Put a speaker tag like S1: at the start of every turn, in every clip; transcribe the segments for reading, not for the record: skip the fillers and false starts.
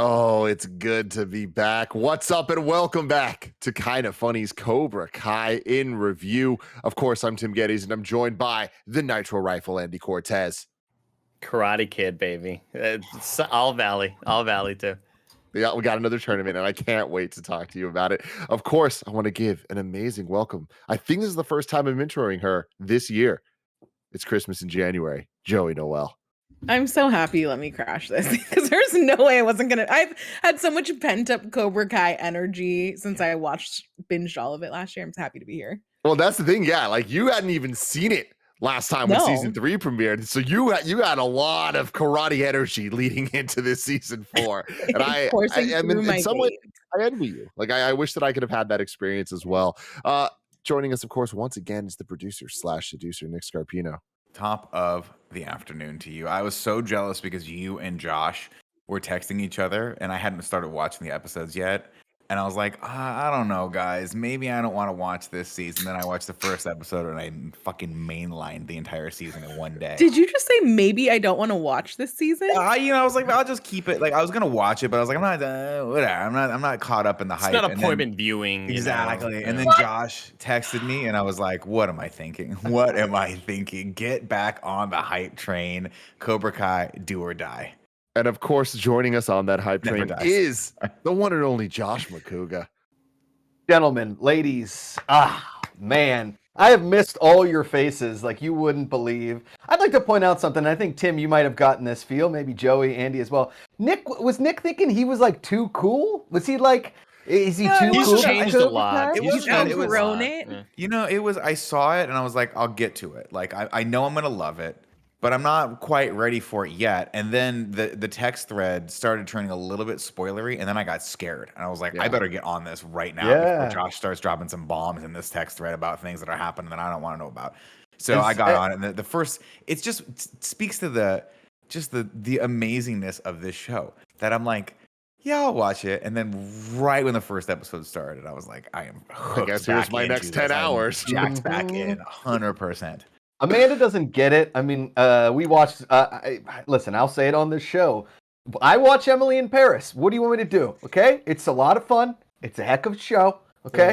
S1: Oh, it's good to be back. What's up and welcome back to Kinda Funny's Cobra Kai in review. Of course, I'm Tim Geddes and I'm joined by the Nitro Rifle Andy Cortez.
S2: Karate Kid, baby. It's all Valley too.
S1: Yeah, we got another tournament and I can't wait to talk to you about it. Of course, I want to give an amazing welcome. I think this is the first time I'm introing her this year. It's Christmas in January. Joey Noel.
S3: I'm so happy you let me crash this because there's no way I wasn't gonna. I've had so much pent up Cobra Kai energy since I binged all of it last year. I'm so happy to be here.
S1: Well, that's the thing. Yeah, like you hadn't even seen it last time when season 3 premiered, so you had a lot of karate energy leading into this season 4, and I mean, in some way, I envy you. Like I wish that I could have had that experience as well. Joining us, of course, once again is the producer / seducer Nick Scarpino.
S4: Top of the afternoon to you. I was so jealous because you and Josh were texting each other, and I hadn't started watching the episodes yet. And I was like, I don't know, guys. Maybe I don't want to watch this season. Then I watched the first episode, and I fucking mainlined the entire season in one day.
S3: Did you just say maybe I don't want to watch this season?
S4: I was like, I'll just keep it. Like I was gonna watch it, but I was like, I'm not, whatever. I'm not caught up in the hype.
S2: It's not appointment viewing.
S4: Exactly. And then Josh texted me, and I was like, what am I thinking? What am I thinking? Get back on the hype train. Cobra Kai, do or die.
S1: And of course, joining us on that hype train is the one and only Josh Makuga.
S5: Gentlemen, ladies, man, I have missed all your faces like you wouldn't believe. I'd like to point out something. I think, Tim, you might have gotten this feel, maybe Joey, Andy as well. Was Nick thinking he was like too cool? Was he like, is he too cool?
S2: He's changed a lot.
S3: He's outgrown it.
S4: You know, I saw it and I was like, I'll get to it. Like, I know I'm going to love it, but I'm not quite ready for it yet. And then the text thread started turning a little bit spoilery, and then I got scared. And I was like, I better get on this right now before Josh starts dropping some bombs in this text thread about things that are happening that I don't want to know about. So I got on it, and the first, it just speaks to the amazingness of this show that I'm like, yeah, I'll watch it. And then right when the first episode started, I was like, I am hooked.
S1: I guess here's my next 10 hours.
S4: Jacked back in 100%.
S5: Amanda doesn't get it. I mean, we watched. Listen, I'll say it on this show. I watch Emily in Paris. What do you want me to do? Okay, it's a lot of fun. It's a heck of a show. Okay,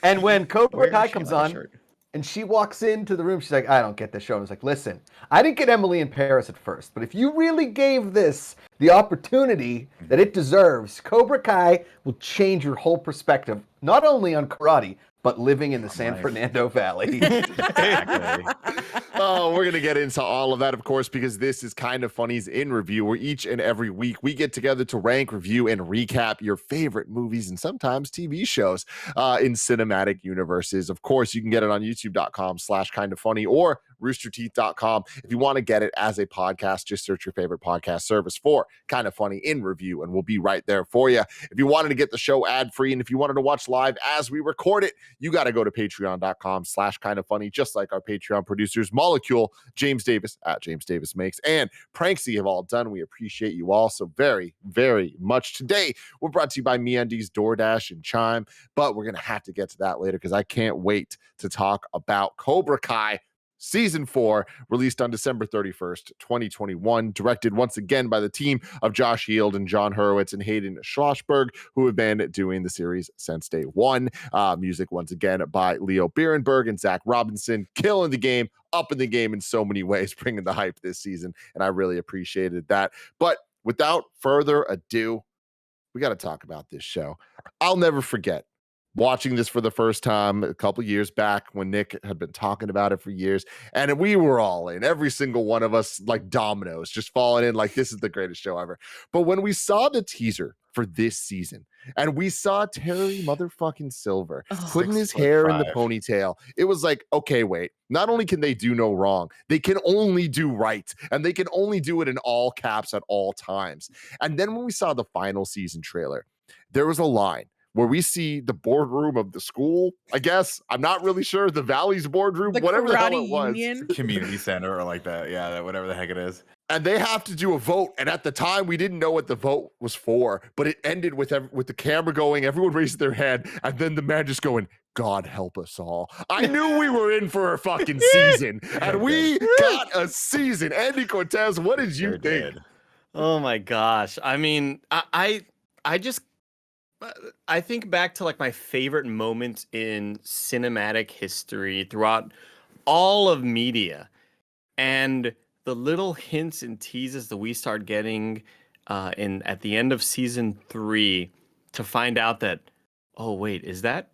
S5: and when Cobra Kai comes on, and she walks into the room, she's like, I don't get this show. I was like, listen, I didn't get Emily in Paris at first, but if you really gave this the opportunity that it deserves, Cobra Kai will change your whole perspective, not only on karate, but living in the San Fernando Valley.
S4: Exactly.
S1: Oh, we're going to get into all of that, of course, because this is Kinda Funny's In Review, where each and every week we get together to rank, review, and recap your favorite movies and sometimes TV shows in cinematic universes. Of course, you can get it on youtube.com/kindafunny or roosterteeth.com. If you want to get it as a podcast, just search your favorite podcast service for Kinda Funny In Review, and we'll be right there for you. If you wanted to get the show ad-free, and if you wanted to watch live as we record it, you got to go to patreon.com/kindafunny, just like our Patreon producers, Molecule, James Davis at James Davis Makes, and Pranksy have all done. We appreciate you all so very, very much. Today, we're brought to you by MeUndies, DoorDash, and Chime, but we're going to have to get to that later because I can't wait to talk about Cobra Kai Season 4, released on December 31st, 2021, directed once again by the team of Josh Yield and John Hurwitz and Hayden Schlossberg, who have been doing the series since day one. Music once again by Leo Bierenberg and Zach Robinson, killing the game, up in the game in so many ways, bringing the hype this season, and I really appreciated that. But without further ado, we got to talk about this show. I'll never forget watching this for the first time a couple years back when Nick had been talking about it for years, and we were all in, every single one of us, like dominoes, just falling in like, this is the greatest show ever. But when we saw the teaser for this season and we saw Terry motherfucking Silver putting his hair in the ponytail, it was like, okay, wait, not only can they do no wrong, they can only do right, and they can only do it in all caps at all times. And then when we saw the final season trailer, there was a line where we see the boardroom of the school. I guess I'm not really sure, the Valley's boardroom,
S3: The
S1: whatever the hell
S3: karate
S1: it was.
S3: union.
S4: Community center or like that. Yeah, that whatever the heck it is.
S1: And they have to do a vote. And at the time, we didn't know what the vote was for, but it ended with the camera going, everyone raised their hand, and then the man just going, God help us all. I knew we were in for a fucking season, and we got a season. Andy Cortez, what did you think?
S2: Oh my gosh. I mean, I just I think back to like my favorite moments in cinematic history throughout all of media, and the little hints and teases that we start getting in at the end of season 3 to find out that, oh wait, is that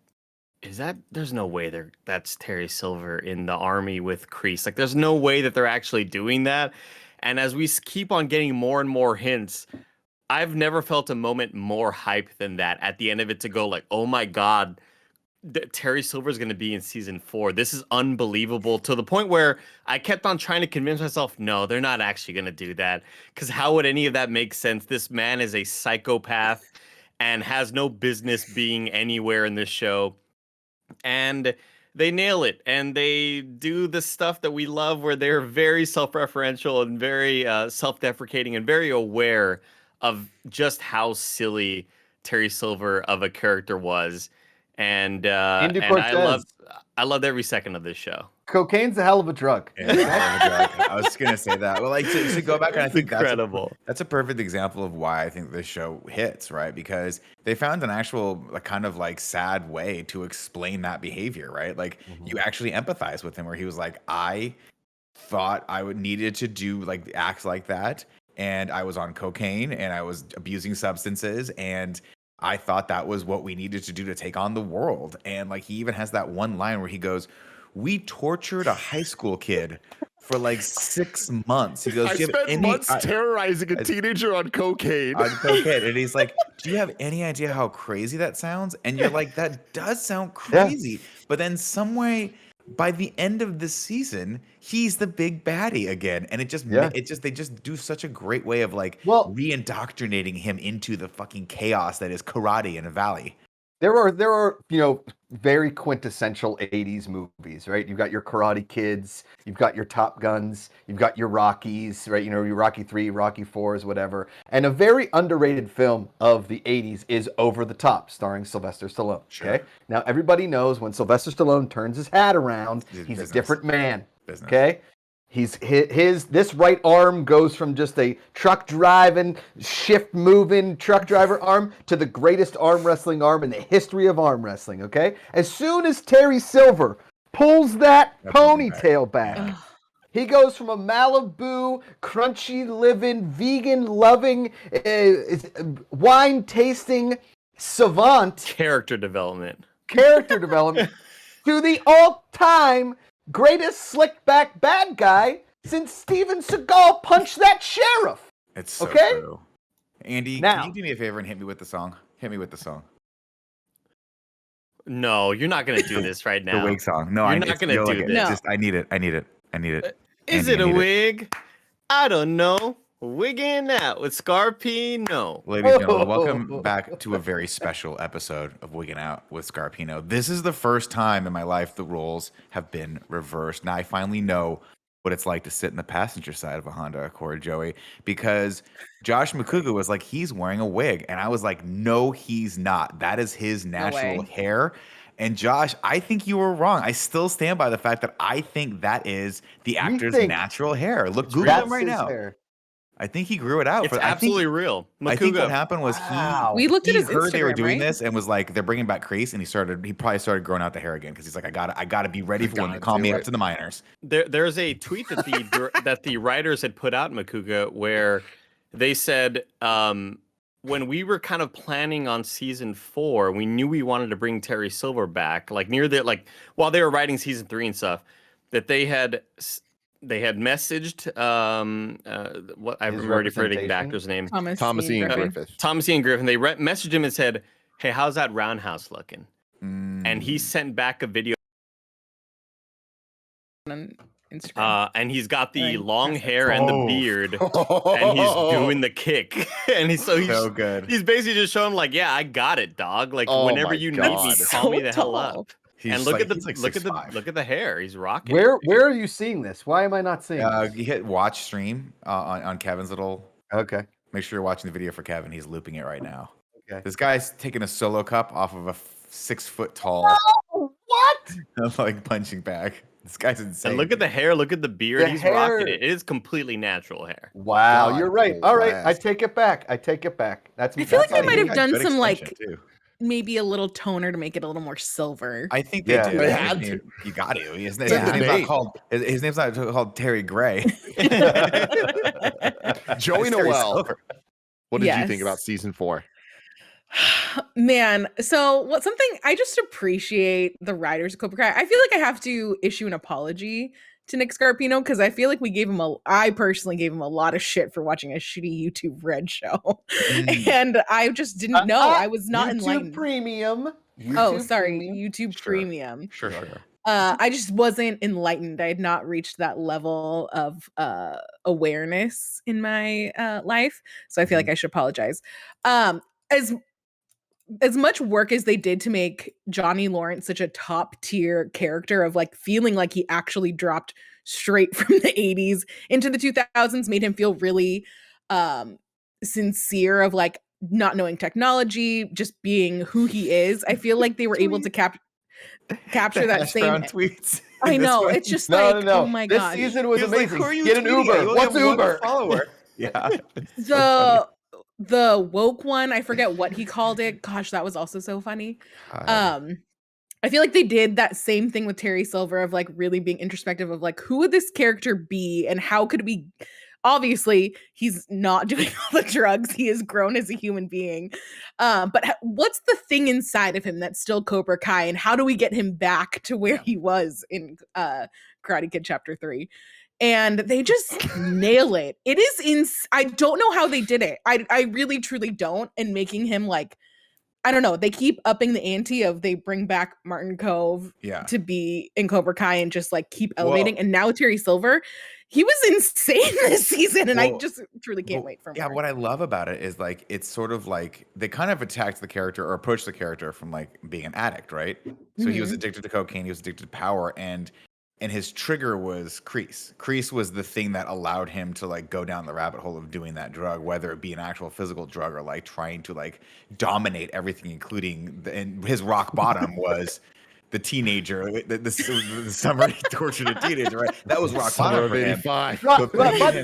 S2: there's no way that's Terry Silver in the army with Kreese. Like there's no way that they're actually doing that. And as we keep on getting more and more hints, I've never felt a moment more hype than that at the end of it, to go like, oh my God, Terry Silver is going to be in season 4. This is unbelievable, to the point where I kept on trying to convince myself, no, they're not actually going to do that. Because how would any of that make sense? This man is a psychopath and has no business being anywhere in this show. And they nail it, and they do the stuff that we love, where they're very self-referential and very self-deprecating and very aware of just how silly Terry Silver of a character was. And I loved every second of this show.
S5: Cocaine's a hell of a drug.
S4: Yeah, it's a hell of a drug. I was gonna say that. Well, like to go back, and I think
S2: incredible.
S4: That's a perfect example of why I think this show hits, right? Because they found an actual kind of like sad way to explain that behavior, right? Like you actually empathize with him, where he was like, I thought I would needed to do like acts like that, and I was on cocaine and I was abusing substances, and I thought that was what we needed to do to take on the world. And like he even has that one line where he goes, we tortured a high school kid for like 6 months. He goes,
S1: I spent months terrorizing a teenager on cocaine.
S4: And he's like, do you have any idea how crazy that sounds? And you're like, that does sound crazy. Yeah. But then some way, by the end of the season, he's the big baddie again. And they just do such a great way of like re-indoctrinating him into the fucking chaos that is karate in a valley.
S5: There are, very quintessential 80s movies, right? You've got your Karate Kids, you've got your Top Guns, you've got your Rockies, right? Your Rocky 3, Rocky 4s, whatever. And a very underrated film of the 80s is Over the Top, starring Sylvester Stallone.
S4: Sure.
S5: Okay? Now, everybody knows when Sylvester Stallone turns his hat around, he's a different man. Okay? This right arm goes from just a truck driving, shift moving truck driver arm to the greatest arm wrestling arm in the history of arm wrestling, okay? As soon as Terry Silver pulls that ponytail back, he goes from a Malibu, crunchy living, vegan loving, wine tasting savant
S2: Character development
S5: to the all-time greatest slick back bad guy since Steven Seagal punched that sheriff.
S4: It's so true. Andy, can you do me a favor and hit me with the song?
S2: No, you're not going to do this right now.
S4: The wig song. No,
S2: you're not going to do this.
S4: Just, I need it.
S2: Is it a wig? I don't know. Wigging out with Scarpino.
S4: Ladies and gentlemen, welcome back to a very special episode of Wigging Out with Scarpino. This is the first time in my life the roles have been reversed. Now I finally know what it's like to sit in the passenger side of a Honda Accord, Joey, because Josh Makuga was like, he's wearing a wig. And I was like, no, he's not. That is his natural hair. And Josh, I think you were wrong. I still stand by the fact that I think that is the actor's natural hair. Look, Google him right now. Hair. I think he grew it out.
S2: It's absolutely real. Makuga.
S4: I think what happened was
S3: we looked at his
S4: heard
S3: Instagram,
S4: they were doing this and was like, they're bringing back Kreese, and he probably started growing out the hair again because he's like, I gotta be ready for when they call me up to the minors.
S2: There's a tweet that that the writers had put out, Makuga, where they said, when we were kind of planning on season 4, we knew we wanted to bring Terry Silver back, like while they were writing season 3 and stuff, that they had messaged what I'm already forgetting the actor's name.
S1: Thomas Ian Griffith.
S2: Thomas Ian Griffith. They messaged him and said, "Hey, how's that roundhouse looking?" And he sent back a video.
S3: Instagram.
S2: And he's got the
S3: Right.
S2: long hair and the
S1: Oh.
S2: beard, and he's doing the kick, and he's
S4: So good.
S2: He's basically just showing him like, yeah, I got it, dog. Like
S1: Oh
S2: whenever
S1: my
S2: you need
S1: God.
S2: me,
S3: That's
S2: call
S3: so
S2: me the hell
S3: tall.
S2: up.
S4: He's
S2: And look at the
S4: he's like
S2: look at the
S4: 6'5".
S2: look at the hair. He's rocking.
S5: Where
S2: it, dude.
S5: are you seeing this? Why am I not seeing this?
S4: You hit watch stream on Kevin's little.
S5: Okay.
S4: Make sure you're watching the video for Kevin. He's looping it right now.
S5: Okay.
S4: This guy's taking a solo cup off of a 6 foot tall
S5: What?
S4: like punching bag. This guy's insane.
S2: And look at the hair. Look at the beard.
S5: The
S2: He's
S5: hair-
S2: rocking it. It is completely natural hair.
S5: Wow,
S4: God
S5: you're right. All right, I
S4: bless.
S5: take it back. I take it back. That's
S3: I feel like
S5: that's
S3: they
S5: on
S3: might
S5: you.
S3: have done
S4: Good
S3: some
S4: extension,
S3: like
S4: too.
S3: maybe a little toner to make it a little more silver.
S4: I think they
S5: Yeah.
S4: do.
S1: They
S4: His
S1: had
S4: name-
S1: to.
S4: You got to. His
S1: It's in the
S4: name's not
S1: bait.
S4: called. His name's not called Terry Gray.
S1: Joey
S4: It's Terry
S1: Noel,
S4: Silver.
S1: what did you
S3: Yes.
S1: think about season 4?
S3: Man, so something I just appreciate the writers of Cobra Kai. I feel like I have to issue an apology to Nick Scarpino because I feel like I personally gave him a lot of shit for watching a shitty YouTube Red show.
S4: Mm.
S3: And I just didn't know. I was not
S5: YouTube
S3: enlightened.
S5: Premium.
S3: Oh, sorry,
S5: Premium.
S3: YouTube
S4: Sure.
S3: Premium.
S4: Sure.
S3: I just wasn't enlightened. I had not reached that level of awareness in my life, so I feel like I should apologize. As much work as they did to make Johnny Lawrence such a top tier character of like feeling like he actually dropped straight from the 80s into the 2000s, made him feel really sincere of like not knowing technology, just being who he is. I feel like they were able to capture
S4: The
S3: that
S4: hash
S3: same
S4: brown tweets.
S3: I
S4: in this
S3: know.
S4: one.
S3: It's just
S5: No,
S3: like,
S5: no.
S3: oh my
S5: This
S3: gosh.
S5: season was
S4: He was like,
S5: amazing.
S4: "Who are you
S5: Get an
S4: tweeting at?
S5: Uber.
S4: You only
S5: What's
S4: have one
S5: Uber?
S4: follower. Yeah. It's so
S3: the woke one, I forget what he called it. Gosh, that was also so funny.
S4: funny.
S3: I feel like they did that same thing with Terry Silver of like really being introspective of like who would this character be and how could we obviously he's not doing all the drugs. He has grown as a human being. But what's the thing inside of him that's still Cobra Kai and how do we get him back to where he was in Karate Kid Chapter 3? And they just nail it. It is I don't know how they did it. I really truly don't. And making him like, I don't know. They keep upping the ante of they bring back Martin Cove
S4: Yeah.
S3: to be in Cobra Kai and just like keep
S4: Well-
S3: elevating. And now Terry Silver, he was insane this season. And I
S4: Well,
S3: just truly can't wait for more.
S4: Yeah, what I love about it is like it's sort of like they kind of attacked the character or approached the character from like being an addict, right? So he was addicted to cocaine, he was addicted to power, and his trigger was Kreese. Kreese was the thing that allowed him to like go down the rabbit hole of doing that drug, whether it be an actual physical drug or like trying to like dominate everything, including and his rock bottom was the teenager, the summer he tortured a teenager, right? That was rock
S1: Summer
S4: bottom
S1: of
S4: for him.
S1: 85.
S5: Rock,
S4: But
S5: by
S4: then-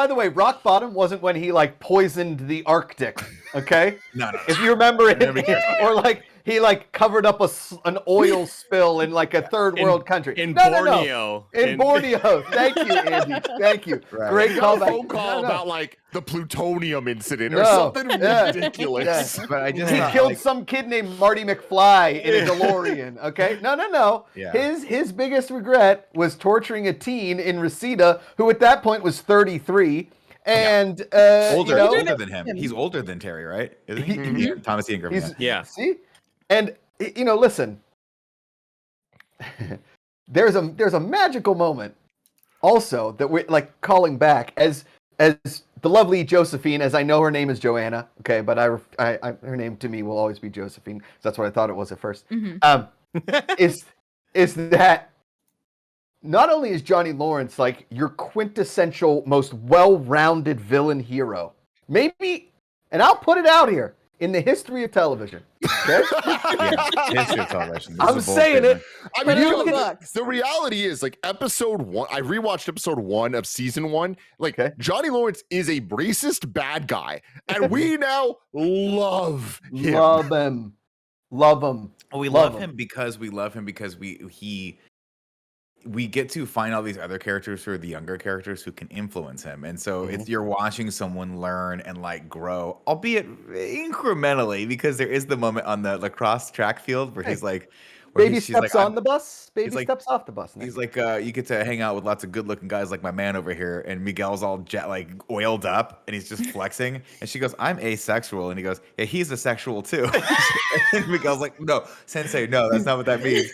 S5: the way, rock bottom wasn't when he like poisoned the Arctic. Okay,
S4: No.
S5: if you remember it,
S4: Never cared.
S5: or like he like covered up an oil spill in like a third world country.
S2: In
S5: No, no, no.
S2: Borneo.
S5: In Borneo. Thank you, Andy. Thank you.
S4: Right.
S5: Great
S1: We got a
S5: callback.
S1: phone call
S5: No.
S1: about like the plutonium incident or
S5: No.
S1: something
S5: Yeah.
S1: ridiculous.
S5: Yeah.
S4: But I just
S5: He
S4: thought,
S5: killed
S4: like,
S5: some kid named Marty McFly in a DeLorean. Okay, no.
S4: Yeah.
S5: His biggest regret was torturing a teen in Reseda, who at that point was 33, and
S4: older,
S5: you know,
S4: older than him. He's older than Terry, right? Isn't he?
S5: He-
S4: Yeah, Thomas Ian Griffin.
S5: he's-
S2: Yeah.
S5: see, and you know, listen. there's a magical moment, also that we're like calling back as the lovely Josephine, as I know her name is Joanna. Okay, but her name to me will always be Josephine. That's what I thought it was at first.
S3: Mhm.
S5: Is that not only is Johnny Lawrence like your quintessential, most well-rounded villain hero, maybe, and I'll put it out here, in the history of television. Okay?
S4: Yeah, history of television. This
S5: I'm
S4: is a bold
S5: saying it.
S4: statement.
S1: I
S3: Put
S1: mean,
S3: it
S1: you
S3: on
S1: know,
S3: the
S1: the,
S3: books.
S1: the reality is, like, episode 1, I rewatched episode 1 of season 1. Like,
S5: Okay.
S1: Johnny Lawrence is a racist bad guy, and we now love him.
S5: Love him. Love him.
S4: We
S5: Love
S4: love
S5: him.
S4: him because we get to find all these other characters who are the younger characters who can influence him. And so it's you're watching someone learn and like grow, albeit incrementally, because there is the moment on the lacrosse track field where he's like, where
S5: Baby
S4: she's
S5: steps
S4: like,
S5: on the bus. Baby
S4: like-
S5: steps off the bus.
S4: He's like, you get to hang out with lots of good-looking guys like my man over here, and Miguel's all like oiled up, and he's just flexing. And she goes, "I'm asexual," and he goes, "Yeah, he's asexual too." And Miguel's like, "No, Sensei, no, that's not what that means."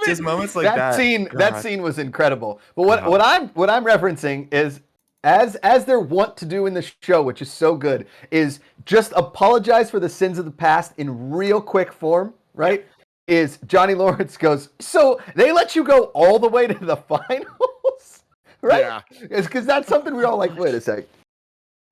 S4: just moments like that.
S5: That scene was incredible. But what I'm referencing is as they're wont to do in the show, which is so good, is just apologize for the sins of the past in real quick form, right? Is Johnny Lawrence goes, so they let you go all the way to the finals, right?
S1: Yeah.
S5: It's because that's something we're all like, wait a sec.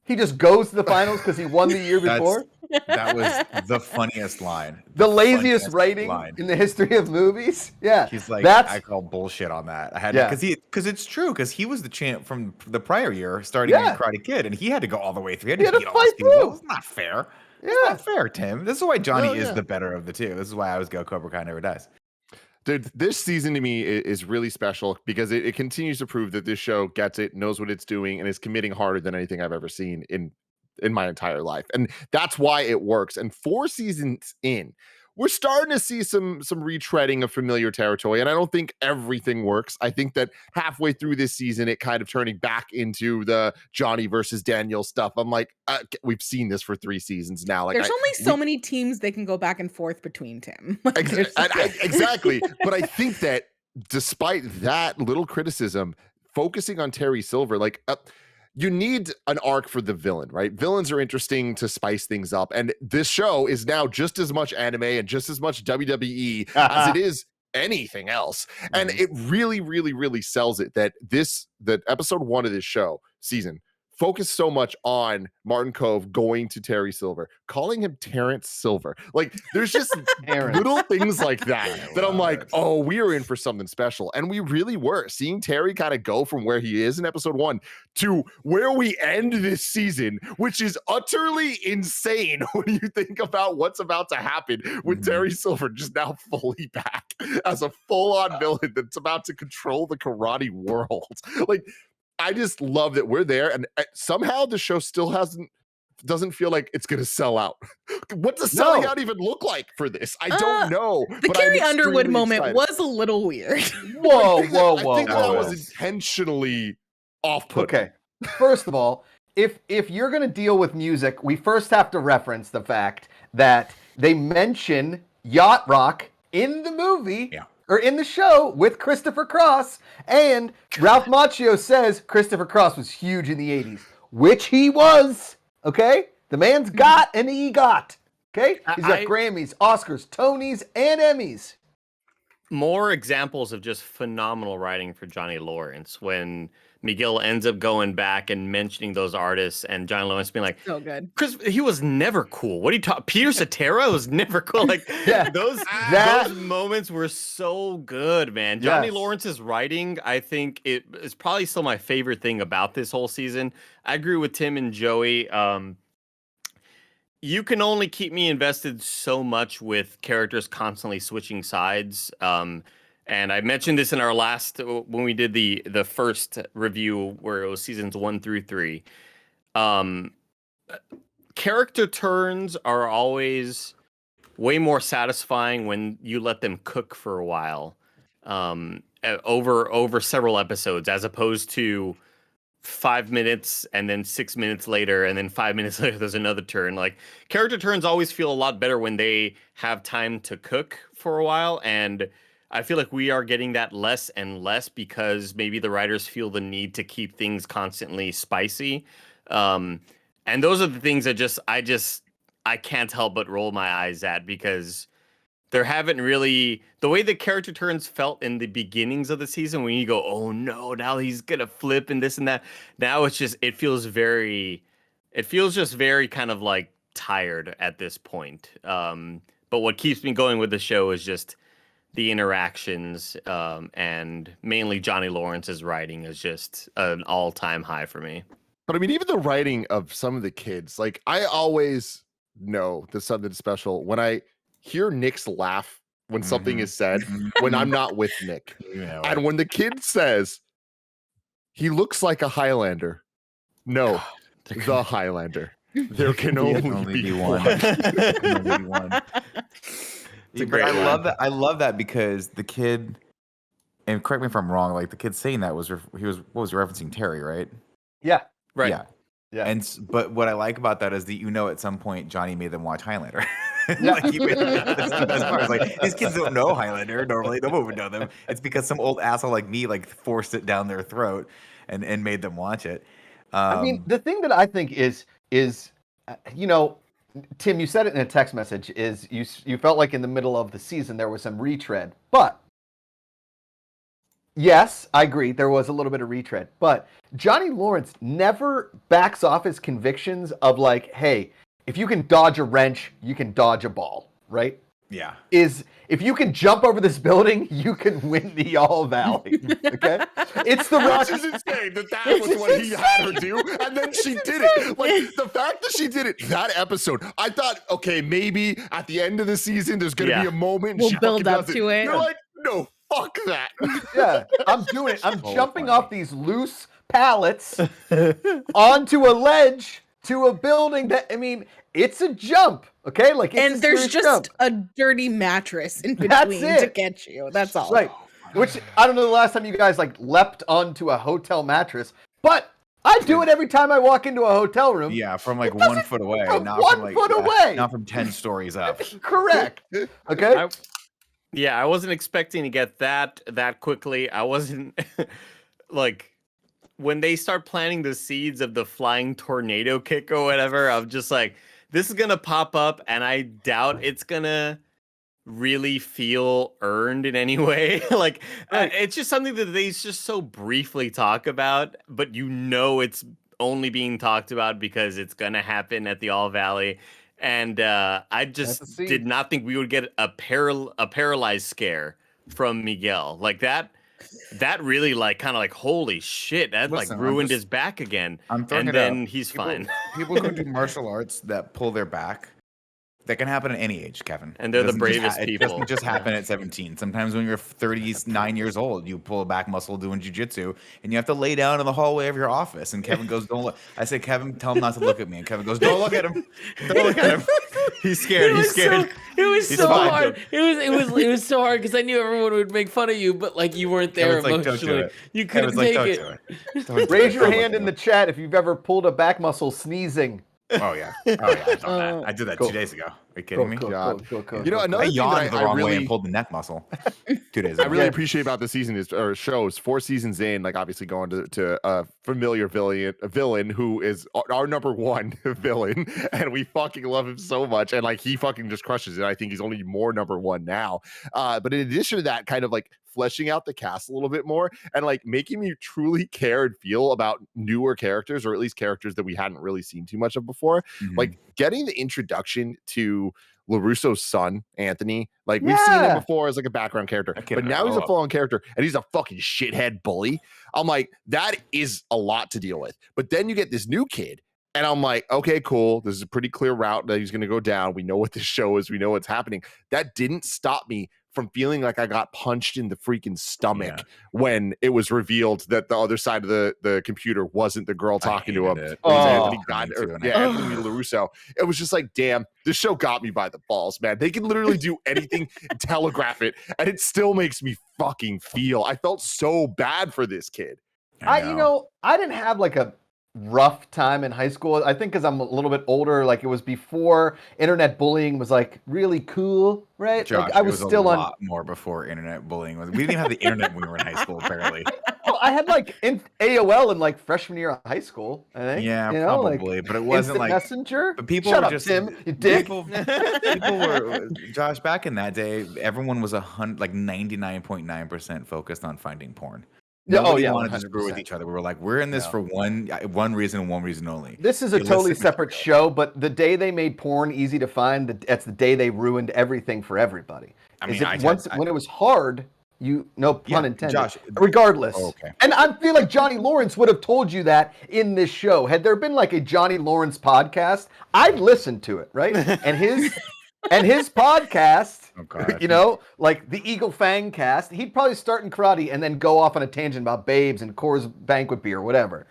S5: He just goes to the finals because he won the year before.
S4: That was the funniest line.
S5: The laziest
S4: funniest
S5: writing
S4: line.
S5: in the history of movies. Yeah.
S4: He's like,
S5: that's
S4: I call bullshit on that. I had
S5: Yeah.
S4: because it's true, because he was the champ from the prior year starting in Karate Kid, and he had to go all the way through.
S5: He had to
S4: beat all these
S5: fight
S4: people.
S5: through.
S4: It's not fair.
S5: Yeah.
S4: It's not fair, Tim. This is why Johnny
S5: No,
S4: is
S5: yeah.
S4: the better of the two. This is why I always go Cobra Kai never dies.
S1: Dude, this season to me is really special because it continues to prove that this show gets it, knows what it's doing, and is committing harder than anything I've ever seen in my entire life. And that's why it works. And 4 seasons in, we're starting to see some retreading of familiar territory. And I don't think everything works. I think that halfway through this season, it kind of turning back into the Johnny versus Daniel stuff. I'm like, we've seen this for 3 seasons now. Like,
S3: There's only so many teams they can go back and forth between, Tim.
S1: Exactly. But I think that despite that little criticism, focusing on Terry Silver, like, you need an arc for the villain, right? Villains are interesting to spice things up. And this show is now just as much anime and just as much WWE as it is anything else. And it really, really, really sells it that episode 1 of this season focused so much on Martin Cove going to Terry Silver, calling him Terrence Silver. Like, there's just little things like that I'm like, oh, we are in for something special. And we really were. Seeing Terry kind of go from where he is in episode 1 to where we end this season, which is utterly insane when you think about what's about to happen with Terry Silver just now fully back as a full-on villain that's about to control the karate world. Like, I just love that we're there, and somehow the show still doesn't feel like it's going to sell out. What does selling out even look like for this? I don't know.
S3: The Carrie Underwood moment was a little weird.
S5: Whoa.
S1: I think that was intentionally off-putting.
S5: Okay. First of all, if you're going to deal with music, we first have to reference the fact that they mention Yacht Rock in the movie.
S4: Yeah.
S5: Or in the show with Christopher Cross, and Ralph Macchio says Christopher Cross was huge in the 80s, which he was, okay? The man's got an EGOT, okay? He's got Grammys, Oscars, Tonys, and Emmys.
S2: More examples of just phenomenal writing for Johnny Lawrence when Miguel ends up going back and mentioning those artists, and Johnny Lawrence being like,
S3: so good.
S2: Chris, he was never cool. What are you talking? Peter Cetera was never cool. Like, those moments were so good, man. Johnny Lawrence's writing, I think it is probably still my favorite thing about this whole season. I agree with Tim and Joey. You can only keep me invested so much with characters constantly switching sides. And I mentioned this in our last, when we did the first review where it was seasons 1 through 3. Character turns are always way more satisfying when you let them cook for a while, over several episodes, as opposed to 5 minutes and then 6 minutes later and then 5 minutes later there's another turn. Like, character turns always feel a lot better when they have time to cook for a while, and I feel like we are getting that less and less because maybe the writers feel the need to keep things constantly spicy. And those are the things that I can't help but roll my eyes at, because there haven't really, the way the character turns felt in the beginnings of the season when you go, oh no, now he's going to flip and this and that. Now it's just, it feels just very kind of like tired at this point. But what keeps me going with the show is just the interactions, and mainly Johnny Lawrence's writing is just an all-time high for me.
S1: But I mean, even the writing of some of the kids, like, I always know there's something special when I hear Nick's laugh when something is said, when I'm not with Nick. And when the kid says, he looks like a Highlander. No, the Highlander. There can only be one. There can only be one.
S4: But I love that because the kid, and correct me if I'm wrong, like, the kid saying that was referencing Terry, right?
S5: Yeah.
S2: Right.
S4: Yeah. But what I like about that is that, at some point Johnny made them watch Highlander. Like, that's the best part. It's like these kids don't know Highlander normally. No one would know them. It's because some old asshole like me like forced it down their throat and made them watch it.
S5: I mean, the thing that I think is you know, Tim, you said it in a text message. Is you felt like in the middle of the season there was some retread, but yes, I agree there was a little bit of retread. But Johnny Lawrence never backs off his convictions of like, hey, if you can dodge a wrench, you can dodge a ball, right?
S4: Yeah.
S5: Is if you can jump over this building, you can win the All Valley. Okay, it's the Rock.
S1: Which is insane that was what he had her do, and then she did it. Like the fact that she did it that episode, I thought, okay, maybe at the end of the season, there's gonna be a moment
S3: We'll
S1: she
S3: build
S1: fucking
S3: up
S1: does
S3: to it.
S1: You're like, no, fuck that.
S5: Yeah, I'm doing it. I'm
S4: So
S5: jumping
S4: funny.
S5: off these loose pallets onto a ledge to a building that, I mean, it's a jump, okay? Like, it's
S3: And
S5: a
S3: there's
S5: serious
S3: just
S5: jump.
S3: a dirty mattress in
S5: That's
S3: between to
S5: it.
S3: catch you. That's all.
S5: Right. Which, I don't know the last time you guys, like, leapt onto a hotel mattress, but I do it every time I walk into a hotel room.
S4: Yeah, from like
S5: It doesn't-
S4: 1 foot away,
S5: from
S4: not
S5: 1
S4: from like
S5: foot away.
S4: not from 10 stories up.
S5: Correct. Okay?
S2: Yeah, I wasn't expecting to get that quickly. I wasn't like when they start planting the seeds of the flying tornado kick or whatever, I'm just like, this is gonna pop up, and I doubt it's gonna really feel earned in any way. Like, it's just something that they just so briefly talk about, but you know it's only being talked about because it's gonna happen at the All Valley. And I just did not think we would get a paralyzed scare from Miguel like that. That really like kind of like holy shit, that
S4: Listen,
S2: like
S4: I'm
S2: ruined
S4: just-
S2: his back again.
S4: I'm throwing
S2: And
S4: it
S2: then
S4: out.
S2: he's
S4: People-
S2: fine.
S4: People who do martial arts that pull their back, that can happen at any age, Kevin.
S2: And they're the
S4: It doesn't just
S2: bravest
S4: It
S2: people.
S4: doesn't just happen at 17. Sometimes when you're 39 years old, you pull a back muscle doing jujitsu, and you have to lay down in the hallway of your office. And Kevin goes, "Don't look." I say, "Kevin, tell him not to look at me." And Kevin goes, "Don't look at him. Don't look at him."
S2: He's scared. He's scared.
S6: It was
S2: He's
S6: so
S2: fine.
S6: hard. It was so hard because I knew everyone would make fun of you, but like you weren't there
S4: Kevin's like, "Don't do
S6: emotionally.
S4: it."
S6: You
S4: Kevin's
S6: couldn't
S4: like,
S6: take
S4: "Don't
S6: it.
S4: do it. Don't do
S5: Raise
S4: it.
S5: your
S4: Don't look
S5: hand
S4: at
S5: in the
S4: him."
S5: chat if you've ever pulled a back muscle sneezing.
S4: Oh yeah. I've done that. I did that
S5: Cool.
S4: 2 days ago. Are you kidding me?
S5: Cool.
S1: You know,
S4: I
S1: another thing
S4: yawned
S1: that
S4: the
S1: I
S4: wrong way
S1: really
S4: and pulled the neck muscle 2 days
S1: I
S4: ago.
S1: really appreciate about the season is or shows 4 seasons in, like obviously going to a familiar villain who is our number one villain, and we fucking love him so much, and like he fucking just crushes it. I think he's only more number one now. But in addition to that, kind of like fleshing out the cast a little bit more and like making me truly care and feel about newer characters, or at least characters that we hadn't really seen too much of before.
S4: Mhm.
S1: Like getting the introduction to LaRusso's son, Anthony. Like we've seen him before as like a background character,
S4: That kid
S1: but
S4: I
S1: now he's a
S4: love.
S1: full-on character and he's a fucking shithead bully. I'm like, that is a lot to deal with. But then you get this new kid, and I'm like, okay, cool. This is a pretty clear route that he's going to go down. We know what this show is. We know what's happening. That didn't stop me from feeling like I got punched in the freaking stomach when it was revealed that the other side of the computer wasn't the girl talking to him.
S4: hated it.
S1: It was
S5: Oh.
S1: Anthony Anthony LaRusso. It was just like, damn, this show got me by the balls, man. They can literally do anything, telegraph it, and it still makes me fucking feel. I felt so bad for this kid.
S5: I didn't have like a rough time in high school. I think because I'm a little bit older, like it was before internet bullying was like really cool, right?
S4: Josh,
S5: like I
S4: it
S5: was
S4: a
S5: still
S4: lot more before internet bullying was. We didn't even have the internet when we were in high school, apparently.
S5: Well, I had like in AOL in like freshman year of high school. I think.
S4: Yeah,
S5: you know,
S4: probably,
S5: like,
S4: but it wasn't
S5: Instant
S4: like.
S5: Messenger.
S4: But people
S5: Shut
S4: were
S5: up,
S4: just
S5: Tim. You dick.
S4: People were Josh. Back in that day, everyone was 99.9% focused on finding porn.
S5: Yeah,
S4: Nobody wanted to screw with
S5: 100%.
S4: each other. We were like, we're in this for one reason and one reason only.
S5: This is a
S4: Illicit
S5: totally separate
S4: material.
S5: show, but the day they made porn easy to find, that's the day they ruined everything for everybody.
S4: I mean,
S5: when it was hard, no pun
S4: Yeah,
S5: intended.
S4: Josh,
S5: regardless.
S4: Oh, okay.
S5: And I feel like Johnny Lawrence would have told you that in this show. Had there been like a Johnny Lawrence podcast, I'd listen to it, right? And his podcast,
S4: Oh, God.
S5: you know, like the Eagle Fang cast, he'd probably start in karate and then go off on a tangent about babes and Coors Banquet beer, whatever.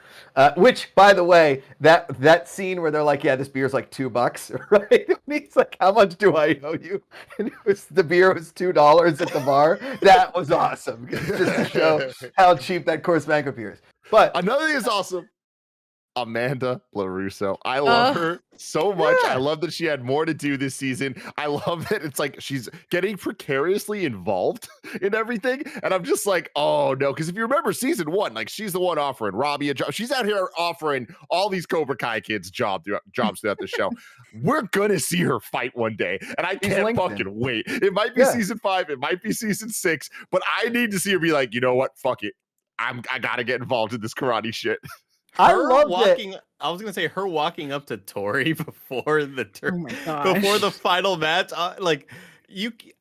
S5: Which, by the way, that scene where they're like, "Yeah, this beer's like $2," right? And he's like, "How much do I owe you?" And the beer was $2 at the bar. That was awesome, just to show how cheap that Coors Banquet beer is. But
S1: Another thing is awesome. Amanda LaRusso. I love her so much.
S5: Yeah.
S1: I love that she had more to do this season. I love that it's like she's getting precariously involved in everything. And I'm just like, oh no. Because if you remember season 1, like she's the one offering Robbie a job. She's out here offering all these Cobra Kai kids jobs throughout the show. We're gonna see her fight one day. And I can't fucking wait. It might be season 5, it might be season 6, but I need to see her be like, you know what? Fuck it. I gotta get involved in this karate shit.
S5: I
S2: Her
S5: loved
S2: walking.
S5: it.
S2: I was gonna say her walking up to Tori before the
S3: Oh my gosh.
S2: before the final match. Like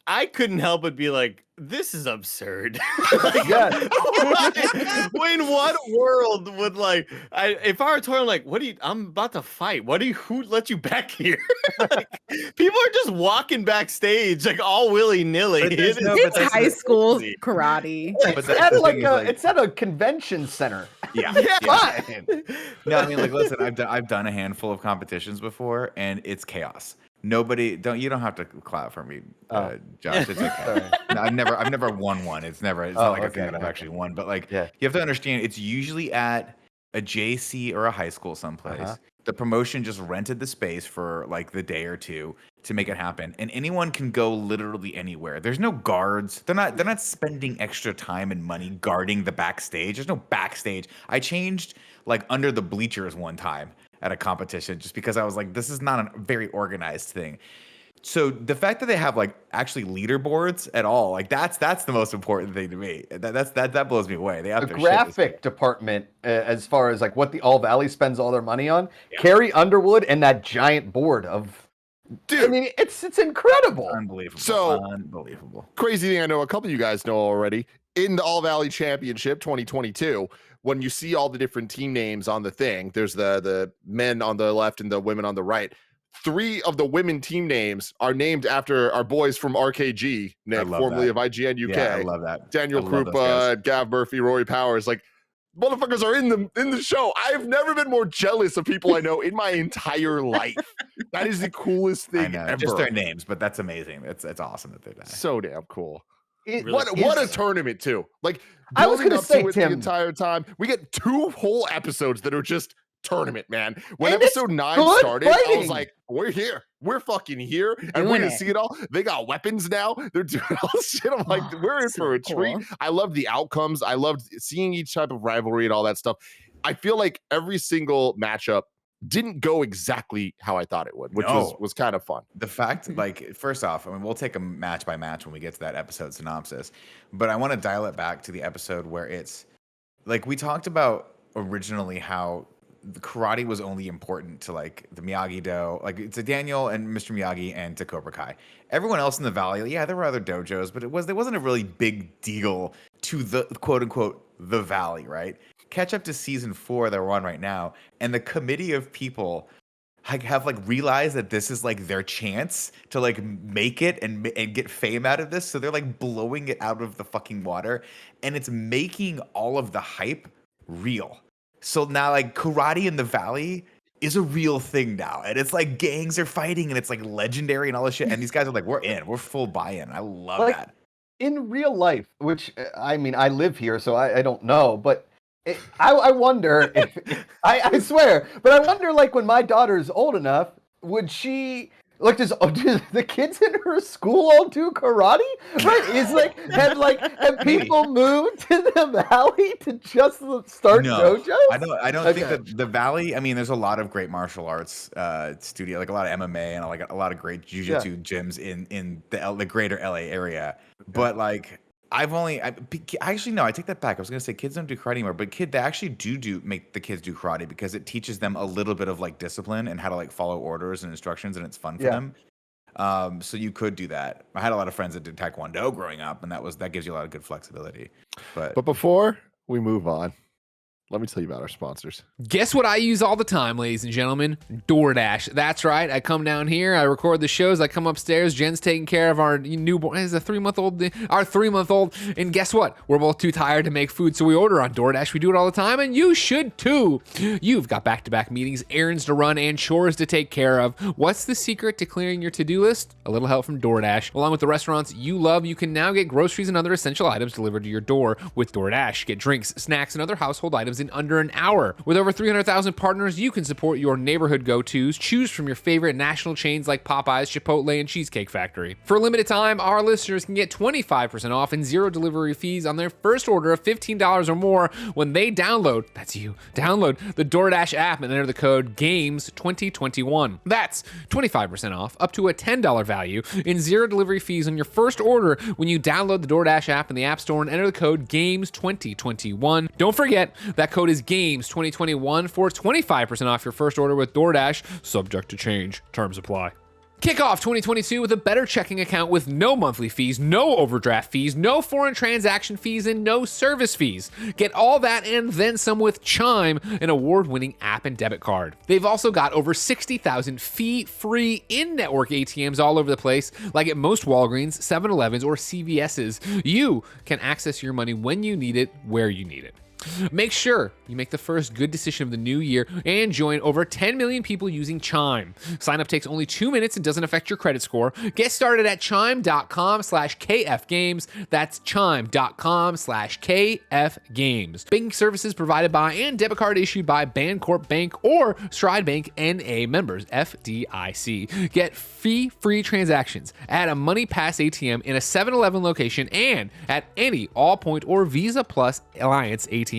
S2: I couldn't help but be like, this is absurd. Like,
S5: Yeah.
S2: in what world would like if I were Tori, I'm like, I'm about to fight. Who let you back here? Like, people are just walking backstage like all willy-nilly.
S3: It's high school karate.
S5: It's at a convention center.
S4: Yeah.
S5: Fine.
S4: No, I mean, like, listen, I've done a handful of competitions before, and it's chaos. You don't have to clap for me, Josh. It's okay. No, I've never won one. It's not like a thing that I've actually won. But like, you have to understand, it's usually at a JC or a high school someplace. The promotion just rented the space for like the day or two to make it happen, and anyone can go literally anywhere. There's no guards. They're not spending extra time and money guarding the backstage. There's no backstage. I changed like under the bleachers one time at a competition just because I was like, this is not a very organized thing. So the fact that they have like actually leaderboards at all, like that's the most important thing to me. That blows me away. They have
S5: the graphic department, as far as like what the All Valley spends all their money on, Carrie Underwood and that giant board of, dude. I mean, it's incredible,
S4: unbelievable.
S1: So
S4: unbelievable.
S1: Crazy thing I know a couple of you guys know already. In the All Valley Championship 2022, when you see all the different team names on the thing, there's the men on the left and the women on the right. 3 of the women team names are named after our boys from RKG, Nick, formerly of IGN UK.
S4: Yeah, I love that.
S1: Daniel Krupa, Gav Murphy, Rory Powers. Like, motherfuckers are in the show. I've never been more jealous of people I know in my entire life. That is the coolest thing ever.
S4: Just their names, but that's amazing. It's awesome that they're that.
S1: So damn cool.
S2: What
S1: a tournament too. Like,
S5: I was gonna say, Tim,
S1: the entire time we get 2 whole episodes that are just tournament, man. When
S5: and
S1: episode 9 started, I was like, we're here. We're fucking here. And we're gonna see it all. They got weapons now. They're doing all this shit. I'm like, we're in for a treat. I love the outcomes. I loved seeing each type of rivalry and all that stuff. I feel like every single matchup didn't go exactly how I thought it would, which was kind of fun.
S4: The fact, like, first off, I mean, we'll take a match by match when we get to that episode synopsis, but I want to dial it back to the episode where it's like we talked about originally how the karate was only important to like the Miyagi-Do, like to Daniel and Mr. Miyagi and to Cobra Kai. Everyone else in the valley, yeah, there were other dojos, but there wasn't a really big deal to the quote unquote the valley, right? Catch up to season 4 that we're on right now, and the committee of people have like realized that this is like their chance to like make it and get fame out of this, so they're like blowing it out of the fucking water, and it's making all of the hype real. So now like karate in the valley is a real thing now, and it's like gangs are fighting, and it's like legendary and all this shit, and these guys are like, we're full buy-in. I love
S5: like,
S4: that.
S5: In real life, which I mean, I live here, so I don't know, but I wonder if I swear, but I wonder, like, when my daughter's old enough, would she like do the kids in her school all do karate? Right? Is like have people moved to the valley to just start dojos?
S4: I don't think that the valley. I mean, there's a lot of great martial arts studio, like a lot of MMA and like a lot of great jiu-jitsu gyms in the greater LA area, but like. I take that back. I was gonna say kids don't do karate anymore, but they actually do make the kids do karate because it teaches them a little bit of like discipline and how to like follow orders and instructions, and it's fun for them. So you could do that. I had a lot of friends that did Taekwondo growing up, and that gives you a lot of good flexibility. But
S1: before we move on, let me tell you about our sponsors.
S7: Guess what I use all the time, ladies and gentlemen? DoorDash. That's right. I come down here, I record the shows, I come upstairs, Jen's taking care of our newborn, is a 3-month-old, our 3-month-old, and guess what? We're both too tired to make food, so we order on DoorDash. We do it all the time, and you should too. You've got back-to-back meetings, errands to run, and chores to take care of. What's the secret to clearing your to-do list? A little help from DoorDash. Along with the restaurants you love, you can now get groceries and other essential items delivered to your door with DoorDash. Get drinks, snacks, and other household items in in under an hour. With over 300,000 partners, you can support your neighborhood go-tos. Choose from your favorite national chains like Popeyes, Chipotle, and Cheesecake Factory. For a limited time, our listeners can get 25% off and zero delivery fees on their first order of $15 or more when they download the DoorDash app and enter the code GAMES2021. That's 25% off, up to a $10 value, and zero delivery fees on your first order when you download the DoorDash app in the App Store and enter the code GAMES2021. Don't forget, that code is GAMES2021 for 25% off your first order with DoorDash, subject to change. Terms apply. Kick off 2022 with a better checking account with no monthly fees, no overdraft fees, no foreign transaction fees, and no service fees. Get all that and then some with Chime, an award-winning app and debit card. They've also got over 60,000 fee-free in-network ATMs all over the place, like at most Walgreens, 7-Elevens, or CVS's. You can access your money when you need it, where you need it. Make sure you make the first good decision of the new year and join over 10 million people using Chime. Sign up takes only 2 minutes and doesn't affect your credit score. Get started at chime.com/KFgames. That's chime.com/KFgames. Banking services provided by and debit card issued by Bancorp Bank or Stride Bank NA, members FDIC. Get fee-free transactions at a Money Pass ATM in a 7-Eleven location and at any Allpoint or Visa Plus Alliance ATM.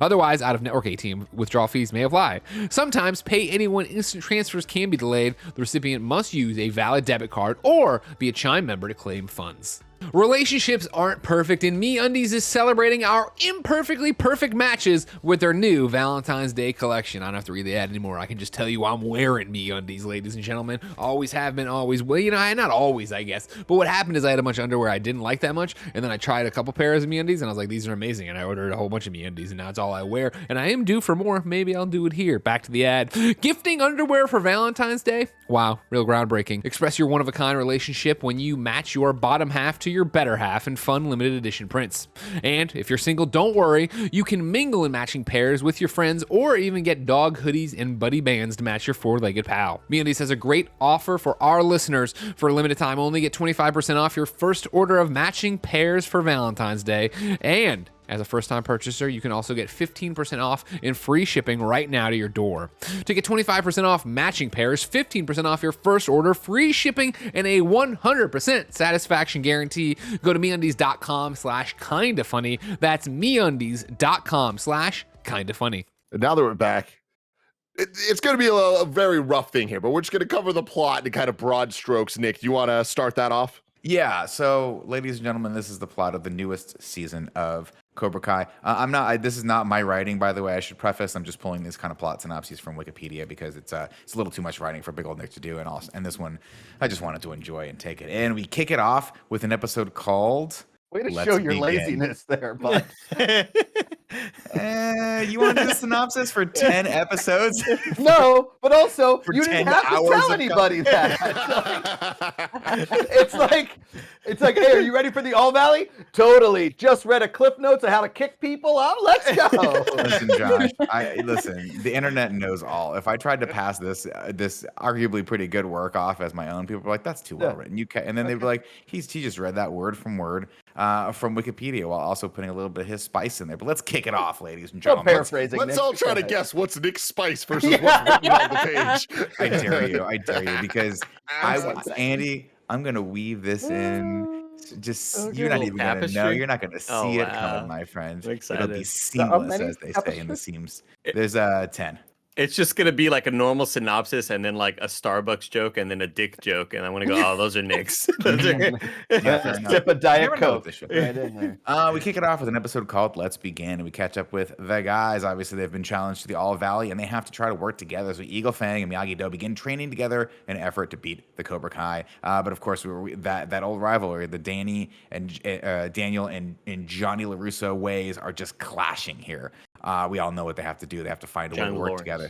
S7: Otherwise, out-of-network ATM withdrawal fees may apply. Sometimes pay anyone instant transfers can be delayed. The recipient must use a valid debit card or be a Chime member to claim funds. Relationships aren't perfect, and MeUndies is celebrating our imperfectly perfect matches with their new Valentine's Day collection. I don't have to read the ad anymore. I can just tell you I'm wearing MeUndies, ladies and gentlemen. Always have been, always will. You know, not always, I guess. But what happened is I had a bunch of underwear I didn't like that much, and then I tried a couple pairs of MeUndies, and I was like, these are amazing, and I ordered a whole bunch of MeUndies, and now it's all I wear, and I am due for more. Maybe I'll do it here. Back to the ad. Gifting underwear for Valentine's Day? Wow, real groundbreaking. Express your one-of-a-kind relationship when you match your bottom half to your better half in fun limited edition prints. And if you're single, don't worry. You can mingle in matching pairs with your friends or even get dog hoodies and buddy bands to match your four-legged pal. MeUndies has a great offer for our listeners. For a limited time only, get 25% off your first order of matching pairs for Valentine's Day. And as a first-time purchaser, you can also get 15% off and free shipping right now to your door. To get 25% off matching pairs, 15% off your first order, free shipping, and a 100% satisfaction guarantee, go to MeUndies.com/KindaFunny. That's MeUndies.com/KindaFunny.
S1: Now that we're back, it's going to be a very rough thing here, but we're just going to cover the plot in kind of broad strokes. Nick, do you want to start that off?
S4: Yeah, so ladies and gentlemen, this is the plot of the newest season of Cobra Kai. This is not my writing, by the way. I should preface. I'm just pulling these kind of plot synopses from Wikipedia because it's a little too much writing for big old Nick to do, and this one, I just wanted to enjoy and take it. And we kick it off with an episode called
S5: Way to
S4: Let's
S5: show your
S4: Begin.
S5: laziness there, bud.
S4: You want to do a synopsis for 10 episodes?
S5: No, but also
S4: For
S5: you
S4: 10
S5: didn't have to
S4: hours
S5: tell
S4: of
S5: anybody that. It's like, hey, are you ready for the All Valley? Totally. Just read a Cliff Notes of how to kick people out. Let's go.
S4: Listen, Josh. Listen. The internet knows all. If I tried to pass this arguably pretty good work off as my own, people were like, "That's too well written." And then they'd be like, "He just read that word from word from Wikipedia while also putting a little bit of his spice in there." But let's kick it off, ladies and
S5: No
S4: gentlemen.
S5: paraphrasing.
S1: Let's
S5: Nick.
S1: all try to guess what's Nick's spice versus what's written on the page.
S4: I dare you, because Andy, I'm gonna weave this in. Just you're not even gonna know.
S2: Tapestry?
S4: You're not gonna see it coming, my friend.
S2: I'm
S4: It'll be
S2: excited.
S4: seamless,
S5: many
S4: as they say in the
S5: tapestries?
S4: seams. There's 10.
S2: It's just gonna be like a normal synopsis and then like a Starbucks joke and then a dick joke, and I'm gonna go, oh, those are Nick's. Those are-
S4: Yeah, fair enough.
S5: Sip a Diet
S4: Never know
S5: Coke
S4: with this shit.
S5: right in there.
S4: We kick it off with an episode called Let's Begin, and we catch up with the guys. Obviously, they've been challenged to the All Valley, and they have to try to work together. So Eagle Fang and Miyagi-Do begin training together in an effort to beat the Cobra Kai. But of course, that old rivalry, the Daniel and Johnny LaRusso ways are just clashing here. We all know what they have to do. They have to find a way
S2: Johnny
S4: to work
S2: Lawrence.
S4: together.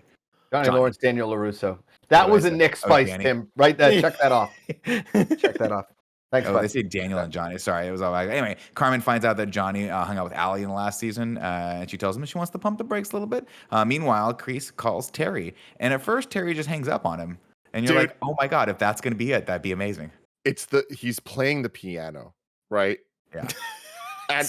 S5: Johnny
S4: Johnny.
S5: Lawrence, Daniel LaRusso. That
S4: What
S5: was
S4: did
S5: a
S4: I say?
S5: Nick
S4: Oh,
S5: Spice,
S4: Danny.
S5: Tim. Right there. Check that off. Check that off. Thanks,
S4: Oh,
S5: bud.
S4: they say Daniel and Johnny. Sorry, it was all like, anyway. Carmen finds out that Johnny hung out with Allie in the last season, and she tells him she wants to pump the brakes a little bit. Meanwhile, Kreese calls Terry, and at first Terry just hangs up on him, and you're
S1: Dude.
S4: like, oh my god, if that's gonna be it, that'd be amazing.
S1: He's playing the piano, right?
S4: Yeah.
S1: And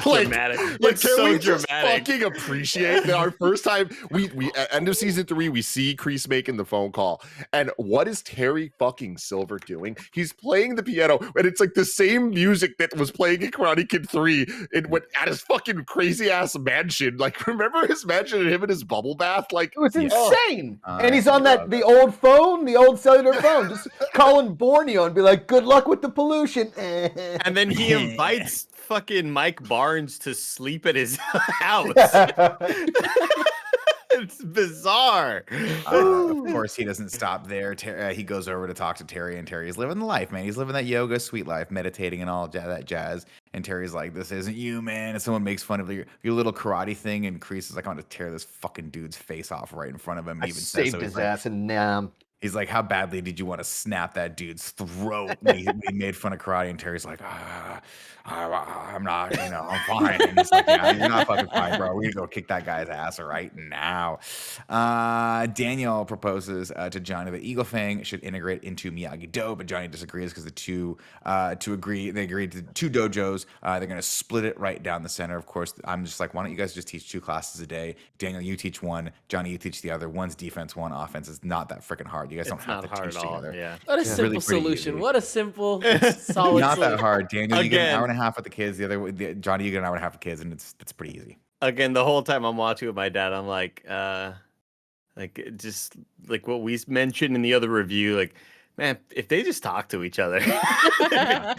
S2: Dramatic.
S1: like,
S2: It's
S1: can
S2: so
S1: we just
S2: dramatic.
S1: fucking appreciate that our first time we at end of season 3 we see Kreese making the phone call, and what is Terry fucking Silver doing? He's playing the piano, and it's like the same music that was playing in Karate Kid 3 at his fucking crazy ass mansion. Like, remember his mansion and him in his bubble bath? Like,
S5: It was insane.
S4: Oh,
S5: and he's
S4: I
S5: on
S4: love
S5: the old phone, the old cellular phone, just calling Borneo and be like, "Good luck with the pollution."
S2: And then he invites fucking Mike Barnes to sleep at his house. It's bizarre.
S4: Of course, he doesn't stop there. He goes over to talk to Terry, and Terry's living the life, man. He's living that yoga sweet life, meditating and all that jazz. And Terry's like, "This isn't you, man." And someone makes fun of your little karate thing, and Kreese is like, "I'm going to tear this fucking dude's face off right in front of him."
S5: I
S4: He even says
S5: saved
S4: so.
S5: his
S4: He's like,
S5: ass and Nam.
S4: he's like, "How badly did you want to snap that dude's throat?" when he made fun of karate, and Terry's like, "I'm not, I'm fine." And he's like, "Yeah, you're not fucking fine, bro. We're gonna go kick that guy's ass right now." Daniel proposes to Johnny that Eagle Fang should integrate into Miyagi-Do, but Johnny disagrees because they agreed to 2 dojos. They're gonna split it right down the center. Of course, I'm just like, why don't you guys just teach 2 classes a day? Daniel, you teach one. Johnny, you teach the other. One's defense, one offense. It's not that freaking hard. You guys don't
S2: It's
S4: have
S2: not
S4: to
S2: hard
S4: teach
S2: at all.
S4: together.
S2: Yeah.
S6: What a
S4: Yeah.
S6: simple
S4: Really pretty
S6: solution.
S4: easy.
S6: What a simple, solid
S4: Not that
S6: solution.
S4: hard, Daniel. You get an
S2: Again.
S4: hour and a half with the kids. Johnny, you get an hour and a half with kids, and it's pretty easy.
S2: Again, the whole time I'm watching with my dad, I'm like just like what we mentioned in the other review, like, man, if they just talk to each other.
S4: I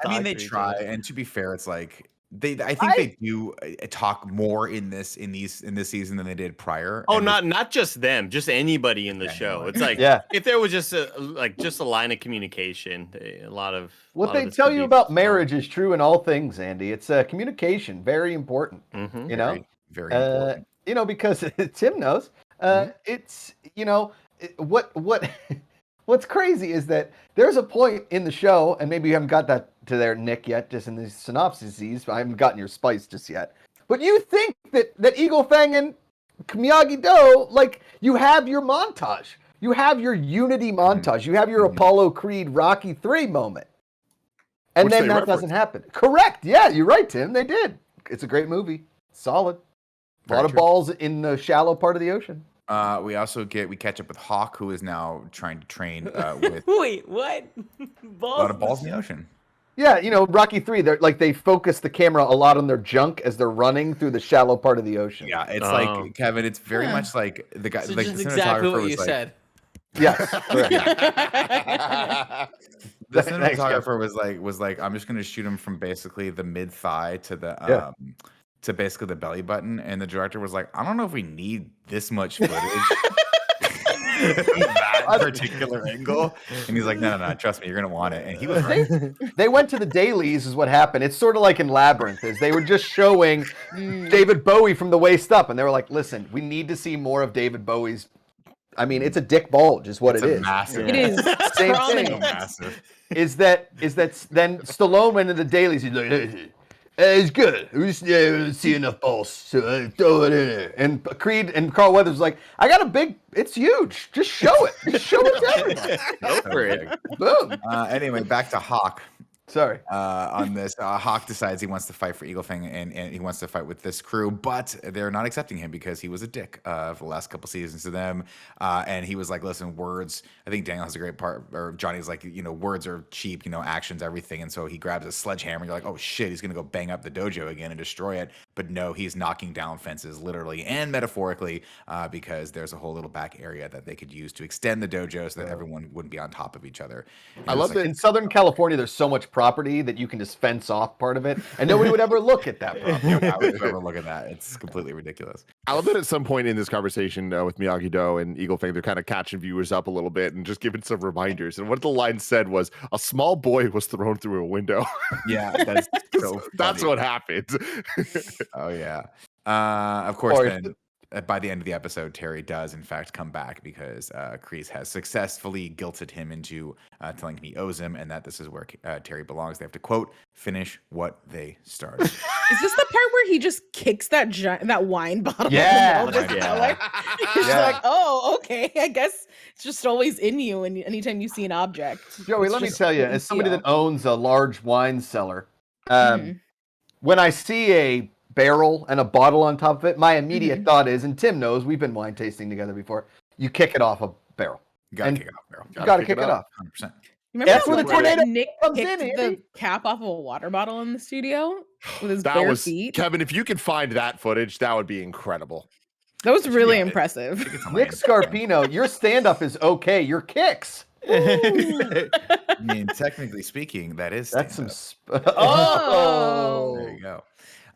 S4: mean, they try, and to be fair, it's like I think they do talk more in this season than they did prior.
S2: Oh,
S4: and
S2: not just them, just anybody in the show. It's like,
S5: Yeah.
S2: if there was just a line of communication, a lot of
S5: What they tell you about marriage is true in all things, Andy. It's communication, very important.
S2: Mm-hmm.
S5: You know,
S4: very important.
S5: because Tim knows. It's what's crazy is that there's a point in the show, and maybe you haven't got that to there, Nick, yet, just in the synopses. I haven't gotten your spice just yet. But you think that Eagle Fang and Miyagi-Do, like, you have your montage. You have your unity montage. You have your Apollo Creed Rocky 3 moment. And
S1: Which
S5: then
S1: they
S5: that
S1: referenced.
S5: doesn't happen. Correct. Yeah, you're right, Tim. They did. It's a great movie. Solid. A lot of balls in the shallow part of the ocean.
S4: We also catch up with Hawk, who is now trying to train with
S6: Wait, what?
S4: a lot of balls in the ocean.
S5: Yeah, Rocky 3, they focus the camera a lot on their junk as they're running through the shallow part of the ocean.
S4: Yeah, it's like, Kevin, it's very much like the guy,
S6: So
S4: like
S6: just
S4: the
S6: exactly
S4: cinematographer
S6: what
S4: was
S6: you
S4: like,
S6: said.
S5: Yes. Correct.
S4: the
S5: Thanks,
S4: cinematographer was like, I'm just gonna shoot him from basically the mid thigh to the to basically the belly button, and the director was like, I don't know if we need this much footage. That particular angle, and he's like, no, trust me, you're gonna want it. And he was right.
S5: They went to the dailies is what happened. It's sort of like in Labyrinth, is they were just showing David Bowie from the waist up, and they were like, listen, we need to see more of David Bowie's. I mean, it's a dick bulge is what
S4: It's
S5: it
S4: a
S5: is.
S4: massive.
S3: It is
S5: Same
S3: prominent.
S5: thing.
S4: Massive.
S5: Is that then Stallone went into the dailies, he's like, hey, it's good. We just see enough balls, so throw it in there. And Creed and Carl Weathers was like, I got a big, it's huge. Just show it. Just show it to everybody.
S2: Go for it.
S5: Boom.
S4: Anyway, back to Hawk.
S5: Sorry.
S4: On this, Hawk decides he wants to fight for Eagle Fang, and he wants to fight with this crew, but they're not accepting him because he was a dick for the last couple seasons to them. And he was like, listen, words, I think Daniel has a great part, or Johnny's like, words are cheap, actions, everything. And so he grabs a sledgehammer. You're like, oh shit, he's going to go bang up the dojo again and destroy it. But no, he's knocking down fences literally and metaphorically because there's a whole little back area that they could use to extend the dojo so that everyone wouldn't be on top of each other. And
S1: I
S4: it was
S1: love
S4: like,
S1: that
S5: In Southern California, there's so much property that you can just fence off part of it, and nobody would ever look at that property.
S4: I would never look at that. It's completely ridiculous.
S1: I love that at some point in this conversation with Miyagi-Do and Eagle Fang, they're kind of catching viewers up a little bit and just giving some reminders. And what the line said was, a small boy was thrown through a window.
S4: Yeah, that's so
S1: That's
S4: funny.
S1: what happened.
S4: Oh yeah. Of course,
S5: Or-
S4: then by the end of the episode, Terry does in fact come back because Kreese has successfully guilted him into telling him he owes him, and that this is where Terry belongs. They have to quote finish what they started.
S3: Is this the part where he just kicks that wine bottle?
S5: Yeah.
S3: In the middle of his
S2: Yeah.
S3: cellar? He's
S5: Yeah.
S3: like, oh, okay. I guess it's just always in you, and anytime you see an object.
S5: Joey,
S3: it's
S5: let me
S3: just
S5: tell you,
S3: what
S5: as somebody
S3: feel.
S5: that owns a large wine cellar,
S3: Mhm.
S5: When I see a barrel and a bottle on top of it, my immediate thought is, and Tim knows, we've been wine tasting together before, you kick it off a barrel.
S4: You gotta
S5: And
S4: kick it off, Meryl.
S5: You gotta kick it off.
S4: 100%.
S3: Remember
S5: That's
S3: that
S5: where the
S3: one time
S5: tornado
S3: Nick
S5: comes
S3: kicked
S5: in,
S3: the
S5: Andy.
S3: cap off of a water bottle in the studio with his
S1: That
S3: bare
S1: was
S3: feet?
S1: Kevin. If you could find that footage, that would be incredible.
S3: That was really
S4: Yeah,
S3: impressive.
S4: I think it's on my
S5: Nick
S4: Instagram.
S5: Scarpino, your stand-up is okay. Your kicks.
S4: I mean, technically speaking, that is
S5: That's some.
S4: stand-up.
S3: Oh.
S4: There you go.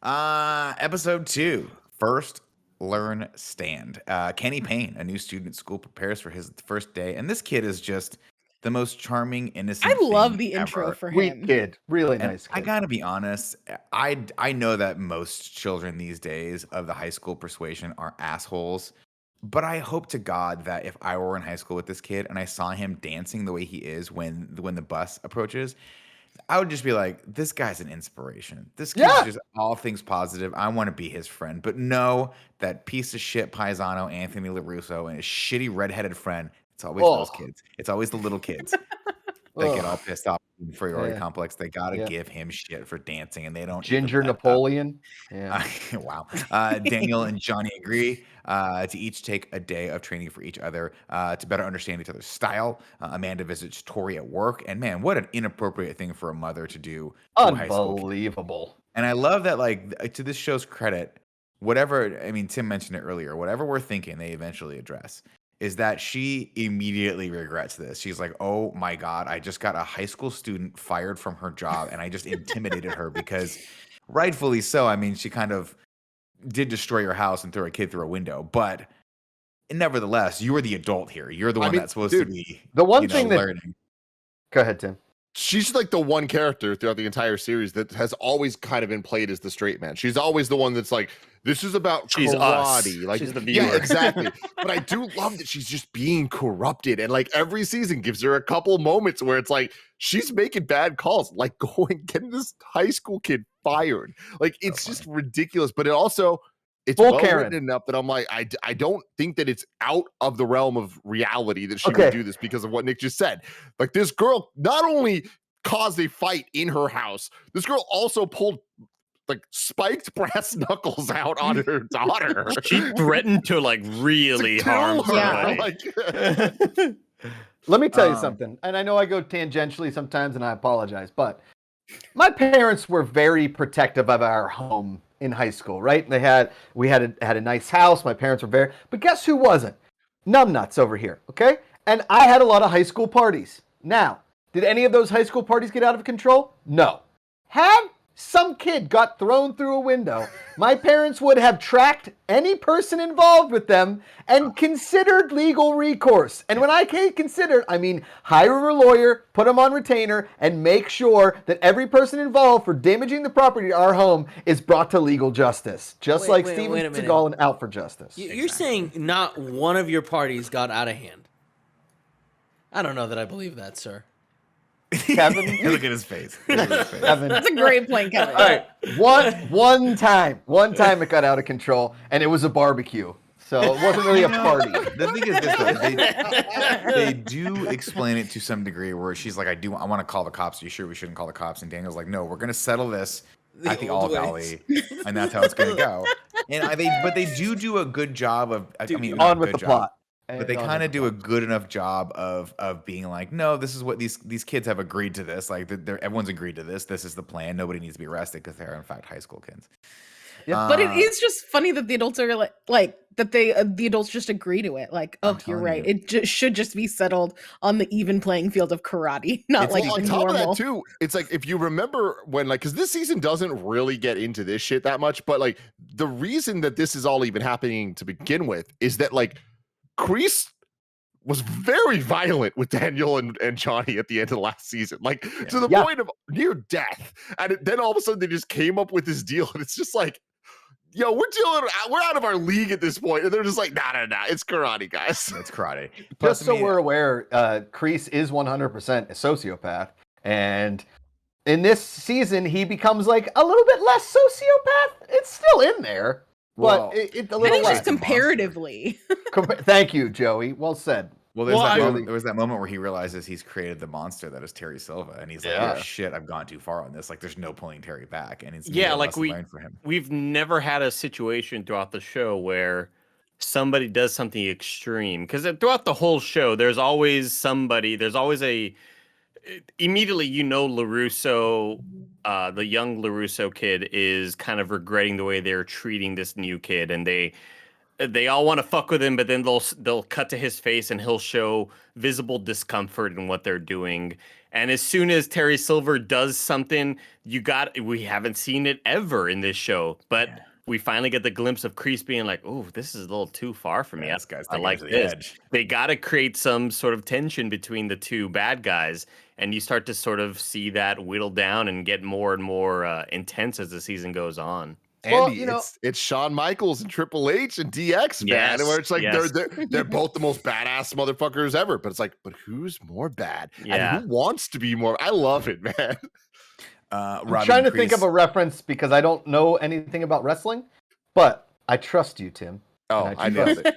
S4: Episode 2, First Learn Stand. Kenny Payne, a new student at school, prepares for his first day, and this kid is just the most charming, innocent.
S3: I love
S4: thing
S3: the intro
S4: ever.
S3: for
S5: Sweet
S3: him.
S5: kid, really
S4: And
S5: nice
S4: I
S5: kid.
S4: gotta be honest, I know that most children these days of the high school persuasion are assholes, but I hope to God that if I were in high school with this kid and I saw him dancing the way he is when the bus approaches, I would just be like, this guy's an inspiration. This kid's
S5: Yeah.
S4: just all things positive. I want to be his friend. But no, that piece of shit Paisano, Anthony LaRusso, and his shitty redheaded friend, it's always those
S5: Oh.
S4: kids. It's always the little kids that get all
S5: Ugh.
S4: pissed off with the inferiority
S5: Yeah.
S4: complex. They got to
S5: Yeah.
S4: give him shit for dancing, and they don't.
S5: Ginger
S4: even let up.
S5: Napoleon. Yeah.
S4: Wow. Daniel and Johnny agree to each take a day of training for each other to better understand each other's style. Amanda visits Tori at work, and man, what an inappropriate thing for a mother to do to a high school kid.
S5: Unbelievable.
S4: And I love that, like, to this show's credit, whatever, I mean, Tim mentioned it earlier, whatever we're thinking, they eventually address. Is that she immediately regrets this. She's like, oh my God, I just got a high school student fired from her job and I just intimidated her because rightfully so. I mean, she kind of did destroy your house and throw a kid through a window, but nevertheless, you are the adult here. You're the one that's supposed to be
S5: the one thing that-
S4: learning.
S5: Go ahead, Tim.
S1: She's like the one character throughout the entire series that has always kind of been played as the straight man. She's always the one that's like, this is about
S2: She's us.
S1: karate. Like,
S2: She's the
S1: yeah,
S2: viewer.
S1: exactly. But I do love that she's just being corrupted, and like every season gives her a couple moments where it's like she's making bad calls, like getting this high school kid fired. Like it's just ridiculous. But it also it's
S5: Full
S1: well
S5: Karen.
S1: written enough that I'm like, I don't think that it's out of the realm of reality that she
S5: Okay.
S1: would do this because of what Nick just said. Like this girl not only caused a fight in her house, this girl also pulled like spiked brass knuckles out on her daughter.
S2: She threatened to like really harm
S1: Kill her.
S2: somebody.
S1: Like,
S5: Let me tell you
S4: Um,
S5: something, and I know I go tangentially sometimes, and I apologize, but my parents were very protective of our home in high school, right? We had a nice house. My parents were very, but guess who wasn't? Numbnuts over here, okay? And I had a lot of high school parties. Now, did any of those high school parties get out of control? No. Have some kid got thrown through a window, my parents would have tracked any person involved with them and considered legal recourse. And when I say considered, I mean hire a lawyer, put them on retainer, and make sure that every person involved for damaging the property of our home is brought to legal justice. Just like
S6: Wait a
S5: Steven
S6: minute.
S5: Seagal and Out for Justice.
S6: You're saying not one of your parties got out of hand. I don't know that I believe that, sir.
S5: Kevin,
S4: Look at his face. Look at his face.
S5: Kevin.
S3: That's a great point, Kevin.
S5: All right, one time it got out of control, and it was a barbecue, so it wasn't really a party.
S4: The thing is this, though, they do explain it to some degree where she's like, I want to call the cops. Are you sure we shouldn't call the cops? And Daniel's like, no, we're going to settle this at the All
S6: old
S4: Valley,
S6: ways.
S4: and that's how it's going to go. And they do a good job of, I mean, not
S5: On
S4: a
S5: with
S4: good
S5: the
S4: job,
S5: plot.
S4: but they
S5: And on
S4: kind of
S5: with the
S4: do a
S5: plot.
S4: good enough job of being like, no, this is what these kids have agreed to this. Like, everyone's agreed to this. This is the plan. Nobody needs to be arrested because they're in fact high school kids.
S5: Yeah.
S3: But it is just funny that the adults are like that the adults just agree to it. Like, oh, you're
S4: telling
S3: right.
S4: you.
S3: It should just be settled on the even playing field of karate, not
S4: It's
S3: like
S1: well,
S3: the
S1: on top
S3: normal.
S1: of that too, it's like if you remember when like because this season doesn't really get into this shit that much, but like the reason that this is all even happening to begin with is that like Kreese was very violent with Daniel and Johnny at the end of the last season, like to the
S5: Yeah.
S1: point of near death. And then all of a sudden they just came up with this deal, and it's just like, yo, we're out of our league at this point, and they're just like, nah, it's karate, guys.
S4: It's karate.
S5: Just
S4: Plus, I
S5: so
S4: mean,
S5: we're aware, Kreese is 100% a sociopath, and in this season he becomes like a little bit less sociopath. It's still in there,
S4: Well,
S5: but it a
S3: I
S5: little
S3: think
S5: less.
S3: just comparatively.
S5: Thank you, Joey. Well said.
S4: Well, there was that moment where he realizes he's created the monster that is Terry Silva, and he's like,
S5: Yeah.
S4: "Oh shit, I've gone too far on this. Like, there's no pulling Terry back." And it's
S2: Yeah,
S4: a
S2: like
S4: lesson learned for him.
S2: we've never had a situation throughout the show where somebody does something extreme, because throughout the whole show there's always somebody, there's always immediately LaRusso, the young LaRusso kid is kind of regretting the way they're treating this new kid, and they all want to fuck with him, but then they'll cut to his face and he'll show visible discomfort in what they're doing. And as soon as Terry Silver does something, we haven't seen it ever in this show, but we finally get the glimpse of Kreese being like, "Oh, this is a little too far for me.
S4: This guy's
S2: I
S4: taking
S2: like
S4: it to the
S2: this."
S4: edge.
S2: They got to create some sort of tension between the two bad guys, and you start to sort of see that whittle down and get more and more intense as the season goes on.
S1: Andy,
S5: Well,
S1: it's Shawn Michaels and Triple H and DX, man.
S2: Yes,
S1: Where it's like
S2: yes.
S1: they're both the most badass motherfuckers ever. But it's like, but who's more bad?
S2: Yeah.
S1: And who wants to be more? I love it, man.
S5: I'm trying to think of a reference because I don't know anything about wrestling, but I trust you, Tim.
S1: Oh,
S5: And
S1: I nailed it.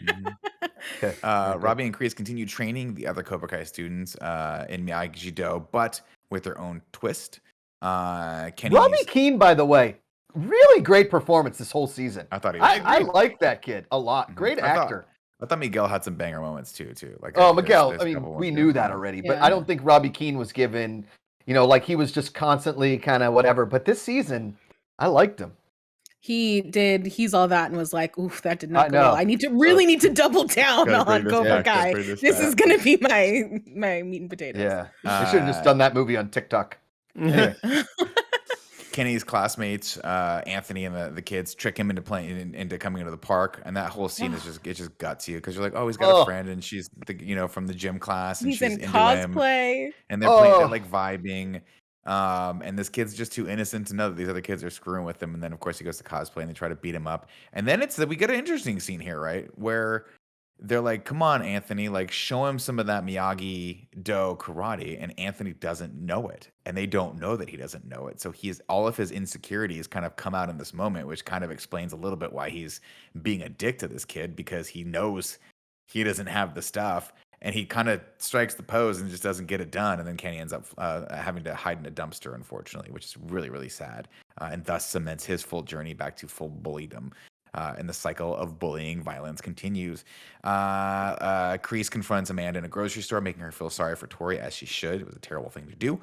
S5: Okay.
S4: Robbie and Kreese continue training the other Cobra Kai students in Miyagi-Do, but with their own twist. Kenny's,
S5: Robbie Keane, by the way, really great performance this whole season.
S4: I thought he was.
S5: I like that kid a lot. Great actor.
S4: I thought Miguel had some banger moments too. Like,
S5: Oh,
S4: there's
S5: Miguel.
S4: a
S5: I mean,
S4: couple
S5: we
S4: ones
S5: knew
S4: here.
S5: that already, but
S3: Yeah.
S5: I don't think Robbie Keane was given, like he was just constantly kind of whatever. But this season, I liked him.
S3: He's all that and was like, oof, that did not
S5: I
S3: go well.
S5: know.
S3: I need to double down
S1: Gotta bring
S3: on
S1: this
S3: Cobra
S1: back, gotta
S3: Kai.
S1: bring this
S3: This
S1: back.
S3: is gonna be my meat and potatoes.
S5: Yeah, they should have just done that movie on TikTok. Anyway.
S4: Kenny's classmates, Anthony and the kids, trick him into coming into the park, and that whole scene is just guts you because you're like, oh, he's got a friend, and she's from the gym class, and
S3: He's
S4: she's
S3: in
S4: into
S3: cosplay.
S4: him, and they're playing, they're like vibing, and this kid's just too innocent to know that these other kids are screwing with him, and then of course he goes to cosplay, and they try to beat him up, and then we get an interesting scene here, right, where they're like, come on, Anthony, like show him some of that Miyagi-Do karate. And Anthony doesn't know it. And they don't know that he doesn't know it. So all of his insecurities kind of come out in this moment, which kind of explains a little bit why he's being a dick to this kid, because he knows he doesn't have the stuff. And he kind of strikes the pose and just doesn't get it done. And then Kenny ends up having to hide in a dumpster, unfortunately, which is really, really sad. And thus cements his full journey back to full bulliedom. And the cycle of bullying violence continues. Kreese confronts Amanda in a grocery store, making her feel sorry for Tori, as she should. It was a terrible thing to do.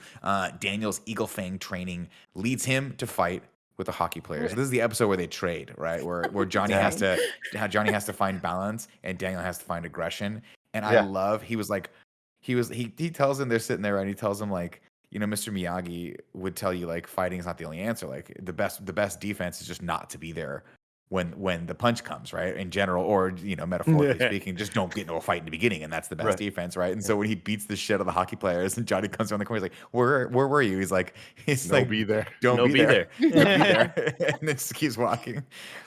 S4: Daniel's Eagle Fang training leads him to fight with a hockey player. So this is the episode where they trade, right? Where Johnny has to find balance and Daniel has to find aggression. And I love, he tells him, they're sitting there and he tells him like, Mr. Miyagi would tell you like fighting is not the only answer. Like the best defense is just not to be there when the punch comes, right? In general, or metaphorically speaking, just don't get into a fight in the beginning, and that's the best defense, right? And so when he beats the shit out of the hockey players, and Johnny comes around the corner, he's like, "Where were you?" He's like,
S1: Be there.
S4: Don't be there. Don't be there." And then just keeps walking.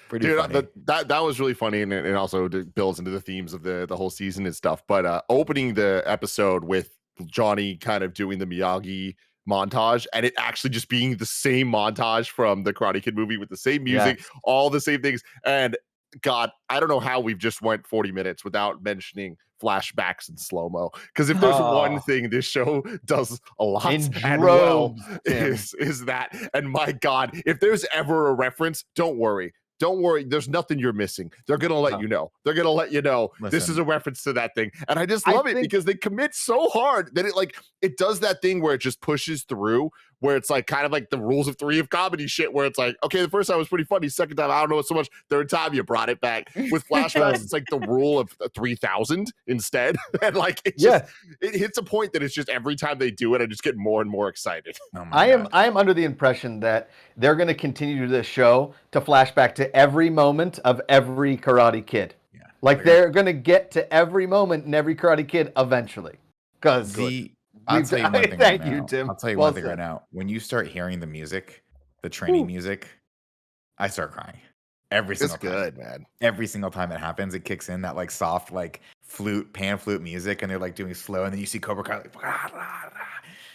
S4: Pretty funny.
S1: That was really funny, and it also builds into the themes of the whole season and stuff. But opening the episode with Johnny kind of doing the Miyagi montage, and it actually just being the same montage from the Karate Kid movie with the same music, all the same things. And God, I don't know how we've just went 40 minutes without mentioning flashbacks and slow-mo, because if there's one thing this show does a lot and well is that. And my God, if there's ever a reference, don't worry, there's nothing you're missing. They're gonna let you know. They're gonna let you know. This is a reference to that thing. And I just love it because they commit so hard that it does that thing where it just pushes through, where it's like kind of like the rules of three of comedy shit, where it's like, okay, the first time was pretty funny, second time I don't know so much, third time you brought it back. With flashbacks, it's like the rule of 3,000 instead. And like it hits a point that it's just every time they do it, I just get more and more excited.
S5: I am under the impression that they're going to continue this show to flashback to every moment of every Karate Kid. Yeah, like they're going to get to every moment in every Karate Kid eventually. Because
S4: I'll tell you one thing
S5: thank
S4: right
S5: you,
S4: now.
S5: Tim.
S4: I'll tell you one thing right now. When you start hearing the music, the training music, I start crying. Every single time.
S1: It's good, man.
S4: Every single time it happens, it kicks in that like soft, like pan flute music, and they're like doing slow, and then you see Cobra Kai like, rah, rah, rah.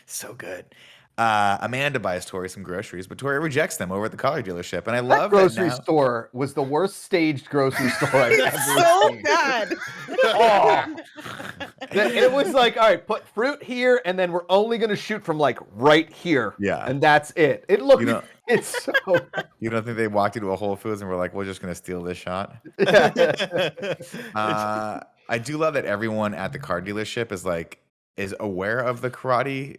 S4: So good. Amanda buys Tori some groceries, but Tori rejects them over at the car dealership. And I
S5: That
S4: love
S5: grocery
S4: that now.
S5: store was the worst staged grocery store I've ever
S3: So
S5: seen.
S3: bad.
S5: Oh. It was like, all right, put fruit here, and then we're only going to shoot from like right here.
S4: Yeah.
S5: And that's it. It looked,
S4: You know-
S5: it's so.
S4: You don't think they walked into a Whole Foods and were like, we're just going to steal this shot? I do love that everyone at the car dealership is aware of the karate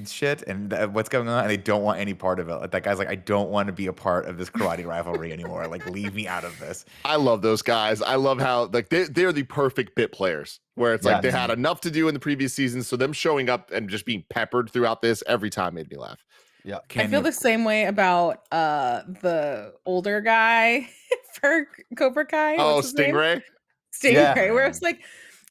S4: shit and what's going on, and they don't want any part of it. Like, that guy's like, I don't want to be a part of this karate rivalry anymore. Like, leave me out of this.
S1: I love those guys. I love how like they're the perfect bit players. Where it's like they had enough to do in the previous season, so them showing up and just being peppered throughout this every time made me laugh.
S5: Yeah,
S3: I feel the same way about the older guy for Cobra Kai.
S1: Oh,
S3: What's his name?
S1: Stingray.
S3: Stingray, where it's like,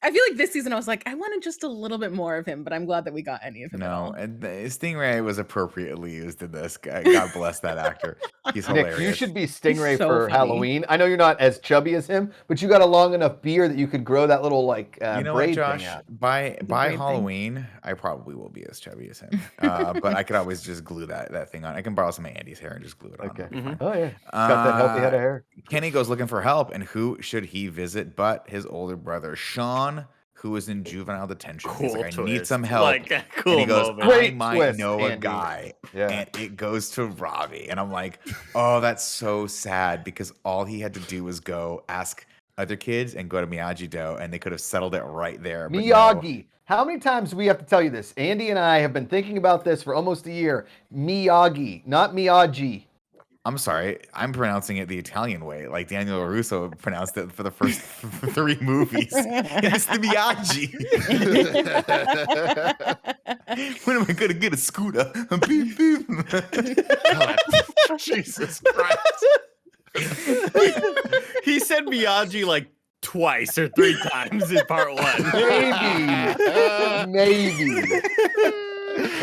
S3: I feel like this season I was like, I wanted just a little bit more of him, but I'm glad that we got any of him.
S4: No, and Stingray was appropriately used in this. God bless that actor. He's hilarious.
S5: Nick, you should be Stingray
S3: so
S5: for
S3: funny.
S5: Halloween. I know you're not as chubby as him, but you got a long enough beard that you could grow that little like
S4: You know what,
S5: braid
S4: Josh?
S5: thing out.
S4: By
S3: braid thing.
S4: Halloween, I probably will be as chubby as him. But I could always just glue that thing on. I can borrow some of Andy's hair and just glue it on.
S5: Okay.
S4: It'll be fine.
S5: Oh yeah, got that healthy head of hair.
S4: Kenny goes looking for help, and who should he visit but his older brother, Sean, who is in juvenile detention. He's like, I need some help.
S2: Like a cool
S4: And he goes,
S2: moment.
S4: I
S5: Great
S4: might
S5: twist,
S4: know a
S5: Andy.
S4: guy.
S5: Yeah.
S4: And it goes to Robbie. And I'm like, oh, that's so sad, because all he had to do was go ask other kids and go to Miyagi-Do, and they could have settled it right there. But no.
S5: Miyagi. How many times do we have to tell you this? Andy and I have been thinking about this for almost a year. Miyagi, not Miyagi.
S4: I'm sorry, I'm pronouncing it the Italian way, like Daniel Russo pronounced it for the first 3 movies. It's the Miyagi. When am I gonna get a scooter? Beep, beep.
S1: God, Jesus Christ.
S2: He said Miyagi like twice or 3 times in part 1.
S5: Maybe.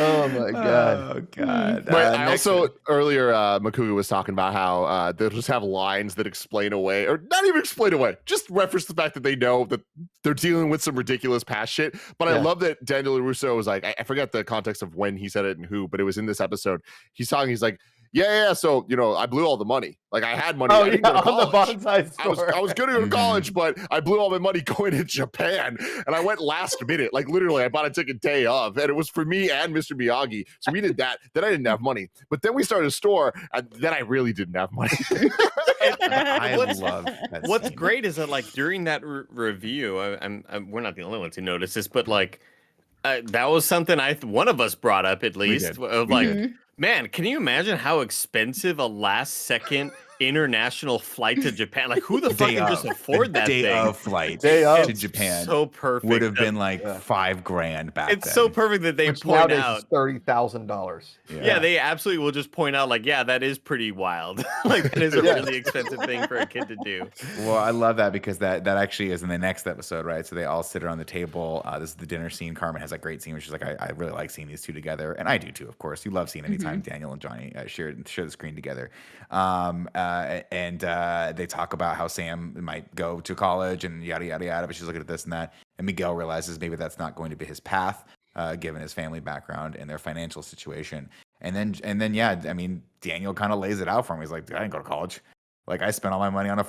S5: Oh my god.
S4: Oh god.
S1: But I also earlier Makuga was talking about how they'll just have lines that explain away, or not even explain away, just reference the fact that they know that they're dealing with some ridiculous past shit. But I love that Daniel Russo was like, I forget the context of when he said it and who, but it was in this episode. He's like, yeah. So, I blew all the money. Like, I had money.
S5: Oh
S1: I didn't
S5: yeah,
S1: go to
S5: on the
S1: college.
S5: bonsai store.
S1: I was going to go to college, but I blew all my money going to Japan, and I went last minute. Like, literally, I bought a ticket day of, and it was for me and Mr. Miyagi. So we did that. Then I didn't have money, but then we started a store, and then I really didn't have money.
S4: I love that.
S2: What's
S4: scene.
S2: great is that like during that review, we're not the only ones who noticed this, but like that was something one of us brought up at least.
S4: did.
S2: Of like, man, can you imagine how expensive a last second international flight to Japan? Like, who the fuck can just afford that
S4: day
S2: thing?
S4: of flight
S5: Day of.
S4: to Japan
S2: So perfect.
S4: would have
S2: that-
S4: been like $5,000 back
S2: It's
S4: then.
S2: so perfect that they
S5: Which
S2: point
S5: nowadays
S2: out.
S5: is $30,000.
S2: Yeah, they absolutely will just point out, like, yeah, that is pretty wild. Like, that is a really expensive thing for a kid to do.
S4: Well, I love that, because that actually is in the next episode, right? So they all sit around the table. This is the dinner scene. Carmen has that great scene where she's like, I really like seeing these two together. And I do too, of course. You love seeing anytime Daniel and Johnny share the screen together. And they talk about how Sam might go to college and yada, yada, yada. But she's looking at this and that. And Miguel realizes maybe that's not going to be his path, given his family background and their financial situation. And then, yeah, I mean, Daniel kind of lays it out for him. He's like, I didn't go to college. Like, I spent all my money on a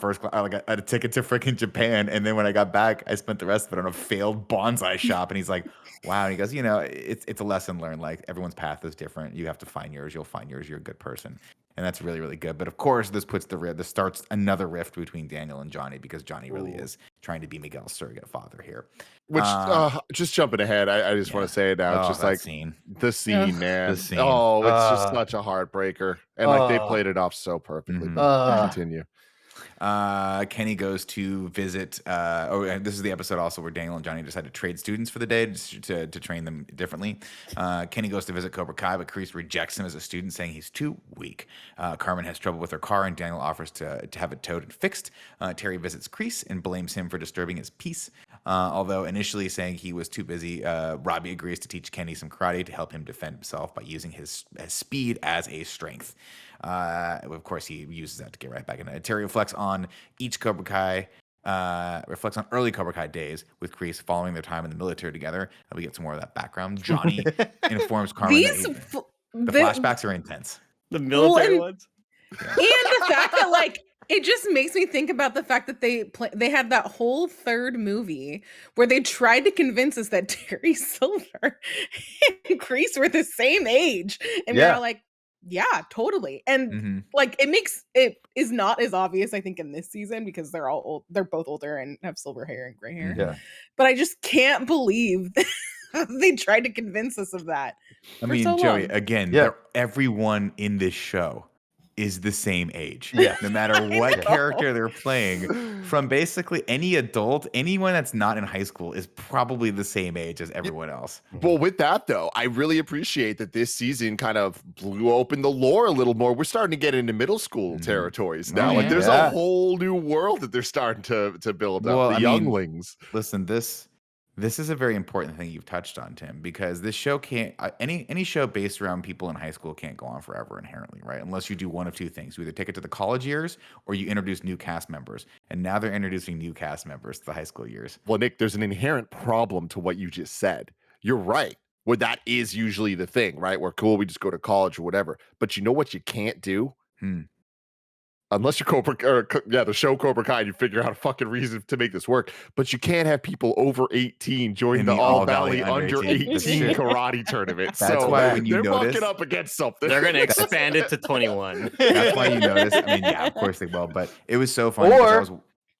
S4: ticket to freaking Japan, and then when I got back, I spent the rest of it on a failed bonsai shop. And he's like, wow. And he goes, it's a lesson learned. Like, everyone's path is different. You have to find yours. You'll find yours. You're a good person. And that's really, really good. But of course, this starts another rift between Daniel and Johnny, because Johnny really is trying to be Miguel's surrogate father here.
S1: Which, just jumping ahead, I just want to say it now. It's just
S4: that
S1: like
S4: scene.
S1: the scene, man.
S4: The scene.
S1: Oh, it's just such a heartbreaker. And like they played it off so perfectly. Continue.
S4: Kenny goes to visit. And this is the episode also where Daniel and Johnny decide to trade students for the day to train them differently. Kenny goes to visit Cobra Kai, but Kreese rejects him as a student, saying he's too weak. Carmen has trouble with her car, and Daniel offers to have it towed and fixed. Terry visits Kreese and blames him for disturbing his peace. Although initially saying he was too busy, Robbie agrees to teach Kenny some karate to help him defend himself by using his speed as a strength. Of course, he uses that to get right back into it. Terry reflects on each Cobra Kai reflects on early Cobra Kai days with Kreese following their time in the military together. And we get some more of that background. Johnny informs Carmen that the flashbacks are intense.
S2: The military
S3: and-
S2: ones.
S3: And the fact that like it just makes me think about the fact that they had that whole third movie where they tried to convince us that Terry Silver and Kreese were the same age, and we're all like, yeah, totally. And like it is not as obvious, I think, in this season because they're all old, they're both older and have silver hair and gray hair.
S5: Yeah.
S3: But I just can't believe they tried to convince us of that.
S4: I mean,
S3: so
S4: Joey,
S3: long.
S4: again, everyone in this show is the same age.
S5: Yeah.
S4: No matter what character they're playing, from basically any adult, anyone that's not in high school is probably the same age as everyone else.
S1: Well, with that though, I really appreciate that this season kind of blew open the lore a little more. We're starting to get into middle school territories now. Like there's a whole new world that they're starting to build up. The younglings.
S4: Listen, this is a very important thing you've touched on, Tim, because this show can't any show based around people in high school can't go on forever inherently, right? Unless you do one of two things. You either take it to the college years or you introduce new cast members. And now they're introducing new cast members to the high school years.
S1: Well, Nick, there's an inherent problem to what you just said. You're right. Where that is usually the thing, right? Where cool, we just go to college or whatever. But you know what you can't do? Unless you're the show Cobra Kai, and you figure out a fucking reason to make this work. But you can't have people over 18 join the All Valley under 18 karate tournament.
S4: That's why when you
S1: they're
S4: notice,
S1: fucking up against something.
S2: They're going to expand it to 21.
S4: That's why you notice. I mean, yeah, of course they will. But it was so funny.
S5: Or,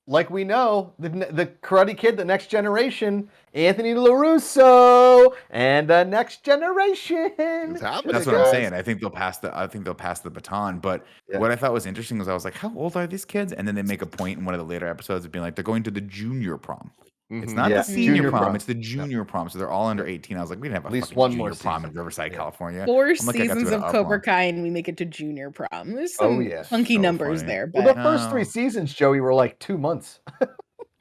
S5: like we know, the Karate Kid, the Next Generation, Anthony LaRusso, and the Next Generation.
S4: That's what I'm saying. I think they'll pass the baton. But what I thought was interesting was I was like, how old are these kids? And then they make a point in one of the later episodes of being like, they're going to the junior prom. It's not the senior prom, it's the junior prom. So they're all under 18. I was like, we didn't have at least one junior prom in Riverside, California.
S3: 4 seasons of Cobra Kai and we make it to junior prom. There's some funky numbers there. But
S5: well, the first 3 seasons, Joey, were like 2 months.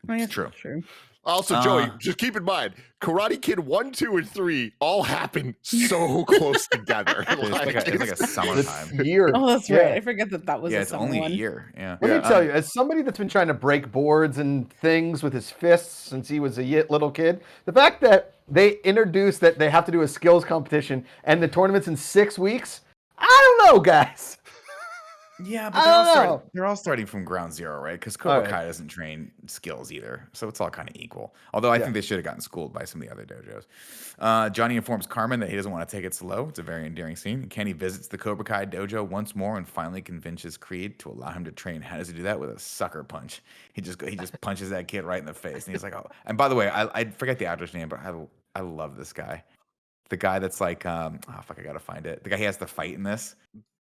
S4: It's true.
S1: Also, Joey, just keep in mind, Karate Kid 1, 2, and 3 all happen so close together.
S4: It's like a summertime.
S5: Year.
S3: Oh, that's right. I forget that was
S4: it's only a year.
S5: Let me tell you, as somebody that's been trying to break boards and things with his fists since he was a little kid, the fact that they introduced that they have to do a skills competition and the tournament's in 6 weeks, I don't know, guys.
S4: Yeah, but they're all starting from ground zero, right? Because Cobra Kai doesn't train skills either, so it's all kind of equal. Although I think they should have gotten schooled by some of the other dojos. Johnny informs Carmen that he doesn't want to take it slow. It's a very endearing scene. Kenny visits the Cobra Kai dojo once more and finally convinces Creed to allow him to train. How does he do that? With a sucker punch. He just punches that kid right in the face, and he's like, "Oh!" And by the way, I forget the actor's name, but I love this guy. The guy that's like, I gotta find it. The guy he has to fight in this.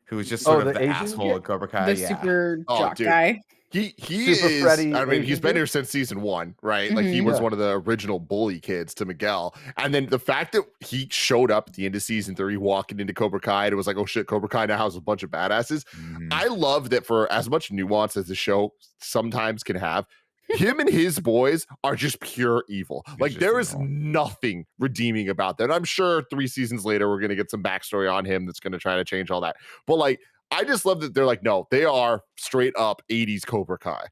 S4: Who was just sort of the asshole at Cobra Kai.
S3: The super jock guy.
S1: He
S5: Super
S1: is.
S5: Freddy
S1: I mean, he's
S5: Asian
S1: been
S5: dude?
S1: here since season 1, right? Like he was one of the original bully kids to Miguel, and then the fact that he showed up at the end of season 3, walking into Cobra Kai, and it was like, oh shit, Cobra Kai now has a bunch of badasses. I love that for as much nuance as the show sometimes can have. Him and his boys are just pure evil. Like there is nothing redeeming about that. I'm sure 3 seasons later we're gonna get some backstory on him that's gonna try to change all that. But like, I just love that they're like, no, they are straight up 80s Cobra Kai.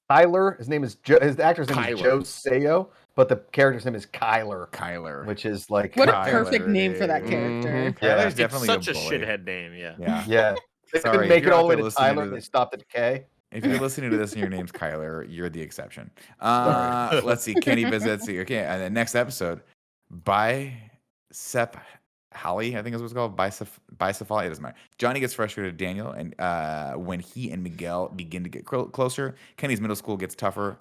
S5: Tyler, his name is his actor's name is Joe Sayo, but the character's name is Kyler, which is like
S3: what a perfect name for that character.
S4: Tyler's
S2: It's
S4: definitely
S2: such a
S4: bully.
S2: shithead name. Yeah.
S5: They
S4: Sorry,
S5: couldn't make
S4: if
S5: it
S4: you're
S5: all
S4: out
S5: the way
S4: there
S5: to
S4: listening
S5: Tyler.
S4: to
S5: They stopped at K.
S4: If you're listening to this and your name's Kyler, you're the exception. Let's see. Kenny visits. Okay, and the next episode, Bicep Holly, I think is what it's called. Bicep Holly. It doesn't matter. Johnny gets frustrated with Daniel, and when he and Miguel begin to get closer, Kenny's middle school gets tougher.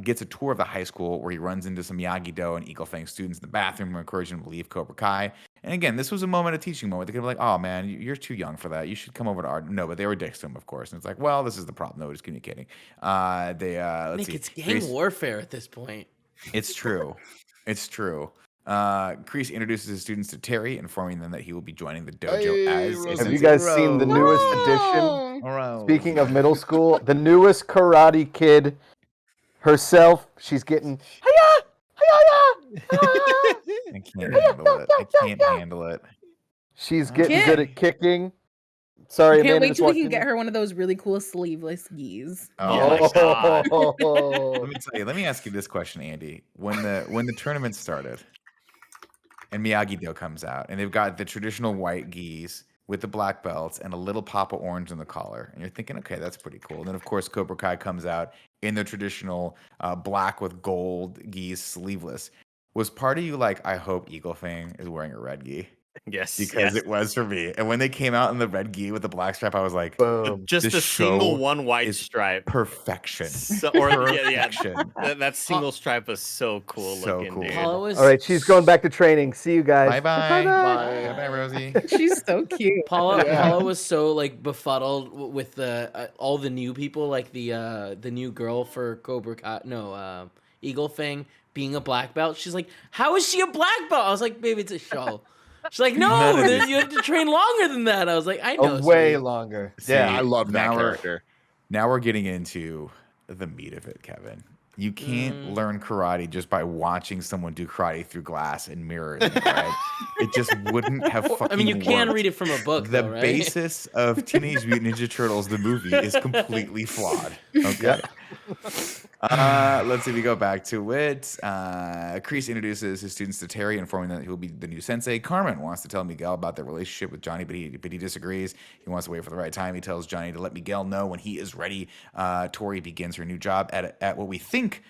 S4: Gets a tour of the high school where he runs into some Miyagi-Do and Eagle Fang students in the bathroom who encourage him to leave Cobra Kai. And again, this was a teaching moment. They could be like, oh man, you're too young for that. You should come over to art. No, but they were dicks to him, of course. And it's like, well, this is the problem. No, just communicating. Let's see.
S6: It's gang warfare at this point.
S4: It's true. It's true. Kreese introduces his students to Terry, informing them that he will be joining the dojo as.
S5: Have you guys seen the newest edition? Speaking of middle school, the newest Karate Kid herself, she's getting
S4: I can't handle it. She's
S5: getting good at kicking, Sorry,
S3: I can't
S5: Amanda
S3: wait
S5: just
S3: till we
S5: walked
S3: can
S5: in.
S3: get her one of those really cool sleeveless geese.
S2: Oh my God.
S5: Oh.
S4: Let me tell you. Let me ask you this question, Andy. When the tournament started, and Miyagi-Do comes out, and they've got the traditional white geese with the black belts and a little pop of orange in the collar, and you're thinking, okay, that's pretty cool. And then of course Cobra Kai comes out in the traditional black with gold geese sleeveless. Was part of you like, I hope Eagle Fang is wearing a red gi?
S2: Yes,
S4: Because
S2: yes.
S4: it was for me. And when they came out in the red gi with the black stripe, I was like,
S5: Boom.
S2: Just
S4: this
S2: a single
S4: show
S2: one white
S4: is
S2: stripe.
S4: perfection.
S2: So, or yeah,
S4: Perfection.
S2: that single stripe was so cool
S4: So
S2: looking,
S4: cool.
S2: dude.
S6: Paula was
S5: All right, she's going back to training. See you guys.
S4: Bye-bye.
S5: Bye-bye.
S4: Bye-bye, Rosie.
S3: She's so cute.
S6: Paula was so like befuddled with the all the new people, like the new girl for Cobra Kai, no, Eagle Fang being a black belt. She's like, how is she a black belt? I was like, baby, it's a show. She's like, no, you have to train longer than that. I was like, I know.
S5: Way
S6: sweetie.
S5: longer.
S4: See,
S5: Yeah.
S1: I love that
S4: now we're-
S1: character.
S4: Now we're getting into the meat of it, Kevin. You can't learn karate just by watching someone do karate through glass and mirrors. Right? It just wouldn't have fucking
S6: I mean, you can
S4: worked.
S6: read it from a book,
S4: The
S6: though, right?
S4: basis of Teenage Mutant Ninja Turtles, the movie, is completely flawed. Okay. Let's see. We go back to it. Kreese introduces his students to Terry, informing them that he will be the new sensei. Carmen wants to tell Miguel about their relationship with Johnny, but he disagrees. He wants to wait for the right time. He tells Johnny to let Miguel know when he is ready. Tori begins her new job at what we think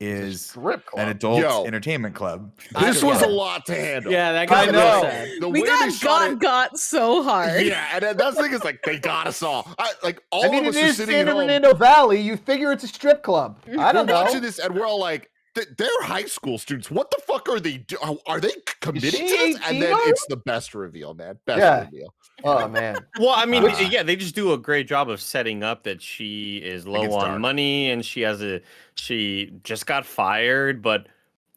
S4: is
S5: Strip club.
S4: an adult
S1: Yo.
S4: entertainment club.
S1: This was a lot to handle.
S6: Yeah, that got
S5: I
S6: real
S5: know.
S6: sad.
S1: The
S3: We
S1: way they shot it,
S3: got so hard.
S1: yeah, and that's the thing is like they got us all. All
S5: I mean,
S1: of
S5: it
S1: us are
S5: is
S1: sitting
S5: San
S1: at home.
S5: Fernando Valley. You figure it's a strip club. I don't
S1: We're
S5: know.
S1: watching this and we're all like, they're high school students. What the fuck are they doing? Are they committed to
S5: she
S1: this? And
S5: 18
S1: then
S5: already?
S1: it's the best reveal, man. Best
S5: Yeah.
S1: reveal.
S5: Oh man.
S2: Well, I mean,
S4: Uh,
S2: yeah, they just do a great job of setting up that she is low
S4: it's
S2: on
S4: dark.
S2: money and she just got fired. But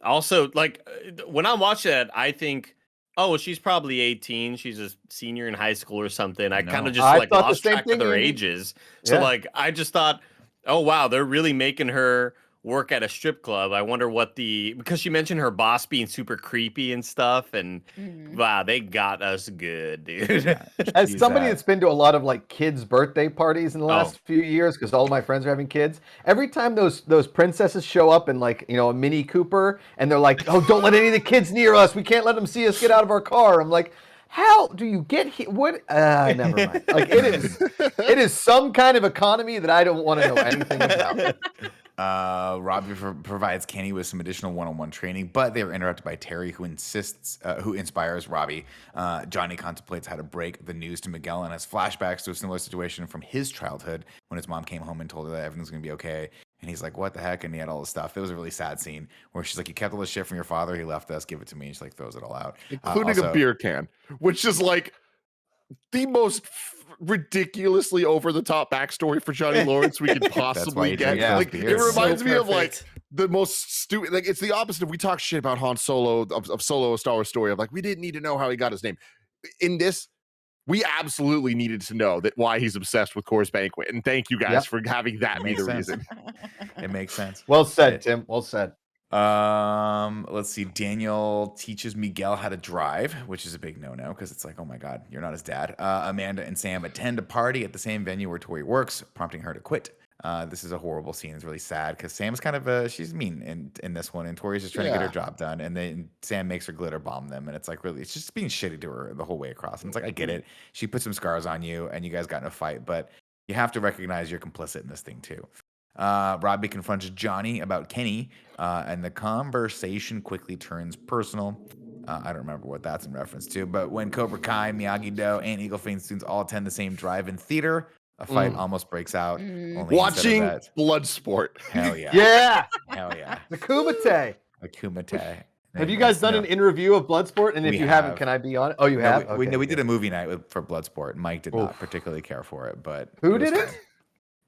S2: also, like, when I watch that, I think, oh, well, she's probably 18. She's a senior in high school or something. I kind
S4: No.
S2: of just
S5: I
S2: like
S5: thought the
S2: lost
S5: same
S2: track of
S5: thing,
S2: their
S5: Andy.
S2: ages. So,
S5: Yeah.
S2: like, I just thought, oh, wow, they're really making her work at a strip club. I wonder what because she mentioned her boss being super creepy and stuff. And wow, they got us good, dude.
S5: As
S4: She's
S5: somebody
S4: at-
S5: that's been to a lot of like kids' birthday parties in the last
S2: Oh.
S5: few years, because all of my friends are having kids, every time those princesses show up in like a Mini Cooper, and they're like, "Oh, don't let any of the kids near us. We can't let them see us get out of our car." I'm like, how do you get here? What? Never mind. Like it is some kind of economy that I don't want to know anything about.
S4: Robbie provides Kenny with some additional one-on-one training, but they are interrupted by Terry, who inspires Robbie. Johnny contemplates how to break the news to Miguel and has flashbacks to a similar situation from his childhood when his mom came home and told her that everything's going to be okay. And he's like, what the heck? And he had all this stuff. It was a really sad scene where she's like, you kept all this shit from your father. He left us. Give it to me. And she like throws it all out.
S1: Including a
S4: Also-
S1: beer can, which is like the most ridiculously over the top backstory for Johnny Lawrence we could possibly
S4: he
S1: get.
S4: drinks those
S1: Like, it
S4: beers.
S1: reminds
S6: So
S1: me of like
S6: perfect.
S1: the most stupid. Like, it's the opposite of we talk shit about Han Solo of Solo, a Star Wars story of like we didn't need to know how he got his name. In this, we absolutely needed to know that why he's obsessed with Coors Banquet. And thank you guys
S5: Yep.
S1: for having that be
S4: Makes
S1: the
S4: sense.
S1: reason.
S4: It makes sense.
S5: Well said, Tim. Well said.
S4: Let's see. Daniel teaches Miguel how to drive, which is a big no-no because it's like, oh my God, you're not his dad. Amanda and Sam attend a party at the same venue where Tori works, prompting her to quit. This is a horrible scene. It's really sad because Sam's kind of she's mean in this one, and Tori's just trying to get her job done, and then Sam makes her glitter bomb them, and it's like really, it's just being shitty to her the whole way across. And it's like, I get it. She put some scars on you, and you guys got in a fight, but you have to recognize you're complicit in this thing too. Robbie confronts Johnny about Kenny, and the conversation quickly turns personal. I don't remember what that's in reference to, but when Cobra Kai, Miyagi-Do, and Eagle Fang students all attend the same drive-in theater, a fight almost breaks out. Only instead of
S1: Watching
S4: that,
S1: Bloodsport.
S4: hell yeah,
S5: Yeah,
S4: hell yeah,
S5: the Kumite.
S4: a kumite.
S5: Have you guys done an in-review of Bloodsport? And if
S4: We
S5: you haven't,
S4: have.
S5: can I be on it? Oh, you
S4: No,
S5: have?
S4: we
S5: Okay,
S4: did
S5: good.
S4: a movie night for Bloodsport. Mike did not
S5: Oof.
S4: particularly care for it, but
S5: Who
S4: was
S5: did it?
S4: fun.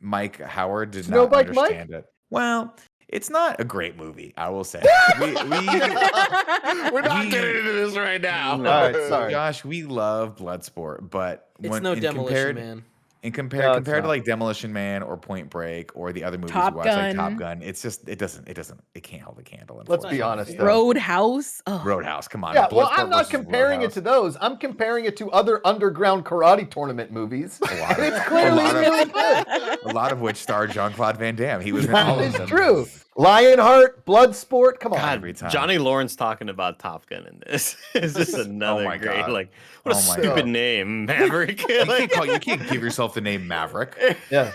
S4: Mike Howard did
S5: Snow
S4: not
S5: Bike Mike?
S4: understand it. Well, it's not a great movie, I will say.
S1: We're not getting into this right now.
S5: All right, sorry.
S4: Josh, we love Bloodsport, but
S6: It's no Demolition Man.
S4: And
S5: No,
S4: compared
S5: it's
S4: to
S5: not.
S4: like Demolition Man or Point Break or the other movies
S3: Top
S4: we watch like Top
S3: Gun.
S4: Gun, it can't hold a candle.
S5: Let's be
S4: unfortunately.
S5: honest, though.
S3: Roadhouse. Oh,
S4: Roadhouse, come on.
S5: Yeah, well,
S4: Bloodsport
S5: I'm not
S4: versus
S5: comparing it
S4: Roadhouse.
S5: to those. I'm comparing it to other underground karate tournament movies.
S4: A lot
S5: And
S4: of-
S5: it's clearly
S4: a lot of-
S5: really good.
S4: A lot of which starred Jean-Claude Van Damme. He was in all
S5: That
S4: of
S5: is
S4: them.
S5: true. Lionheart, Bloodsport, come on.
S2: God,
S4: every time.
S2: Johnny Lawrence talking about Top Gun in this is just another
S4: my
S2: great.
S4: God.
S2: Like, what a
S4: Oh my
S2: stupid
S5: God.
S2: name, Maverick.
S4: You can't give yourself the name Maverick.
S5: Yeah.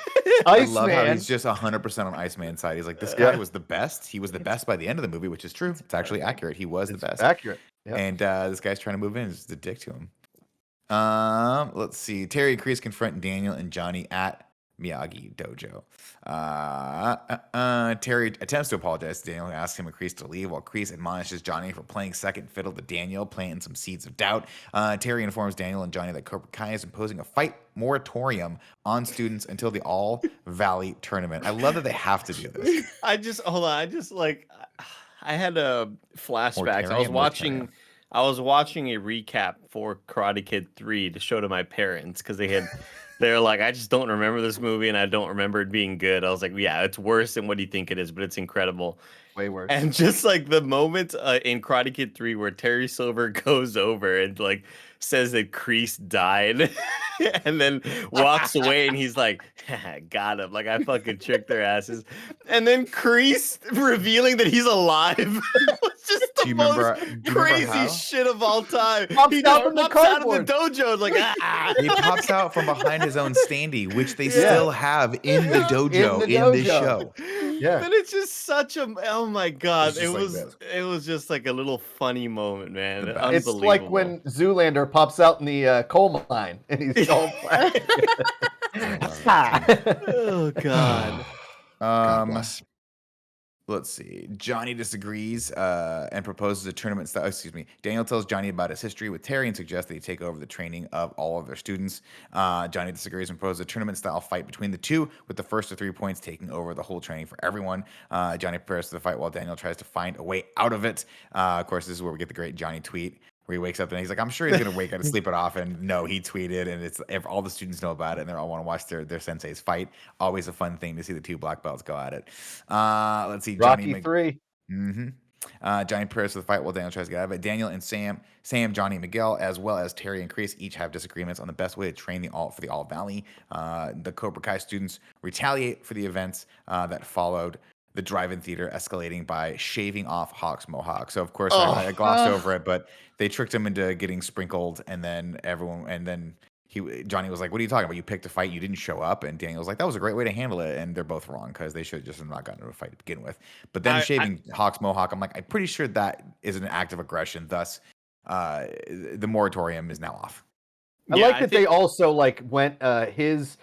S4: I love how
S5: Iceman.
S4: he's just 100% on Iceman's side. He's like, this guy was the best. He was the best by the end of the movie, which is true. It's actually accurate. He was the best.
S5: Accurate. Yeah.
S4: And this guy's trying to move in. He's just a dick to him. Let's see. Terry and Kreese confront Daniel and Johnny at Miyagi Dojo. Terry attempts to apologize to Daniel and asks him and Kreese to leave, while Kreese admonishes Johnny for playing second fiddle to Daniel, planting some seeds of doubt. Terry informs Daniel and Johnny that Cobra Kai is imposing a fight moratorium on students until the All Valley tournament. I love that they have to do this.
S2: Hold on. I had a flashbacks.
S4: Mortarian.
S2: I was watching a recap for Karate Kid 3 to show to my parents because they're like, I just don't remember this movie and I don't remember it being good. I was like, yeah, it's worse than what do you think it is, but it's incredible.
S5: Way worse.
S2: And just like the moment in Karate Kid 3 where Terry Silver goes over and like says that Kreese died and then walks away and he's like, got him. Like I fucking tricked their asses. And then Kreese revealing that he's alive was just the most crazy
S4: how?
S2: shit of all time.
S5: Pops
S2: He
S5: out
S2: just
S5: from the
S2: pops out of
S5: cardboard.
S2: the dojo like, ah.
S4: He pops out from behind his own standee, which they still have in the dojo in this show.
S5: Yeah.
S2: But it's just such a oh my god!
S4: It's just like this.
S2: It was just like a little funny moment, man.
S4: The best.
S5: It's
S2: Unbelievable.
S5: like when Zoolander pops out in the coal mine and he's all black.
S2: oh god.
S1: God bless.
S4: Let's see. Johnny disagrees and proposes a tournament style. Excuse me. Daniel tells Johnny about his history with Terry and suggests that he take over the training of all of their students. Johnny disagrees and proposes a tournament style fight between the two, with the first to 3 points taking over the whole training for everyone. Johnny prepares for the fight while Daniel tries to find a way out of it. Of course, this is where we get the great Johnny tweet, where he wakes up and he's like, I'm sure he's gonna wake up and sleep it off. And no, he tweeted, and it's all the students know about it, and they all want to watch their senseis fight. Always a fun thing to see the two black belts go at it. Let's see,
S5: Rocky
S4: Johnny
S5: 3.
S4: Johnny prepares for the fight while Daniel tries to get out of it. Daniel and Sam, Johnny, and Miguel, as well as Terry and Kreese, each have disagreements on the best way to train for the All Valley. The Cobra Kai students retaliate for the events that followed the drive-in theater, escalating by shaving off Hawk's mohawk. So of course I glossed over it, but they tricked him into getting sprinkled, and then Johnny was like, "What are you talking about? You picked a fight, you didn't show up." And Daniel was like, "That was a great way to handle it." And they're both wrong because they should have just not gotten into a fight to begin with. But then shaving Hawk's mohawk, I'm like, I'm pretty sure that is an act of aggression. Thus, the moratorium is now off.
S5: I like that they also like went his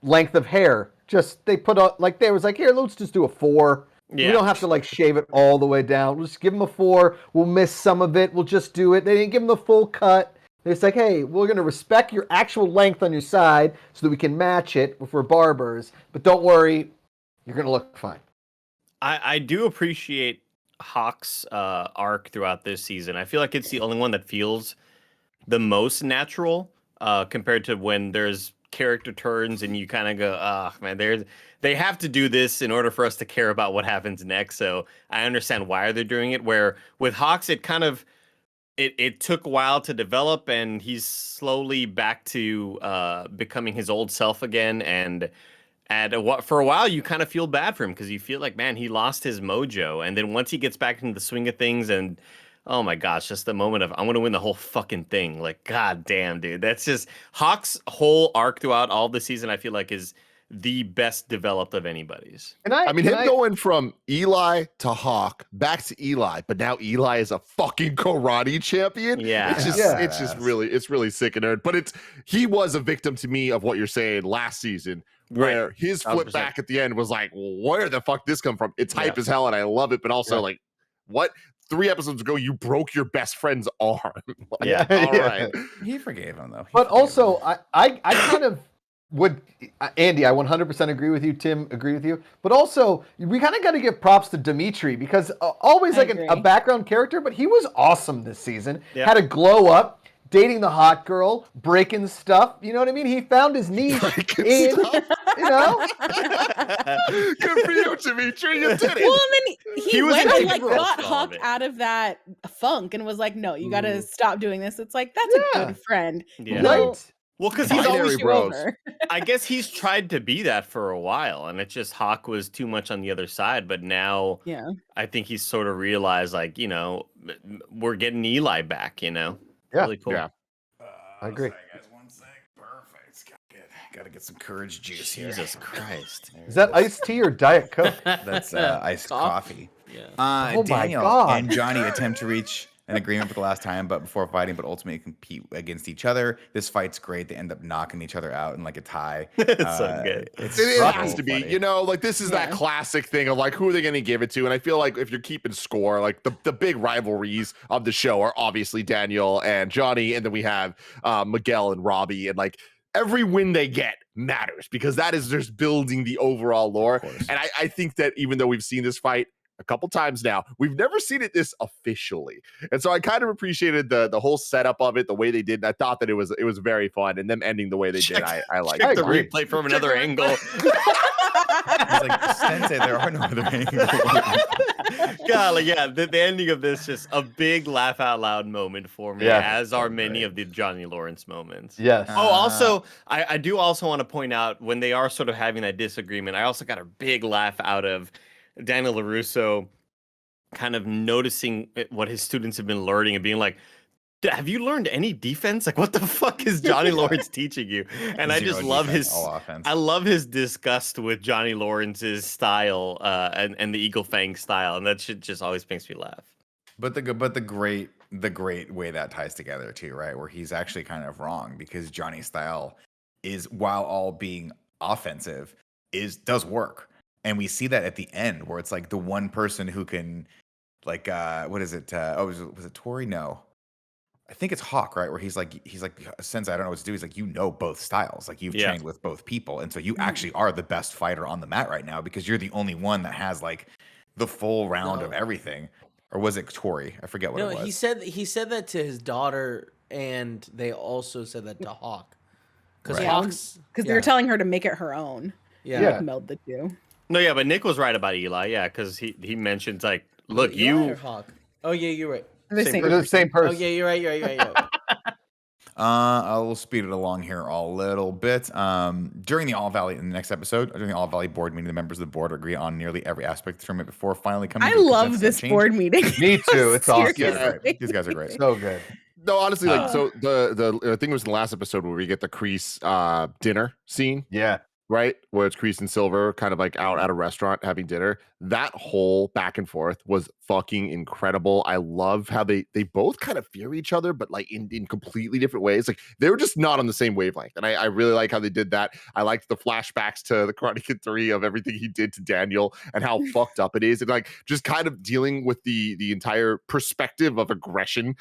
S5: length of hair. Just they put up like they was like, here, let's just do a 4.
S2: Yeah.
S5: We don't have to like shave it all the way down. We'll just give him a 4. We'll miss some of it. We'll just do it. They didn't give him the full cut. It's like, hey, we're gonna respect your actual length on your side so that we can match it if we're barbers. But don't worry, you're gonna look fine.
S2: I do appreciate Hawk's arc throughout this season. I feel like it's the only one that feels the most natural compared to when there's character turns and you kind of go, man, they have to do this in order for us to care about what happens next. So I understand why they're doing it. Where with Hawks, it kind of it took a while to develop, and he's slowly back to becoming his old self again. And for a while, you kind of feel bad for him because you feel like, man, he lost his mojo. And then once he gets back into the swing of things, and oh my gosh, just the moment of, I'm going to win the whole fucking thing. Like, god damn, dude. That's just Hawk's whole arc throughout all the season, I feel like is the best developed of anybody's.
S5: And
S1: I mean, him going from Eli to Hawk back to Eli, but now Eli is a fucking karate champion.
S2: Yeah.
S1: It's just really sick and nerd. But he was a victim to me of what you're saying last season, where his flip
S2: 100%.
S1: back at the end was like, where the fuck this come from? It's hype as hell, and I love it, but also like, what? 3 episodes ago, you broke your best friend's arm. Like,
S2: Yeah.
S1: all right.
S4: He forgave him though.
S5: But also, I kind of would, Andy, I 100% agree with you. Tim, agree with you. But also, we kind of got to give props to Dimitri because always
S3: I
S5: like
S3: agree.
S5: a background character, but he was awesome this season.
S2: Yeah.
S5: Had a glow up, dating the hot girl, breaking stuff. You know what I mean? He found his niche in, you know?
S1: Good for you, Dimitri. You did it.
S3: Well, and then he
S2: was
S3: went
S2: an
S3: and like
S2: integral
S3: got
S2: to all of
S3: Hawk
S2: it.
S3: out of that funk and was like, "No, you got to stop doing this." It's like that's
S5: Yeah.
S3: a good friend.
S2: Yeah.
S3: He'll
S5: Right?
S2: Well, because
S3: push
S2: he's
S1: Binary
S2: always
S3: you
S1: bros.
S3: over.
S2: I guess he's tried to be that for a while, and it's just Hawk was too much on the other side. But now
S3: Yeah.
S2: I think he's sort of realized, like, we're getting Eli back,
S5: Yeah.
S2: Really cool.
S1: Yeah.
S5: I agree.
S4: Sorry, guys, one sec. Perfect. Gotta get some courage juice here.
S2: Jesus Christ.
S5: Is that iced tea or Diet Coke?
S4: That's iced coffee.
S6: Yeah.
S5: Oh my
S4: Daniel
S5: God.
S4: and Johnny attempt to reach an agreement for the last time, but before fighting, but ultimately compete against each other. This fight's great. They end up knocking each other out in like a tie.
S2: It's so good.
S4: It's
S1: It
S4: so
S1: has to be,
S4: funny.
S1: like this is that
S3: Yeah.
S1: classic thing of like who are they going to give it to? And I feel like if you're keeping score, like the big rivalries of the show are obviously Daniel and Johnny, and then we have Miguel and Robbie, and like every win they get matters because that is just building the overall lore.
S4: course.
S1: And I think that even though we've seen this fight a couple times now, we've never seen it this officially. And so I kind of appreciated the whole setup of it, the way they did. And I thought that it was very fun, and them ending the way they did. I like
S2: Check
S1: it.
S2: the
S5: agree.
S2: replay from another angle.
S4: He's like, Sensei, there are no other angles.
S2: Golly, yeah, the ending of this just a big laugh out loud moment for me,
S5: Yeah.
S2: as are many of the Johnny Lawrence moments.
S5: Yes.
S2: Oh, also, I do also want to point out when they are sort of having that disagreement, I also got a big laugh out of Daniel LaRusso kind of noticing what his students have been learning and being like, have you learned any defense? Like, what the fuck is Johnny Lawrence teaching you? And I
S4: Zero
S2: just love
S4: defense,
S2: his
S4: all offense.
S2: I love his disgust with Johnny Lawrence's style and the Eagle Fang style, and that shit just always makes me laugh.
S4: But the great way that ties together too, right? Where he's actually kind of wrong because Johnny's style is, while all being offensive, does work. And we see that at the end where it's like the one person who can, like, what is it? Was it Tori? No, I think it's Hawk, right? Where he's like, Sensei, I don't know what to do. He's like, both styles. Like, you've
S2: Yeah.
S4: trained with both people. And so you actually are the best fighter on the mat right now because you're the only one that has like the full round of
S6: No.
S4: everything. Or was it Tori? I forget what
S6: No,
S4: it was.
S6: he said that to his daughter, and they also said that to Hawk. Because
S4: Right.
S6: Hawk's
S3: Because they were telling her to make it her own.
S6: yeah.
S5: Yeah.
S3: Like, meld the two.
S2: No, yeah, but Nick was right about Eli, yeah, because he mentions like, look,
S6: Eli or
S2: you
S6: Hawk. Oh yeah, you're right.
S3: They're the
S2: Same
S3: same
S5: They're the
S3: person.
S5: same
S6: Oh
S5: person.
S6: yeah, you're right. You're right.
S4: I will speed it along here a little bit. During the All Valley, in the next episode, during the All Valley board meeting, the members of the board agree on nearly every aspect of the tournament before finally coming
S3: I
S4: to a
S3: love
S4: consensus
S3: this
S4: change.
S3: board meeting.
S5: Me too. It's awesome.
S3: Seriously.
S4: These guys are great.
S5: So good.
S1: No, honestly, like
S4: Uh,
S1: so the I think it was in the last episode where we get the Kreese dinner scene,
S5: Yeah.
S1: right? Where it's Kreese and Silver kind of like out at a restaurant having dinner. That whole back and forth was fucking incredible. I love how they both kind of fear each other, but like in completely different ways. Like they were just not on the same wavelength. And I really like how they did that. I liked the flashbacks to the Karate Kid 3 of everything he did to Daniel and how fucked up it is. And like just kind of dealing with the entire perspective of aggression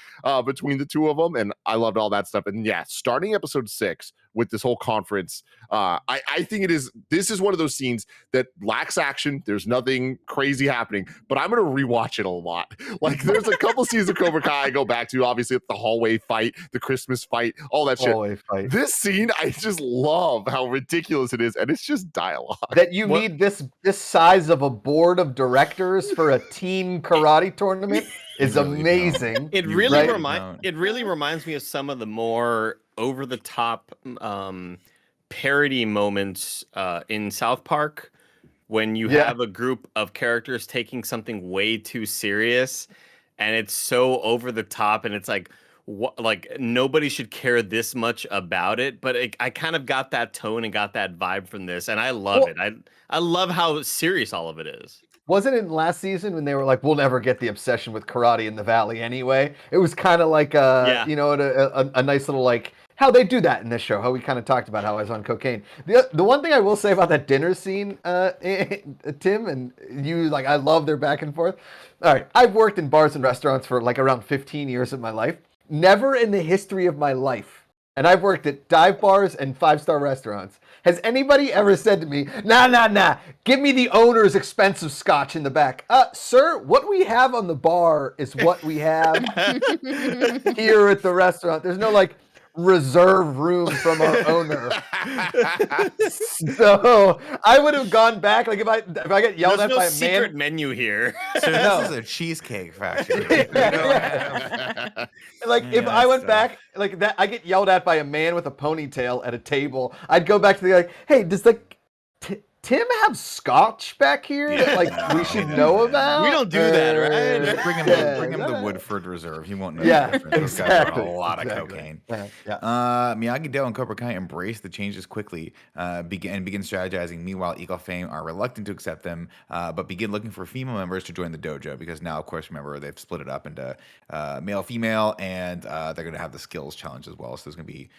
S1: between the two of them. And I loved all that stuff. And yeah, starting episode 6 with this whole conference, I think this is one of those scenes that lacks action. There's nothing crazy happening, but I'm gonna rewatch it a lot. Like there's a couple scenes of Cobra Kai I go back to. Obviously, it's the hallway fight, the Christmas fight, all that shit.
S5: Hallway fight.
S1: This scene, I just love how ridiculous it is, and it's just dialogue.
S5: That you
S2: What-
S5: need this size of a board of directors for a teen karate tournament is
S4: really
S5: amazing.
S2: It
S4: You
S2: really
S4: really don't.
S2: reminds me of some of the more over the top parody moments in South Park when you
S5: Yeah.
S2: have a group of characters taking something way too serious and it's so over the top and it's like what, like nobody should care this much about it, but I kind of got that tone and got that vibe from this and I love
S5: Well-
S2: it. I love how serious all of it is.
S5: Wasn't it last season when they were like, "We'll never get the obsession with karate in the valley anyway"? It was kind of like
S2: Yeah.
S5: a nice little like how they do that in this show. How we kind of talked about how I was on cocaine. The one thing I will say about that dinner scene, Tim and you, like I love their back and forth. All right, I've worked in bars and restaurants for like around 15 years of my life. Never in the history of my life and I've worked at dive bars and 5-star restaurants. Has anybody ever said to me, nah, give me the owner's expensive scotch in the back? Sir, what we have on the bar is what we have here at the restaurant. There's no like reserve room from our owner. So I would have gone back. Like if I get yelled
S2: There's
S5: at
S2: no
S5: by a
S2: secret
S5: man.
S2: menu here.
S4: So
S5: No.
S4: this is a cheesecake factory. We don't have-
S5: Like if
S4: Yeah,
S5: I went
S4: so-
S5: back like that, I get yelled at by a man with a ponytail at a table. I'd go back to the like, hey, does like Tim have scotch back here that like we should know about?
S2: We don't do that, right?
S4: Just bring him, bring him to Woodford Reserve. He won't know.
S5: Yeah,
S4: the difference. Those guys
S5: exactly,
S4: are a lot of
S5: exactly.
S4: cocaine.
S5: Yeah.
S4: Miyagi-Do and Cobra Kai embrace the changes quickly and begin strategizing. Meanwhile, Eagle Fame are reluctant to accept them, but begin looking for female members to join the dojo because now, of course, remember, they've split it up into male, female, and they're going to have the skills challenge as well. So there's going to be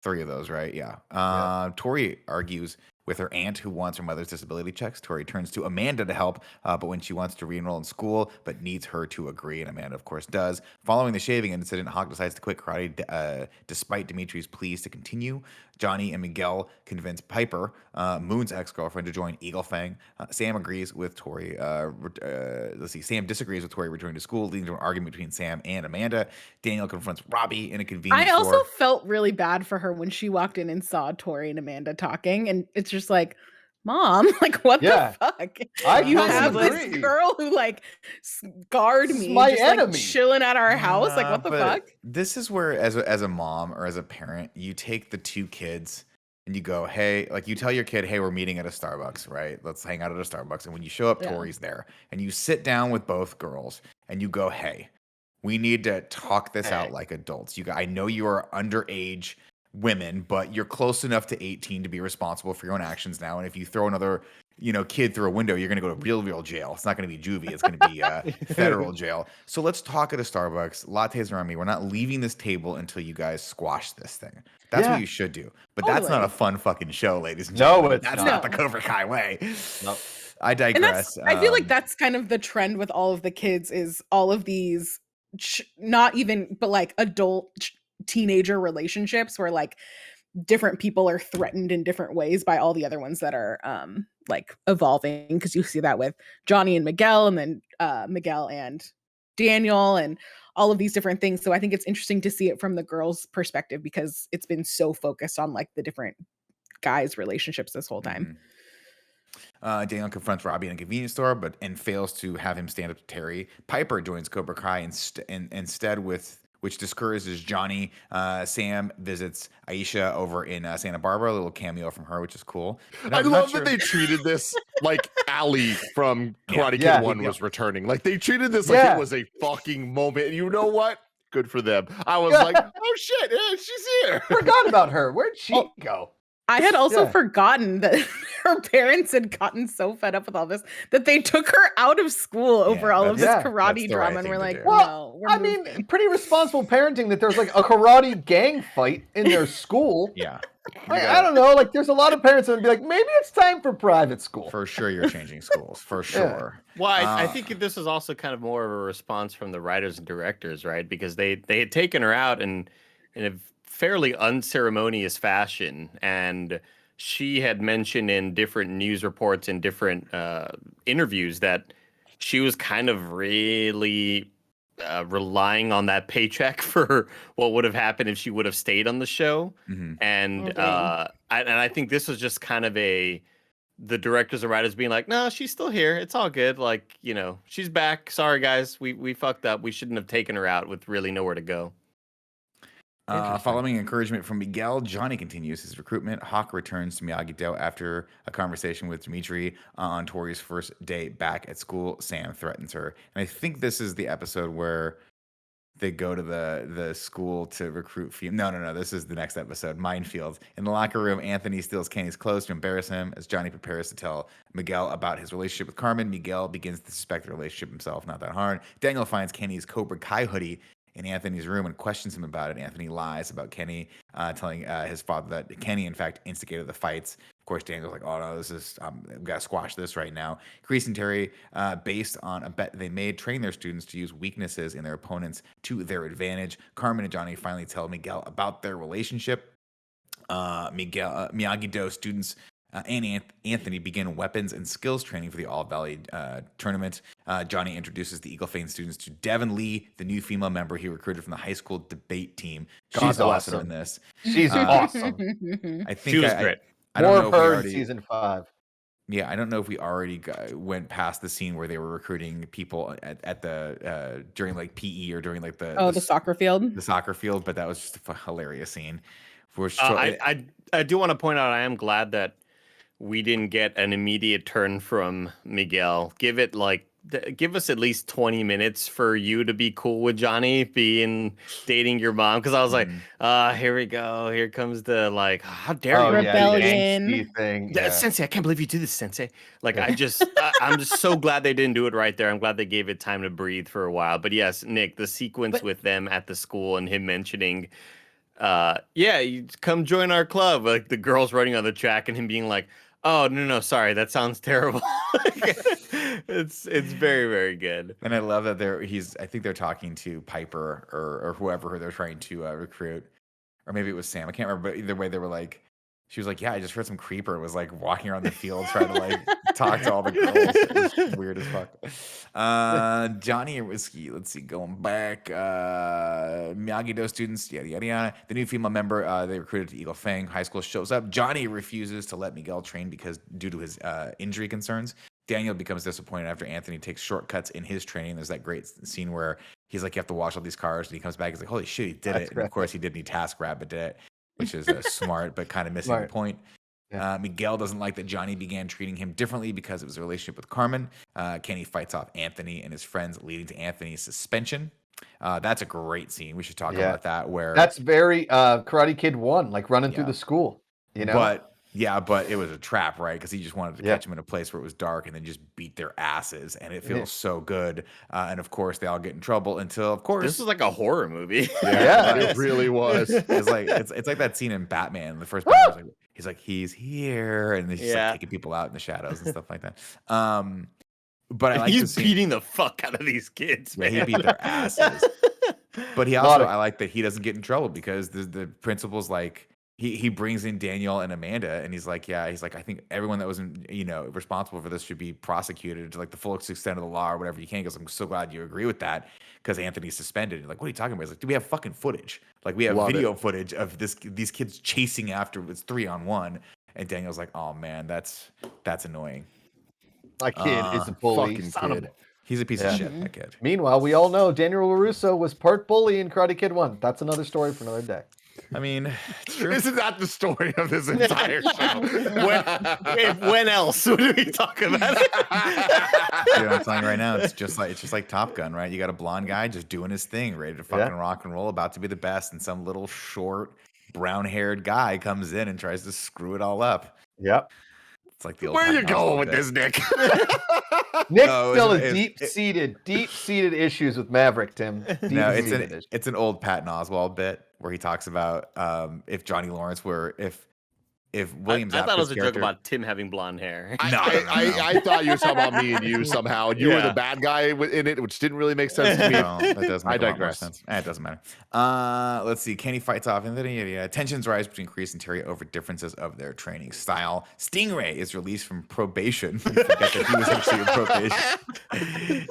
S4: 3 of those, right? Yeah. Tori argues with her aunt who wants her mother's disability checks. Tori turns to Amanda to help, but when she wants to re-enroll in school, but needs her to agree, and Amanda, of course, does. Following the shaving incident, Hawk decides to quit karate despite Dimitri's pleas to continue. Johnny and Miguel convince Piper, Moon's ex-girlfriend, to join Eagle Fang. Sam agrees with Tori. Sam disagrees with Tori returning to school, leading to an argument between Sam and Amanda. Daniel confronts Robbie in a convenience
S3: I also
S4: store.
S3: felt really bad for her when she walked in and saw Tori and Amanda talking, and it's just like, Mom, like what
S5: Yeah.
S3: the fuck?
S5: I
S3: You
S5: totally
S3: have this
S5: agree.
S3: girl who like scarred
S5: This is
S3: me,
S5: my
S3: just
S5: enemy.
S3: like chilling at our house. Like what the
S4: But
S3: fuck?
S4: This is where, as a mom or as a parent, you take the 2 kids and you go, hey, like you tell your kid, hey, we're meeting at a Starbucks, right? Let's hang out at a Starbucks. And when you show up,
S3: Yeah.
S4: Tori's there, and you sit down with both girls and you go, hey, we need to talk this out like adults. I know you are underage women, but you're close enough to 18 to be responsible for your own actions now. And if you throw another, kid through a window, you're going to go to real jail. It's not going to be juvie. It's going to be federal jail. So let's talk at a Starbucks. Lattes around me. We're not leaving this table until you guys squash this thing. That's
S5: Yeah.
S4: what you should do. But that's not
S3: Totally.
S4: a fun fucking show, ladies and
S5: No,
S4: gentlemen.
S5: it's
S4: that's
S3: not.
S4: the Cobra Kai way.
S5: Nope.
S4: I
S3: And
S4: digress.
S3: that's I feel like that's kind of the trend with all of the kids is all of these not even but like adult teenager relationships where like different people are threatened in different ways by all the other ones that are like evolving, because you see that with Johnny and Miguel, and then Miguel and Daniel, and all of these different things. So I think it's interesting to see it from the girls' perspective because it's been so focused on like the different guys' relationships this whole time.
S4: Daniel confronts Robbie in a convenience store, and fails to have him stand up to Terry. Piper joins Cobra Kai instead, which discourages Johnny. Sam visits Aisha over in Santa Barbara. A little cameo from her, which is cool. And
S1: I
S4: I'm not
S1: love
S4: sure-
S1: that they treated this like Ali from Karate Kid
S5: Yeah.
S1: 1 was returning. Like they treated this like
S5: Yeah.
S1: it was a fucking moment. And you know what? Good for them. I was like, oh shit, yeah, she's here.
S5: Forgot about her. Where'd she
S3: Oh.
S5: go?
S3: I had also
S5: Yeah.
S3: forgotten that her parents had gotten so fed up with all this that they took her out of school over all of this
S4: that's-
S3: karate
S4: that's the
S3: drama,
S4: right
S3: and
S4: thing
S3: we're
S4: to
S3: like,
S4: do.
S3: no,
S5: Well,
S3: we're
S5: I
S3: moving.
S5: mean, pretty responsible parenting that there's like a karate gang fight in their school.
S4: Yeah.
S5: Like, I don't know. Like, there's a lot of parents that would be like, maybe it's time for private school.
S4: For sure, you're changing schools. For sure.
S2: Well, I
S4: Uh,
S2: think this is also kind of more of a response from the writers and directors, right? Because they had taken her out in a fairly unceremonious fashion, and she had mentioned in different news reports and different interviews that she was kind of really relying on that paycheck for what would have happened if she would have stayed on the show.
S4: Mhm.
S2: And
S3: Oh, dang.
S2: I think this was just kind of the directors and writers being like, no, she's still here. It's all good. Like, she's back. Sorry, guys. We fucked up. We shouldn't have taken her out with really nowhere to go.
S4: Following encouragement from Miguel, Johnny continues his recruitment. Hawk returns to Miyagi-Do after a conversation with Dimitri on Tori's first day back at school. Sam threatens her. And I think this is the episode where they go to the school to recruit No. This is the next episode, Minefield. In the locker room, Anthony steals Kenny's clothes to embarrass him. As Johnny prepares to tell Miguel about his relationship with Carmen, Miguel begins to suspect the relationship himself. Not that hard. Daniel finds Kenny's Cobra Kai hoodie in Anthony's room and questions him about it. Anthony lies about Kenny, telling his father that Kenny, in fact, instigated the fights. Of course, Daniel's like, oh no, this is, we've got to squash this right now. Kreese and Terry, based on a bet they made, train their students to use weaknesses in their opponents to their advantage. Carmen and Johnny finally tell Miguel about their relationship. Miyagi-Do students and Anthony begin weapons and skills training for the All Valley tournament. Johnny introduces the Eagle Fang students to Devin Lee, the new female member he recruited from the high school debate team. She's awesome in this.
S5: She's awesome.
S4: I think
S2: She was great.
S4: I don't
S5: More
S4: know
S5: of
S4: if we
S5: her in
S4: already,
S5: season 5.
S4: yeah, I don't know if we already went past the scene where they were recruiting people at the during like PE or during like
S3: the soccer field.
S4: the soccer field, but that was just a hilarious scene. For
S2: I do want to point out I am glad that we didn't get an immediate turn from Miguel. Give us at least 20 minutes for you to be cool with Johnny dating your mom, because I was like, here we go. Here comes the like, how dare you?
S3: Rebellion.
S5: The angsty thing. Yeah.
S2: Sensei, I can't believe you do this, Sensei. Like, I'm just so glad they didn't do it right there. I'm glad they gave it time to breathe for a while. But yes, Nick, the sequence with them at the school and him mentioning, you come join our club. Like the girls running on the track and him being like, oh no, sorry, that sounds terrible. It's very, very good.
S4: And I love that I think they're talking to Piper or whoever they're trying to recruit, or maybe it was Sam. I can't remember, but either way, they were like, she was like, yeah, I just heard some creeper was like walking around the field trying to like talk to all the girls. It was weird as fuck. Johnny or Whiskey, let's see, going back. Miyagi-Do students, yada. The new female member they recruited to Eagle Fang High School shows up. Johnny refuses to let Miguel train because due to his injury concerns. Daniel becomes disappointed after Anthony takes shortcuts in his training. There's that great scene where he's like, you have to wash all these cars, and he comes back, he's like, holy shit, he did it. And of course he didn't, he task rabbit it, which is smart, but kind of missing the point. Yeah. Miguel doesn't like that Johnny began treating him differently because of his relationship with Carmen. Kenny fights off Anthony and his friends, leading to Anthony's suspension. That's a great scene. We should talk about that. Where
S5: that's very Karate Kid 1, like running through the school, you know?
S4: But it was a trap, right? Because he just wanted to catch him in a place where it was dark and then just beat their asses, and it feels so good. And of course, they all get in trouble until, of course,
S2: this is like a horror movie.
S4: Yeah,
S1: it really was.
S4: It's like that scene in Batman. The first Batman, he's like, he's here, and he's just like taking people out in the shadows and stuff like that. But I like
S2: he's beating the fuck out of these kids.
S4: Yeah, he beat their asses. But he also, I like that he doesn't get in trouble because the principal's like. He brings in Daniel and Amanda, and he's like, I think everyone that was, responsible for this should be prosecuted to like the full extent of the law or whatever you can. Because I'm so glad you agree with that. Because Anthony's suspended. Like, what are you talking about? He's like, do we have fucking footage? Like, we have video footage of these kids chasing after it's 3-on-1. And Daniel's like, oh man, that's annoying.
S5: My kid is a bully. Kid.
S4: He's a piece of shit. That kid.
S5: Meanwhile, we all know Daniel LaRusso was part bully in Karate Kid 1. That's another story for another day.
S4: I mean, it's true.
S1: This is not the story of this entire show.
S2: When else would we talk about it?
S4: I'm telling you right now, it's just like Top Gun, right? You got a blonde guy just doing his thing, ready to fucking rock and roll, about to be the best, and some little short, brown-haired guy comes in and tries to screw it all up.
S5: Yep.
S4: It's like the old.
S1: Where are you going with this, Nick?
S5: Nick still has deep-seated issues with Maverick, Tim.
S4: It's an old Patton Oswalt bit where he talks about if Johnny Lawrence were if Williams.
S2: I thought it was a joke about Tim having blonde hair.
S1: I thought you were talking about me and you somehow. You were the bad guy in it, which didn't really make sense to me.
S4: No, that does make
S1: I digress.
S4: Sense. It doesn't matter. Let's see. Kenny fights off Anthony. Tensions rise between Kreese and Terry over differences of their training style. Stingray is released from probation. Forget that he was actually in probation.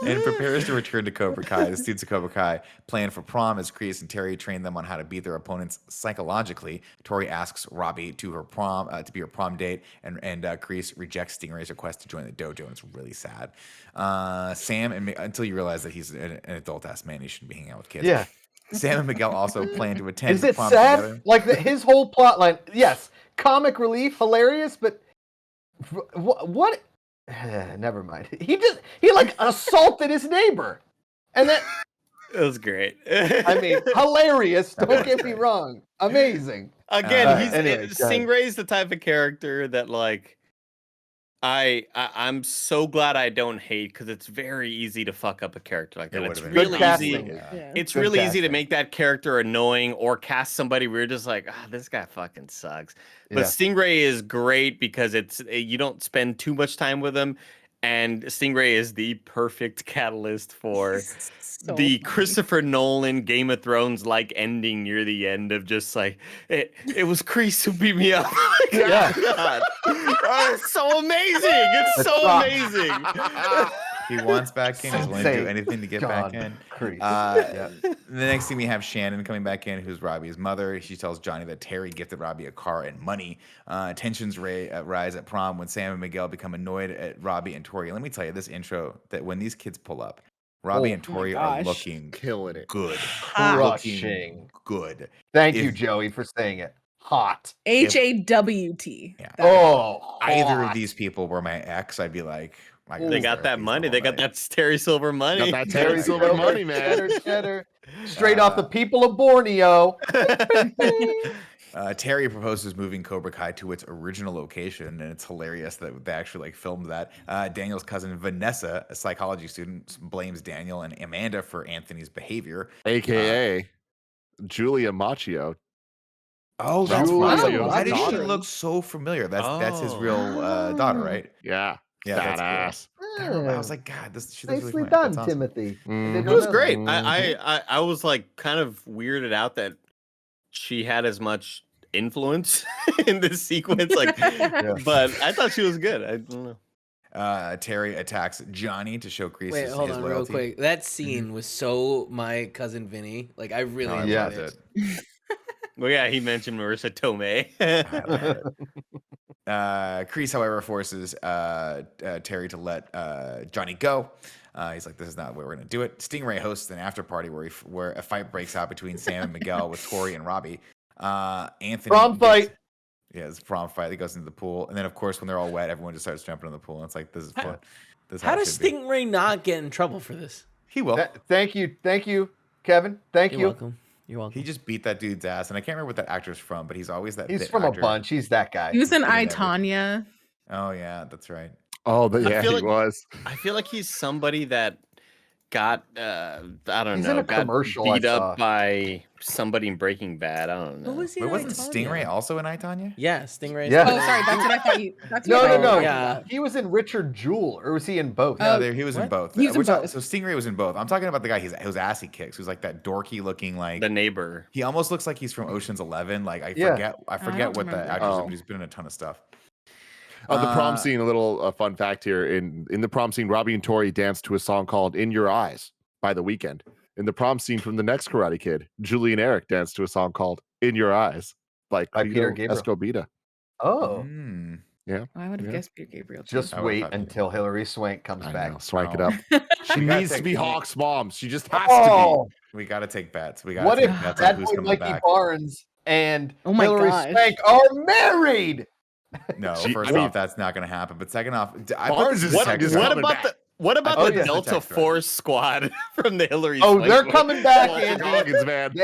S4: And prepares to return to Cobra Kai. The students of Cobra Kai plan for prom as Kreese and Terry train them on how to beat their opponents psychologically. Tori asks Robbie to her prom. To be her prom date, and Kreese rejects Stingray's request to join the dojo, and it's really sad. Sam until you realize that he's an adult ass man, he shouldn't be hanging out with kids.
S5: Yeah.
S4: Sam and Miguel also plan to attend.
S5: Is
S4: the
S5: it
S4: prom
S5: sad?
S4: Together.
S5: Like his whole plot line, yes, comic relief, hilarious, but what? Never mind. He like assaulted his neighbor, and that.
S2: It was great.
S5: I mean, hilarious. Don't get me wrong. Amazing.
S2: Again, Stingray's the type of character that, like, I'm so glad I don't hate because it's very easy to fuck up a character like
S4: It
S2: that. It's
S4: would've been
S2: really
S5: Good
S2: easy.
S5: casting.
S3: Yeah.
S2: It's
S5: Good
S2: really easy to
S5: casting.
S2: make that character annoying or cast somebody where you're just like, this guy fucking sucks. But
S5: Yeah.
S2: Stingray is great because you don't spend too much time with him, and Stingray is the perfect catalyst for
S3: So
S2: the
S3: funny.
S2: Christopher Nolan Game of Thrones like ending near the end of just like it was Kreese who beat me up.
S5: Yeah.
S2: God. Oh, it's so amazing. It's
S5: That's
S2: so
S5: rock.
S2: amazing.
S4: He wants back in. He's willing to do
S5: Say,
S4: anything to get
S5: John
S4: back in.
S5: Kreese.
S4: The next thing we have Shannon coming back in, who's Robbie's mother. She tells Johnny that Terry gifted Robbie a car and money. Tensions rise at prom when Sam and Miguel become annoyed at Robbie and Tori. Let me tell you, this intro, that when these kids pull up, Robbie and
S3: Oh my
S4: Tori are
S3: gosh.
S4: looking
S1: Killing it.
S4: good.
S5: Crushing.
S4: Looking good.
S5: Thank you,
S4: if-
S5: Joey, for saying it. Hot.
S3: HAWT.
S4: Yeah.
S3: That-
S5: Oh,
S4: Either of
S5: hot.
S4: these people were my ex, I'd be like, my
S2: They
S4: God,
S2: got that
S4: therapies
S2: money.
S4: the
S2: They
S4: whole
S2: got
S4: night.
S2: that Terry Silver money.
S1: Got that Terry Silver money, man.
S5: Cheddar. Straight off the people of Borneo.
S4: Terry proposes moving Cobra Kai to its original location, and it's hilarious that they actually like filmed that. Daniel's cousin Vanessa, a psychology student, blames Daniel and Amanda for Anthony's behavior.
S1: AKA Julia Macchio.
S4: Oh,
S1: that's
S4: right.
S1: Julia's
S4: Why does she
S1: daughter.
S4: look so familiar? That's his real daughter, right?
S1: Yeah.
S4: Yeah, that's cool.
S1: Badass.
S4: I remember, I was like, God, she looks
S5: Nicely
S4: really familiar.
S5: done,
S4: That's awesome.
S5: Timothy.
S1: Mhm.
S2: It was great.
S1: Mhm.
S2: I was like kind of weirded out that she had as much influence in this sequence. Like, but I thought she was good. I don't know.
S4: Terry attacks Johnny to show Kreese
S6: Wait,
S4: his
S6: hold on, real
S4: loyalty.
S6: quick. That scene was so my cousin Vinny. Like, I really
S4: I
S6: enjoyed
S4: loved
S6: it.
S4: it.
S2: Well, yeah, he mentioned Marissa Tomei.
S4: I love it. Kreese, however, forces Terry to let Johnny go. He's like, this is not where we're going to do it. Stingray hosts an after party where a fight breaks out between Sam and Miguel with Tori and Robbie. Anthony
S5: Prom fight.
S4: Yeah, it's a prom fight that goes into the pool. And then, of course, when they're all wet, everyone just starts jumping in the pool. And it's like, this is fun. This is
S6: How
S4: it
S6: does
S4: should be.
S6: Stingray not get in trouble for this?
S4: He will.
S5: Thank you, Kevin. Thank
S6: You're
S5: you.
S6: welcome. You're welcome.
S4: He just beat that dude's ass. And I can't remember what that actor's from, but he's always that
S5: He's
S4: bit
S5: from
S4: actor.
S5: a bunch. He's that guy.
S3: He was in
S4: He's
S3: I,
S4: in everything.
S3: Tonya.
S4: Oh, yeah, that's right.
S1: Oh, but yeah,
S2: feel
S1: he
S2: like-
S1: was.
S2: I feel like he's somebody that got I don't
S5: He's
S2: know,
S5: in a
S2: got
S5: commercial I
S2: beat
S5: saw.
S2: up by somebody in Breaking Bad. I don't know.
S6: Who was he?
S4: Wait,
S6: in
S4: wasn't
S6: I, Tonya?
S4: Stingray also in I, Tonya?
S6: Yeah, Stingray.
S5: Yeah.
S3: Oh, sorry. That's what I thought you. That's
S5: No,
S3: what I
S5: no,
S3: thought
S5: no.
S3: you
S6: Yeah.
S3: were
S5: He was in Richard Jewell, or was he in both?
S4: No,
S3: Oh,
S4: he was in
S6: what?
S4: both.
S3: He's in both.
S4: So Stingray was in both. I'm talking about the guy whose ass he kicks, who's like that dorky looking, like
S2: The Neighbor.
S4: he almost looks like he's from Ocean's 11. Like I
S5: Yeah.
S4: forget
S3: don't
S4: what the
S3: remember.
S4: actor's
S1: Oh.
S4: name, but he's been in a ton of stuff.
S1: The prom scene, a little fun fact here. In the prom scene, Robbie and Tori danced to a song called In Your Eyes by The Weeknd. In the prom scene from the next Karate Kid, Julie and Eric danced to a song called In Your Eyes by
S5: Peter
S1: Peter
S5: Gabriel.
S1: Escobita.
S5: Oh,
S4: Mm.
S3: I would have
S1: Yeah.
S3: guessed Peter Gabriel. Too.
S5: just
S4: I would've
S5: wait
S4: thought Peter
S5: until Hillary Swank comes
S1: I
S5: back.
S1: know, swank it
S4: Oh.
S1: up. She
S5: gotta
S1: needs to
S5: take
S1: be
S5: it.
S1: Hawk's mom. She just has
S5: Oh,
S4: We got to take bets. We got
S5: what
S4: to
S5: if
S4: take bets on
S5: Bad
S4: who's
S5: Boy
S4: coming
S5: Mikey
S4: back.
S5: Barnes and
S3: Oh my
S5: Hillary
S3: gosh.
S5: Swank are married?
S4: No,
S1: She-
S4: first
S1: I mean-
S4: off, that's not going to happen. But second off,
S1: Barnes is
S2: What,
S1: coming
S2: what about
S1: back.
S2: what about
S5: Oh,
S2: the
S5: yeah.
S2: Delta
S4: Text, right.
S2: Force squad from the Hillary?
S5: Oh,
S2: Swank
S5: they're
S2: movie?
S5: coming back,
S1: Walter
S5: Andy.
S1: Goggins, man.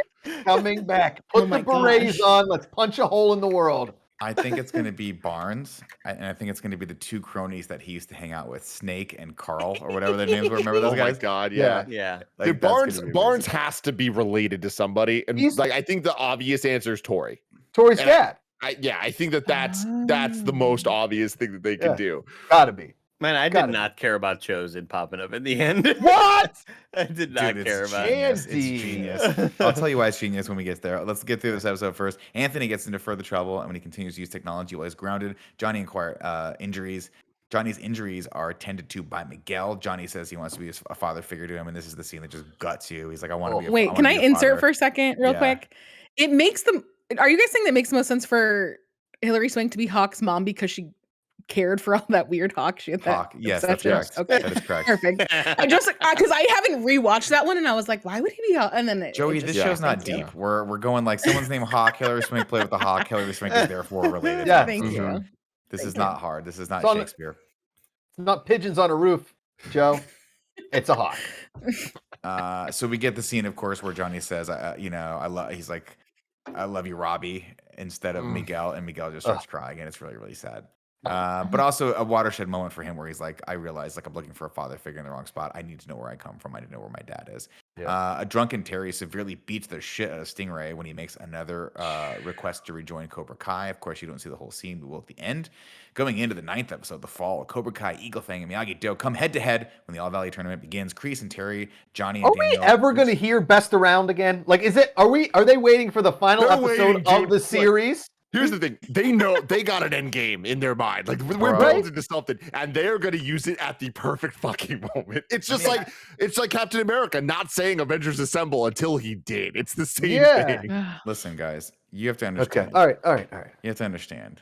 S5: Coming back. Put
S3: Oh
S5: the
S3: my
S5: berets
S3: gosh.
S5: on. Let's punch a hole in the world.
S4: I think it's going to be Barnes, and I think it's going to be the two cronies that he used to hang out with, Snake and Carl, or whatever their names were. Remember those
S1: Oh my
S4: guys?
S1: god, yeah.
S2: Yeah.
S4: Like,
S1: Dude,
S4: that's gonna
S1: Barnes
S4: be
S1: Barnes
S4: amazing.
S1: has to be related to somebody, and
S5: He's-
S1: like I think the obvious answer is Tori.
S5: Tori's
S1: And
S5: dad.
S1: I think that's the most obvious thing that they can
S5: Yeah.
S1: do.
S5: Gotta be.
S2: Man, I
S5: Gotta
S2: did
S5: be.
S2: not care about Chosen popping up in the end.
S5: What?
S2: I did not
S4: Dude,
S2: care
S4: it's
S2: about
S4: genius.
S5: Andy.
S4: It's genius. I'll tell you why it's genius when we get there. Let's get through this episode first. Anthony gets into further trouble, and when he continues to use technology while he's grounded, Johnny inquires injuries. Johnny's injuries are tended to by Miguel. Johnny says he wants to be a father figure to him, and this is the scene that just guts you. He's like, I want to be.
S3: Wait, can I insert for a second, real
S4: Yeah.
S3: quick? It makes them. Are you guys saying that makes the most sense for Hillary Swank to be Hawk's mom because she cared for all that weird Hawk shit? That
S4: Hawk? Yes, that's
S3: obsession?
S4: correct.
S3: Okay,
S4: That is correct.
S3: perfect. I just because I haven't rewatched that one and I was like, why would he be Hawk? And then
S4: Joey,
S3: just
S4: this
S1: Yeah.
S4: show's not
S3: thank you.
S4: deep. We're going like someone's name Hawk. Hillary Swank played with the Hawk. Hillary Swank is therefore related.
S5: Yeah.
S3: Thank you.
S1: Mhm.
S4: This
S3: Thank
S4: is
S3: you.
S4: not hard. This is not
S5: It's on-
S4: Shakespeare.
S5: It's not pigeons on a roof, Joe. It's a hawk.
S4: So we get the scene, of course, where Johnny says, I love. He's like, I love you, Robbie, instead of
S1: Mm.
S4: Miguel, and Miguel just starts crying, and it's really, really sad. But also a watershed moment for him where he's like, I realized like I'm looking for a father figure in the wrong spot. I need to know where I come from. I need to know where my dad is.
S5: Yeah.
S4: A drunken Terry severely beats the shit out of Stingray when he makes another request to rejoin Cobra Kai. Of course, you don't see the whole scene, but will at the end. Going into the 9th episode, The Fall, Cobra Kai, Eagle Fang, and Miyagi-Do come head to head when the All Valley tournament begins. Kreese and Terry, Johnny and
S5: Are
S4: Daniel.
S5: we ever going to hear Best Around again? Like, are they waiting for the final
S1: They're
S5: episode
S1: waiting,
S5: of
S1: dude.
S5: the
S1: Like,
S5: series?
S1: Here's the thing. They know they got an end game in their mind. Like we're
S5: Right.
S1: building to something, and they're gonna use it at the perfect fucking moment. It's just like Captain America not saying Avengers Assemble until he did. It's the same thing.
S4: Listen, guys, you have to
S5: Okay.
S4: understand.
S5: All right.
S4: You have to understand.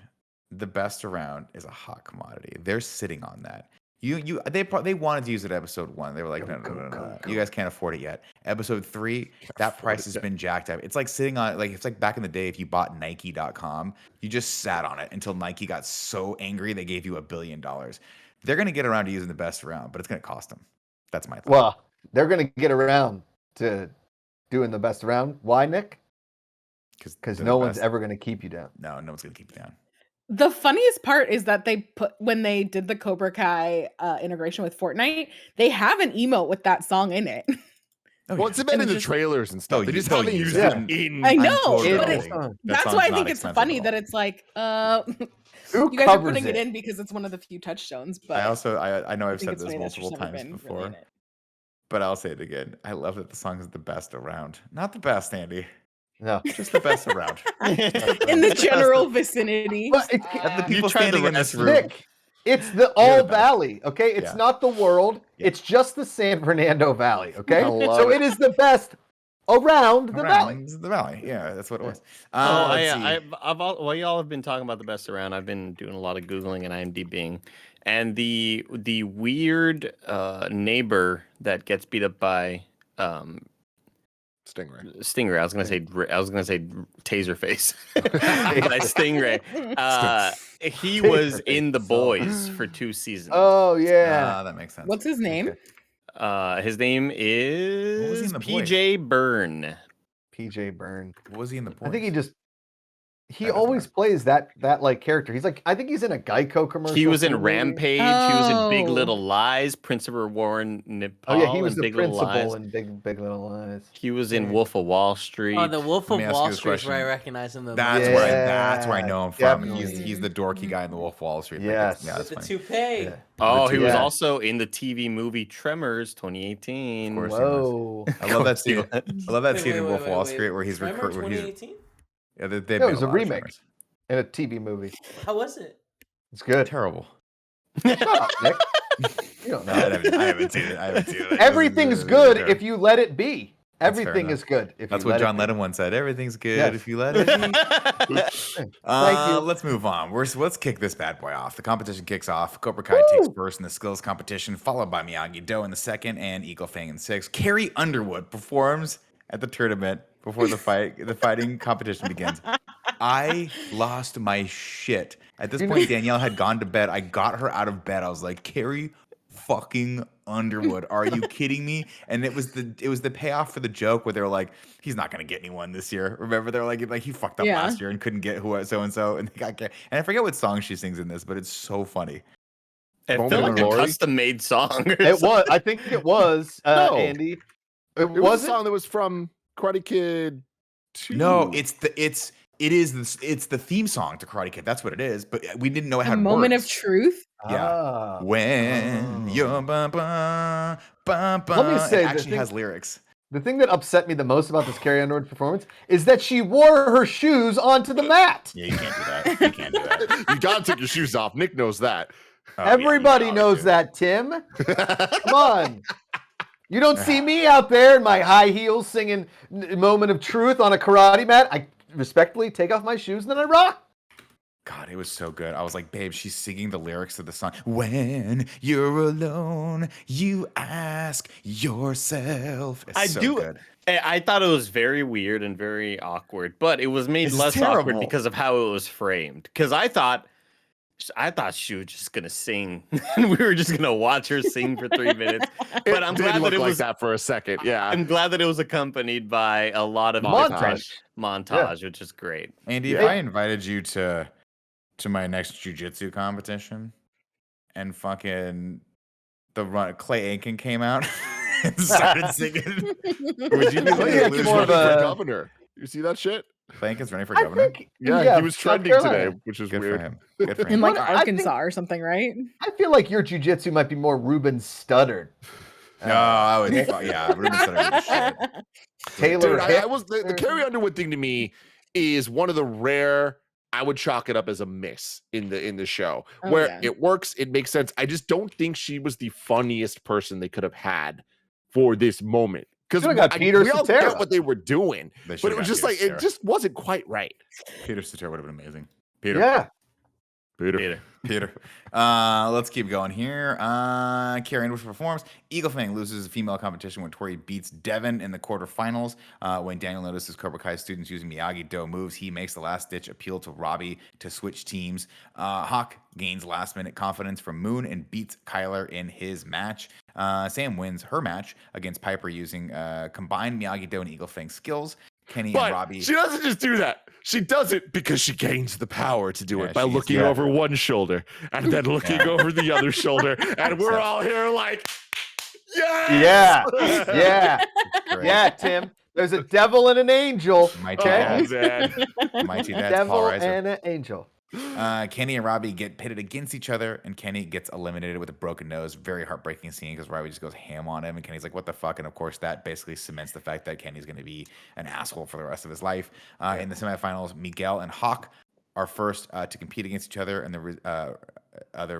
S4: The Best Around is a hot commodity. They're sitting on that. They wanted to use it episode 1. They were like, no. You guys can't afford it yet. Episode 3, that price has been jacked up. It's like sitting on it's like back in the day if you bought Nike.com, you just sat on it until Nike got so angry they gave you $1 billion. They're gonna get around to using the Best Around, but it's gonna cost them. That's my thought.
S5: Well, they're going to get around to doing the Best Around. Why, Nick? Because no one's ever going to keep you down.
S4: No one's gonna keep you down.
S3: The funniest part is that when they did the Cobra Kai integration with Fortnite, they have an emote with that song in it.
S1: Well, it's been in the
S3: just-
S1: trailers and stuff. They just
S4: they'll
S1: haven't
S4: use
S1: used
S5: it.
S1: it in.
S3: I know,
S4: totally
S3: but
S4: kidding.
S3: that's
S4: song's
S3: why I
S4: not
S3: think it's
S4: expensive
S3: funny
S4: at
S3: that
S4: all.
S3: it's like,
S5: Who
S3: you guys are
S5: covers
S3: putting it
S5: it?
S3: in because it's one of the few touchstones. But
S4: I know
S3: I
S4: I've
S3: think
S4: said
S3: it's
S4: this
S3: funny that's
S4: multiple
S3: just never
S4: times
S3: been really
S4: before,
S3: in it.
S4: but I'll say it again. I love that the song is the best around. Not the best, Andy.
S5: No.
S4: Just the best around.
S3: In the general vicinity.
S5: But it's,
S4: And the
S2: You
S4: people
S2: tried the
S4: standing in this room.
S5: Nick, it's the
S4: the
S5: All
S4: best.
S5: Valley, okay? It's
S4: Yeah.
S5: not the world.
S4: Yeah.
S5: It's just the San Fernando Valley, okay?
S1: I love
S5: So
S1: it.
S5: it is the best around the valley.
S4: Around the valley. Yeah, that's what it was.
S2: Oh,
S4: Let's see.
S2: while y'all have been talking about the Best Around, I've been doing a lot of Googling and IMDbing. And the weird neighbor that gets beat up by Stingray. I was gonna say Taserface. By Stingray. He was in The Boys for 2 seasons.
S5: Oh, yeah.
S4: That makes sense.
S3: What's his name?
S2: His name
S4: was he
S2: is
S4: in The Boys?
S2: PJ Byrne.
S5: PJ Byrne.
S4: What was he in the
S5: I think he
S4: Boys?
S5: he
S4: That doesn't
S5: always
S4: matter.
S5: plays that like character. He's like, I think he's in a Geico commercial.
S2: He was in
S5: too, maybe.
S2: Rampage. He was in Big
S3: Oh.
S2: Little Lies. Principal Warren Nepal.
S5: Oh yeah, he was
S2: in
S5: the
S2: Big Little
S5: principal
S2: Lies.
S5: in Big Little Lies.
S2: He was in Wolf of Wall Street.
S6: Oh, the Wolf
S4: Let
S6: of
S4: me ask you
S6: Wall
S4: this
S6: Street is where I
S4: question.
S6: recognize him the
S4: That's
S6: most.
S4: where I know him from.
S5: definitely.
S4: He's the dorky guy in the Wolf of Wall Street.
S5: Yes.
S4: Yeah, that's
S6: With the
S4: funny.
S6: toupee.
S5: Yeah.
S2: Oh, he was
S5: Yeah.
S2: also in the TV movie Tremors 2018.
S4: Of course.
S5: Whoa.
S4: I love that scene. I love that
S6: Wait,
S4: scene in
S6: wait,
S4: Wolf of
S6: wait,
S4: Wall
S6: wait.
S4: Street where he's
S6: Tremor
S4: recruited.
S6: 2018?
S4: Yeah, they've
S5: No,
S4: made
S5: it was
S4: a
S5: a
S4: lot of
S5: remake.
S4: Tremors.
S5: In a TV movie.
S6: How was it?
S5: It's good.
S4: Terrible.
S5: Shut up, Nick. You don't know.
S4: I haven't seen it.
S5: Everything's good if you let it be.
S4: That's fair
S5: Everything
S4: enough.
S5: is good if
S4: That's
S5: you
S4: what
S5: let
S4: John
S5: it be.
S4: Lennon once said. Everything's good
S5: Yes.
S4: if you let it be.
S5: Thank you.
S4: Let's move on. Let's kick this bad boy off. The competition kicks off. Cobra Kai takes first in the skills competition, followed by Miyagi-Do in the second, and Eagle Fang in 6th. Carrie Underwood performs at the tournament before the fighting competition begins. I lost my shit. At this point, Danielle had gone to bed. I got her out of bed. I was like, Carrie fucking Underwood, are you kidding me? And it was the payoff for the joke where they were like, he's not gonna get anyone this year. Remember, they're like he fucked up
S3: Yeah.
S4: last year and couldn't get who so and so, and they got Carrie. And I forget what song she sings in this, but it's so funny.
S2: It
S1: Moment
S2: felt
S1: of
S2: like a
S1: Glory?
S2: custom-made song.
S5: It was. I think it was,
S1: No.
S5: Andy.
S1: It was a song that was from Karate Kid 2.
S4: No, it's the theme song to Karate Kid. That's what it is. But we didn't know it
S3: A
S4: had
S3: moment
S4: words.
S3: of truth.
S4: Yeah.
S5: Ah.
S4: When you're ba ba ba ba.
S5: Let me say
S4: it
S5: the
S4: actually
S5: thing-
S4: has lyrics.
S5: The thing that upset me the most about this Carrie Underwood performance is that she wore her shoes onto the mat.
S4: Yeah, you can't do that. You can't do that.
S1: You gotta take your shoes off. Nick knows that.
S4: Oh, yeah,
S5: Everybody
S4: you
S5: knows
S4: to.
S5: that, Tim. Come on. You don't see me out there in my high heels singing Moment of Truth on a karate mat. I respectfully take off my shoes and then I rock.
S4: God, it was so good. I was like, babe, she's singing the lyrics to the song. When you're alone, you ask yourself. It's so good.
S2: I thought it was very weird and very awkward, but it was made
S4: It's
S2: less awkward
S4: terrible.
S2: because of how it was framed. Because I thought she was just gonna sing, and we were just gonna watch her sing for 3 minutes. But I'm
S1: did
S2: glad
S1: look
S2: that it
S1: like
S2: was.
S1: that for a second. Yeah.
S2: I'm glad that it was accompanied by a lot of
S1: Montage.
S2: different montage, which is great.
S4: Andy,
S1: Yeah.
S4: if I invited you to to my next jujitsu competition, and fucking Clay Aiken came out and started singing. Would you be
S5: Clay
S4: like,
S5: Aiken's
S1: He's
S5: more
S1: running
S5: of
S1: for
S5: a-
S1: governor. You see that shit?
S4: Clay Aiken's running for
S5: I
S4: governor?
S5: think,
S1: Yeah, he was
S5: South
S1: trending
S5: Carolina.
S1: today, which is
S4: Good
S1: weird.
S4: for him. Good for
S3: In
S4: him.
S3: like
S5: But I think-
S3: Arkansas or something, right?
S5: I feel like your jujitsu might be more Ruben Studdard.
S4: No, I would. Yeah, Ruben Studdard is shit.
S5: Taylor
S1: Dude, I
S5: Hick-
S1: was the Carrie Underwood thing to me is one of the rare. I would chalk it up as a miss in the show
S3: Oh,
S1: where
S3: yeah.
S1: it works, it makes sense. I just don't think she was the funniest person they could have had for this moment because
S5: Should've got Peter
S1: we all
S5: Cetera.
S1: get what they were doing,
S4: They
S1: but
S4: should've
S1: it was
S4: got
S1: just
S4: Peter
S1: like
S4: Cetera.
S1: it just wasn't quite right.
S4: Peter Cetera would have been amazing. Peter.
S5: Yeah.
S4: Peter. Let's keep going here. Carrie Underwood performs. Eagle Fang loses a female competition when Tori beats Devin in the quarterfinals. When Daniel notices Cobra Kai students using Miyagi-Do moves, he makes the last-ditch appeal to Robbie to switch teams. Hawk gains last-minute confidence from Moon and beats Kyler in his match. Sam wins her match against Piper using combined Miyagi-Do and Eagle Fang skills. Kenny
S1: But
S4: and Robbie.
S1: she doesn't just do that. She does it because she gains the power to do
S4: Yeah,
S1: it by
S4: she's-
S1: looking
S4: yeah.
S1: over one shoulder and then looking
S4: Yeah.
S1: over the other shoulder. And we're all here like, yes!
S5: Yeah. Yeah.
S4: Great.
S5: Yeah, Tim. There's a devil and an angel.
S4: Mighty
S5: Okay.
S4: Dad.
S1: man.
S4: Mighty Dad's
S5: Devil
S4: Paul Reiser.
S5: and an angel.
S4: Kenny and Robbie get pitted against each other, and Kenny gets eliminated with a broken nose. Very heartbreaking scene because Robbie just goes ham on him, and Kenny's like, "What the fuck?" And of course, that basically cements the fact that Kenny's going to be an asshole for the rest of his life. In the semifinals, Miguel and Hawk are first to compete against each other, and they're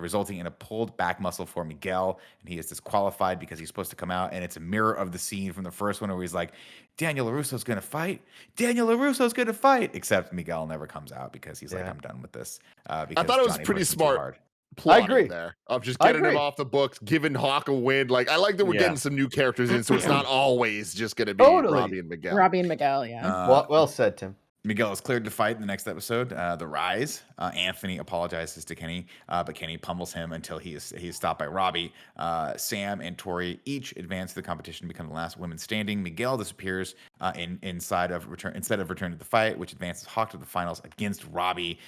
S4: resulting in a pulled back muscle for Miguel, and he is disqualified because he's supposed to come out, and it's a mirror of the scene from the first one where he's like, Daniel LaRusso's gonna fight. Daniel LaRusso's gonna fight. Except Miguel never comes out because he's like,
S5: Yeah.
S4: I'm done with this.
S1: I
S4: Because
S1: thought it was
S4: Johnny
S1: pretty
S4: pushed him too
S1: smart.
S4: hard.
S1: Plotting
S5: agree.
S1: there of just
S5: I
S1: getting him
S5: agree.
S1: off the books, giving Hawk a win. Like I like that we're
S2: Yeah.
S1: getting some new characters in, so it's not always just gonna be
S5: Totally.
S1: Robbie and Miguel.
S3: Robbie and Miguel, yeah.
S5: Well said, Tim.
S4: Miguel is cleared to fight in the next episode, The Rise. Anthony apologizes to Kenny, but Kenny pummels him until he is stopped by Robbie. Sam and Tori each advance to the competition to become the last women standing. Miguel disappears instead of returning to the fight, which advances Hawk to the finals against Robbie.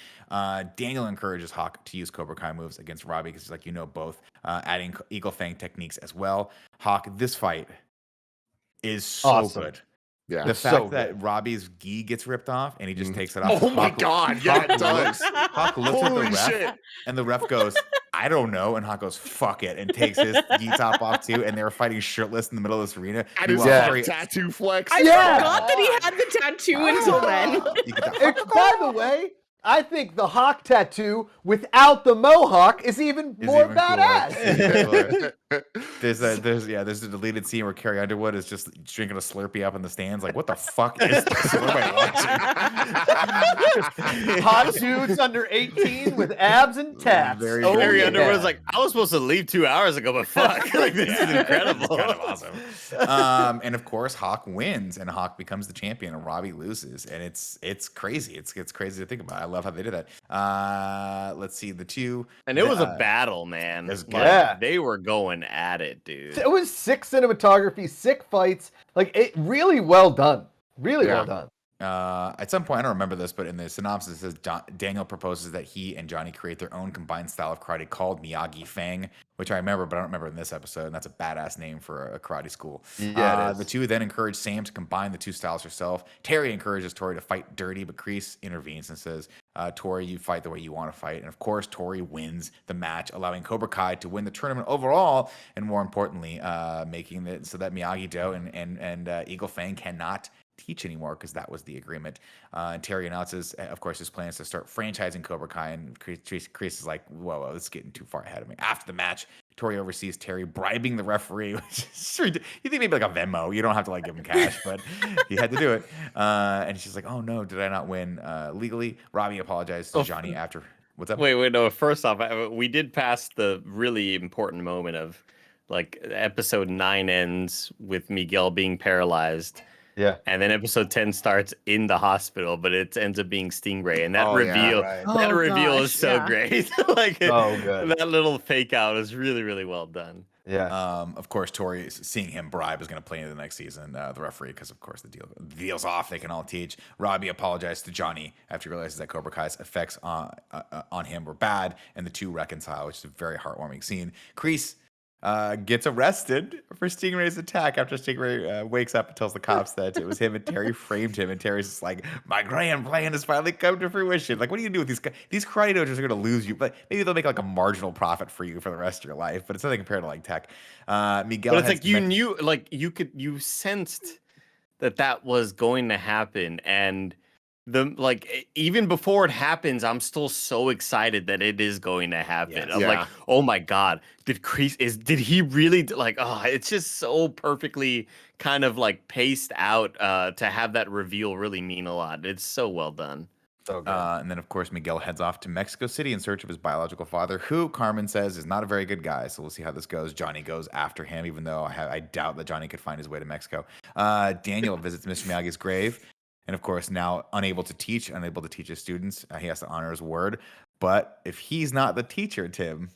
S4: Daniel encourages Hawk to use Cobra Kai moves against Robbie because he's like, both, adding Eagle Fang techniques as well. Hawk, this fight is so
S5: Awesome.
S4: good.
S1: Yeah.
S4: The
S5: It's
S4: fact
S5: so
S4: that Robbie's gi gets ripped off and he just takes it off.
S1: Oh my
S4: Hawk-
S1: god, yeah, it does.
S4: Hawk looks at the
S1: Holy
S4: ref,
S1: shit.
S4: and the ref goes, I don't know. And Hawk goes, fuck it, and takes his gi top off too. And they were fighting shirtless in the middle of this arena.
S1: And his
S4: Meanwhile,
S1: fucking
S4: Tori-
S1: tattoo flex.
S3: I
S5: Yeah.
S3: forgot that he had the tattoo until then.
S4: You get that-
S5: By the way, I think the Hawk tattoo without the mohawk is even
S4: is
S5: more
S4: even cooler.
S5: badass.
S4: Is even cooler. There's a deleted scene where Carrie Underwood is just drinking a Slurpee up in the stands. Like, what the fuck is this? What am I watching?
S5: Hot dudes under 18 with abs and tats.
S4: Very,
S5: Oh,
S2: Carrie
S5: yeah.
S2: Underwood's like, I was supposed to leave 2 hours ago, but fuck, like this is incredible.
S4: It's kind of awesome. And of course, Hawk wins, and Hawk becomes the champion, and Robbie loses, and it's crazy. It's crazy to think about. I love how they did that. Let's see the two,
S2: And it was a battle, man.
S4: it was good.
S2: Like,
S5: Yeah.
S2: they were going at it, dude.
S5: It was sick cinematography, sick fights. Like, it really well done. Really
S1: Yeah.
S5: well done.
S4: At some point, I don't remember this, but in the synopsis, it says Daniel proposes that he and Johnny create their own combined style of karate called Miyagi Fang, which I remember, but I don't remember in this episode. And that's a badass name for a karate school.
S5: Yeah, it is.
S4: The two then encourage Sam to combine the two styles herself. Terry encourages Tori to fight dirty, but Kreese intervenes and says, Tori, you fight the way you want to fight. And of course, Tori wins the match, allowing Cobra Kai to win the tournament overall, and more importantly, making it so that Miyagi-Do and Eagle Fang cannot teach anymore, because that was the agreement. And Terry announces, of course, his plans to start franchising Cobra Kai, and Kreese is like, whoa, this is getting too far ahead of me. After the match, Tori oversees Terry bribing the referee, which is you think maybe like a Venmo. You don't have to like give him cash, but he had to do it. And she's like, oh no, did I not win legally? Robbie apologized to Johnny after. What's up?
S2: Wait, no. First off, we did pass the really important moment of like episode 9 ends with Miguel being paralyzed.
S5: Yeah.
S2: And then episode 10 starts in the hospital, but it ends up being Stingray. And that
S1: Oh, yeah,
S2: reveal,
S5: right.
S2: that
S3: Oh,
S2: reveal
S3: gosh,
S2: is so
S3: yeah.
S2: great. Like
S5: Oh, good.
S2: that little fake out is really, really well done.
S5: Yeah.
S4: Of course, Tori seeing him bribe is going to play into the next season. The referee, because of course the deal's off. They can all teach. Robbie apologized to Johnny after he realizes that Cobra Kai's effects on him were bad, and the two reconcile, which is a very heartwarming scene. Kreese gets arrested for Stingray's attack after Stingray wakes up and tells the cops that it was him and Terry framed him. And Terry's just like, my grand plan has finally come to fruition. Like, what do you do with these guys? These karate dojos are going to lose you, but maybe they'll make like a marginal profit for you for the rest of your life. But it's nothing compared to like tech. Miguel,
S2: but it's like you knew, like you sensed that was going to happen, and even before it happens, I'm still so excited that it is going to happen. I'm like, oh my god, did he really like? Oh, it's just so perfectly kind of like paced out to have that reveal really mean a lot. It's so well done.
S5: So good.
S4: And then, of course, Miguel heads off to Mexico City in search of his biological father, who Carmen says is not a very good guy. So we'll see how this goes. Johnny goes after him, even though I doubt that Johnny could find his way to Mexico. Daniel visits Mr. Miyagi's grave. And of course, now unable to teach his students, he has to honor his word. But if he's not the teacher, Tim,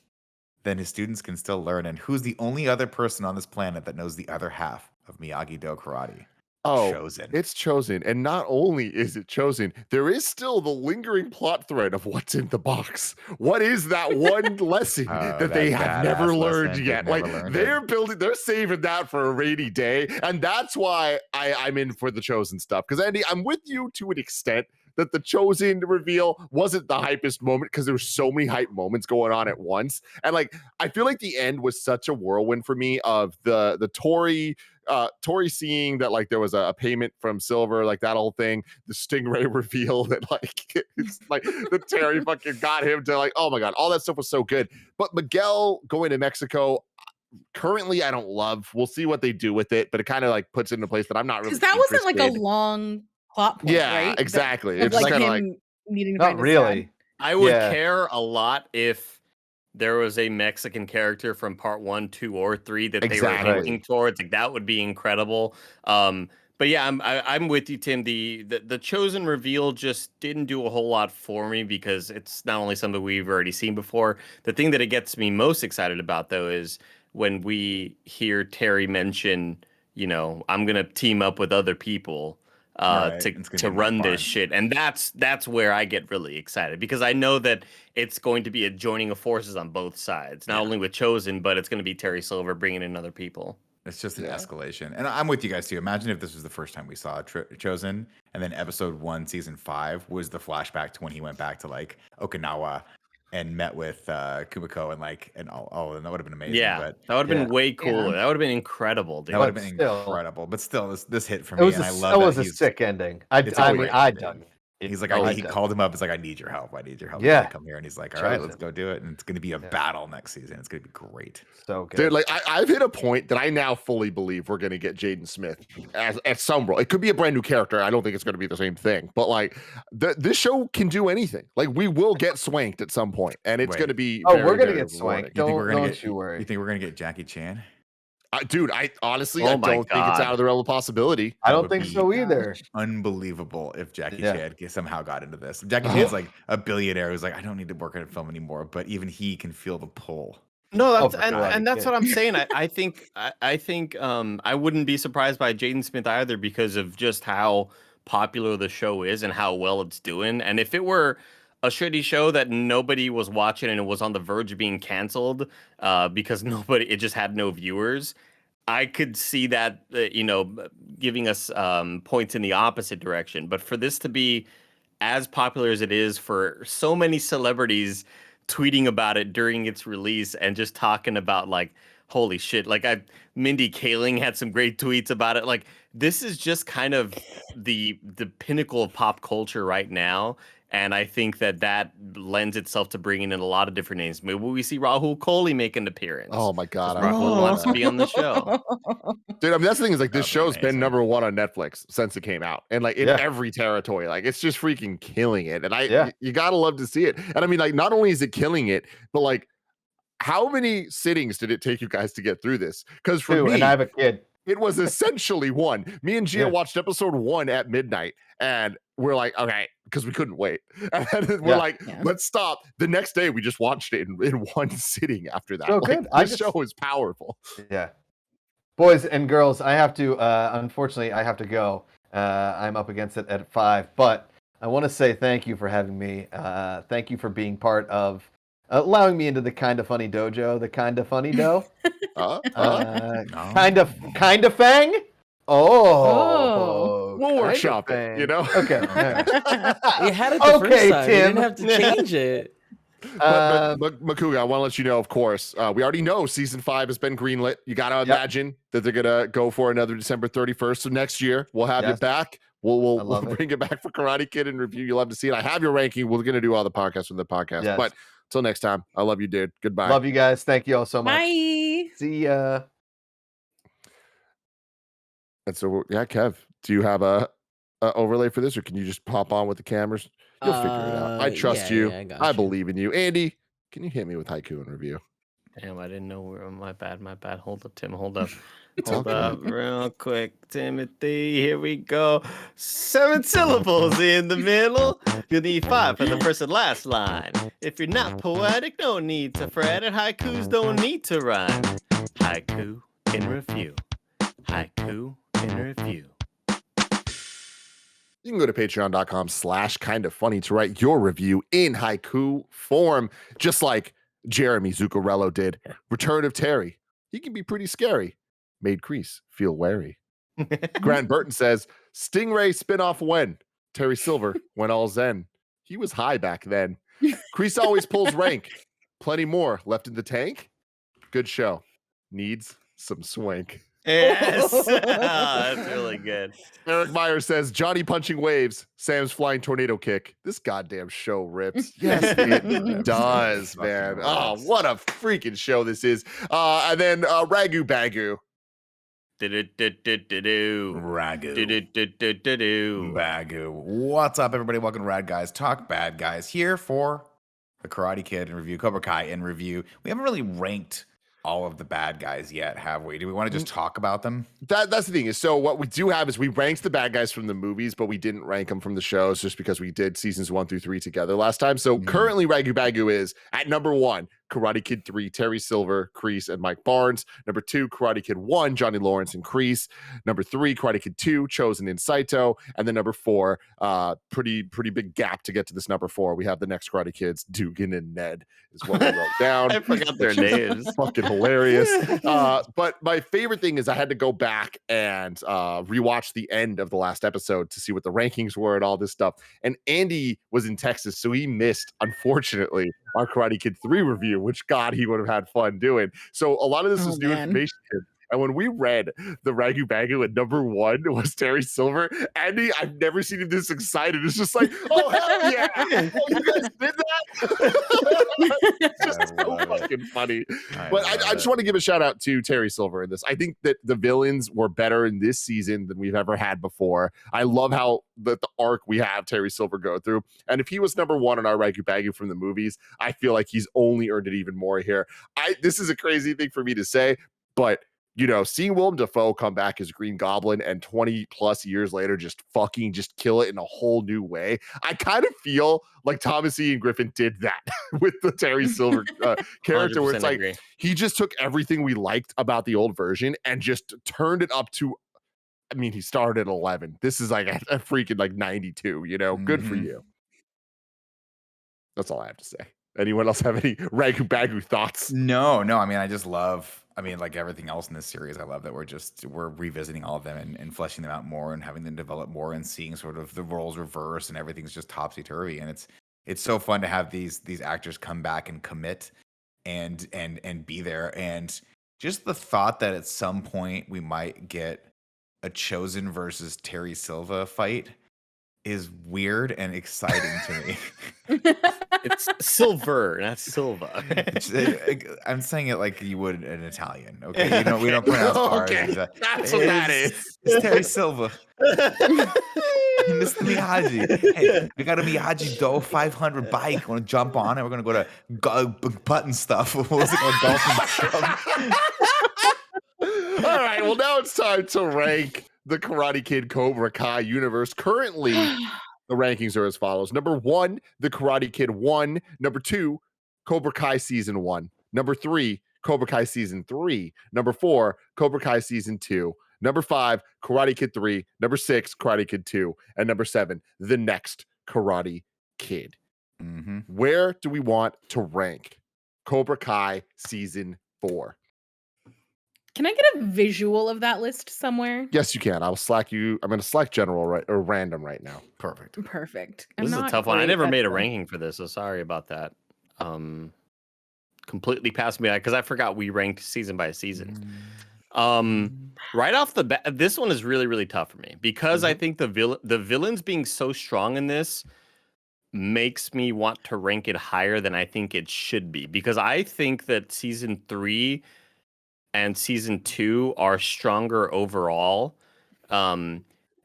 S4: then his students can still learn. And who's the only other person on this planet that knows the other half of Miyagi-Do karate?
S1: Oh,
S4: Chosen.
S1: It's Chosen. And not only is it Chosen, there is still the lingering plot thread of what's in the box. What is that one lesson that they have never learned yet? They're saving that for a rainy day. And that's why I'm in for the Chosen stuff. Because Andy, I'm with you to an extent that the Chosen reveal wasn't the hypest moment because there were so many hype moments going on at once. And like, I feel like the end was such a whirlwind for me of the Tori seeing that like there was a payment from Silver, like that whole thing, the Stingray reveal that like it's like the Terry fucking got him to like, oh my god, all that stuff was so good. But Miguel going to Mexico, currently I don't love. We'll see what they do with it, but it kind of like puts it into place that I'm not really
S3: because that wasn't like a long plot point, right?
S1: Exactly.
S3: It's
S1: It's
S3: like
S1: kind
S3: him
S1: of like
S3: needing to
S5: Not
S3: find his
S5: really.
S3: dad.
S2: I would care a lot if there was a Mexican character from part 1, 2, or 3 that they were hinting towards. Like that would be incredible. But yeah, I'm with you, Tim. The Chosen reveal just didn't do a whole lot for me because it's not only something we've already seen before. The thing that it gets me most excited about though is when we hear Terry mention, I'm gonna team up with other people to run this shit, and that's where I get really excited because I know that it's going to be a joining of forces on both sides, not only with Chosen, but it's going to be Terry Silver bringing in other people.
S4: It's just an escalation, and I'm with you guys too. Imagine if this was the first time we saw Chosen, and then episode 1, season 5 was the flashback to when he went back to like Okinawa and met with Kumiko and and that would have been amazing.
S2: Yeah,
S4: but
S2: that would have been way cooler. That would have been incredible, dude.
S4: That would have been incredible. But still, this hit for me,
S5: It was
S4: and I love
S5: it was a sick ending. I dug it.
S4: He's like, he called him up. It's like, I need your help. I need your help.
S5: Yeah.
S4: Come here. And he's like, all right, let's go do it. And it's going to be a battle next season. It's going to be great.
S5: So good.
S1: Dude, like I've hit a point that I now fully believe we're going to get Jaden Smith at some role. It could be a brand new character. I don't think it's going to be the same thing. But like this show can do anything. Like we will get swanked at some point, and it's going to be.
S5: We're going to get swanked. Don't you worry.
S4: You think we're going to get Jackie Chan?
S1: Dude, I honestly, I don't think it's out of the realm of possibility.
S5: I don't think so either.
S4: Unbelievable if Jackie Chan somehow got into this. Jackie Chan's like a billionaire who's like, I don't need to work on a film anymore, but even he can feel the pull.
S2: No, that's what I'm saying. I think I wouldn't be surprised by Jaden Smith either because of just how popular the show is and how well it's doing. And if it were a shitty show that nobody was watching and it was on the verge of being canceled because it just had no viewers, I could see that, giving us points in the opposite direction. But for this to be as popular as it is, for so many celebrities tweeting about it during its release and just talking about like, holy shit, like Mindy Kaling had some great tweets about it. Like this is just kind of the pinnacle of pop culture right now. And I think that lends itself to bringing in a lot of different names. Maybe we see Rahul Kohli make an appearance.
S1: Oh my god,
S2: Rahul wants to be on the show.
S1: Dude, I mean that's the thing is like this show's been number 1 on Netflix since it came out, and like in every territory, like it's just freaking killing it. And you gotta love to see it. And I mean, like not only is it killing it, but like how many sittings did it take you guys to get through this? Because for me,
S5: and I have a kid.
S1: It was essentially one. Me and Gia watched episode 1 at midnight, and we're like, okay, because we couldn't wait. And then we're like, let's stop. The next day, we just watched it in one sitting after that.
S5: So
S1: Like,
S5: good.
S1: this show is powerful.
S5: Yeah. Boys and girls, I have to, unfortunately, I have to go. I'm up against it at 5, but I want to say thank you for having me. Thank you for being part of allowing me into the KindaFunny dojo, the KindaFunny dough. Kind of fang? Oh.
S1: We'll workshop it, you know?
S5: Okay.
S6: You had it the first time.
S5: Tim.
S6: You didn't have to change it.
S1: But Makuga, I want to let you know, of course, we already know season 5 has been greenlit. You got to imagine that they're going to go for another December 31st. So next year, we'll have it back. We'll bring it back for Karate Kid and review. You'll love to see it. I have your ranking. We're going to do all the podcasts from the podcast.
S5: Yes.
S1: But until next time, I love you, dude. Goodbye.
S5: Love you guys. Thank you all so much.
S3: Bye.
S5: See ya.
S1: And so, yeah, Kev, do you have a overlay for this, or can you just pop on with the cameras? You'll figure it out. I trust you. I believe in you. Andy, can you hit me with Haiku and review?
S2: Damn, I didn't know we were. My bad. Hold up, Tim. Hold up. Hold up real quick, Timothy. Here we go. 7 syllables in the middle. You'll need 5 for the first and last line. If you're not poetic, no need to fret. And haikus don't need to rhyme. Haiku in review. Haiku in review.
S1: You can go to patreon.com/kindafunny to write your review in haiku form, just like Jeremy Zuccarello did. Return of Terry. He can be pretty scary. Made Crease feel wary. Grant Burton says, Stingray spinoff when? Terry Silver went all zen. He was high back then. Crease always pulls rank. Plenty more left in the tank. Good show. Needs some swank.
S2: Yes. That's really good.
S1: Eric Meyer says, Johnny punching waves, Sam's flying tornado kick. This goddamn show rips. Yes, it does, man. Oh, what a freaking show this is. And then Ragu Bagu.
S2: Ragu.
S4: Bagu. What's up, everybody? Welcome to Rad Guys Talk Bad Guys, here for the Karate Kid in review, Cobra Kai in review. We haven't really ranked all of the bad guys yet, have we? Do we want to just talk about them?
S1: That's the thing is, so what we do have is we ranked the bad guys from the movies, but we didn't rank them from the shows just because we did seasons 1 through 3 together last time. So currently Ragu Bagu is at number 1, Karate Kid 3, Terry Silver, Kreese, and Mike Barnes. Number 2, Karate Kid 1, Johnny Lawrence and Kreese. Number 3, Karate Kid 2, Chosen and Saito. And then number 4, pretty big gap to get to this number 4. We have the next Karate Kids, Dugan and Ned is what we wrote down.
S2: I forgot their names.
S1: Fucking hilarious. But my favorite thing is I had to go back and rewatch the end of the last episode to see what the rankings were and all this stuff. And Andy was in Texas, so he missed, unfortunately, our Karate Kid 3 review, which God, he would have had fun doing. So a lot of this was new information. And when we read the Ragu Bagu at number 1 was Terry Silver, Andy, I've never seen him this excited. It's just like, oh, hell yeah. Oh, you guys did that? It's just so fucking funny. But I just want to give a shout out to Terry Silver in this. I think that the villains were better in this season than we've ever had before. I love how the arc we have Terry Silver go through. And if he was number 1 on our Ragu Bagu from the movies, I feel like he's only earned it even more here. This is a crazy thing for me to say, but you know, seeing Willem Dafoe come back as Green Goblin and 20 plus years later just kill it in a whole new way. I kind of feel like Thomas Ian Griffin did that with the Terry Silver character, where it's like he just took everything we liked about the old version and just turned it up to, I mean, he started at 11. This is like a freaking like 92, you know, good for you. That's all I have to say. Anyone else have any Ragu Bagu thoughts?
S4: No. I mean, I just love, like everything else in this series, I love that we're revisiting all of them and fleshing them out more and having them develop more and seeing sort of the roles reverse and everything's just topsy-turvy. And it's so fun to have these actors come back and commit and be there. And just the thought that at some point we might get a Chosen versus Terry Silva fight is weird and exciting to me.
S2: It's Silver, not Silva.
S4: I'm saying it like you would an Italian. Okay, we don't pronounce R's.
S1: Okay. That's what that is.
S4: It's Terry Silva. Mr. Miyagi. Hey, we got a Miyagi Do 500 bike. Want to jump on it? We're gonna go to button stuff. What's it called? Golfing stuff.
S1: All right. Well, now it's time to rank the Karate Kid Cobra Kai universe. Currently, The rankings are as follows. Number 1, The Karate Kid 1. Number 2, Cobra Kai Season 1. Number 3, Cobra Kai Season 3. Number 4, Cobra Kai Season 2. Number 5, Karate Kid 3. Number 6, Karate Kid 2. And number 7, The Next Karate Kid.
S4: Mm-hmm.
S1: Where do we want to rank Cobra Kai Season 4?
S3: Can I get a visual of that list somewhere?
S1: Yes, you can. I'll slack you. I'm going to select general right or random right now.
S4: Perfect.
S3: Perfect.
S2: This is a tough one. I never made a ranking for this, so sorry about that. Completely passed me because I forgot we ranked season by season. Right off the bat, this one is really, really tough for me because I think the villains being so strong in this makes me want to rank it higher than I think it should be, because I think that season 3 and season 2 are stronger overall.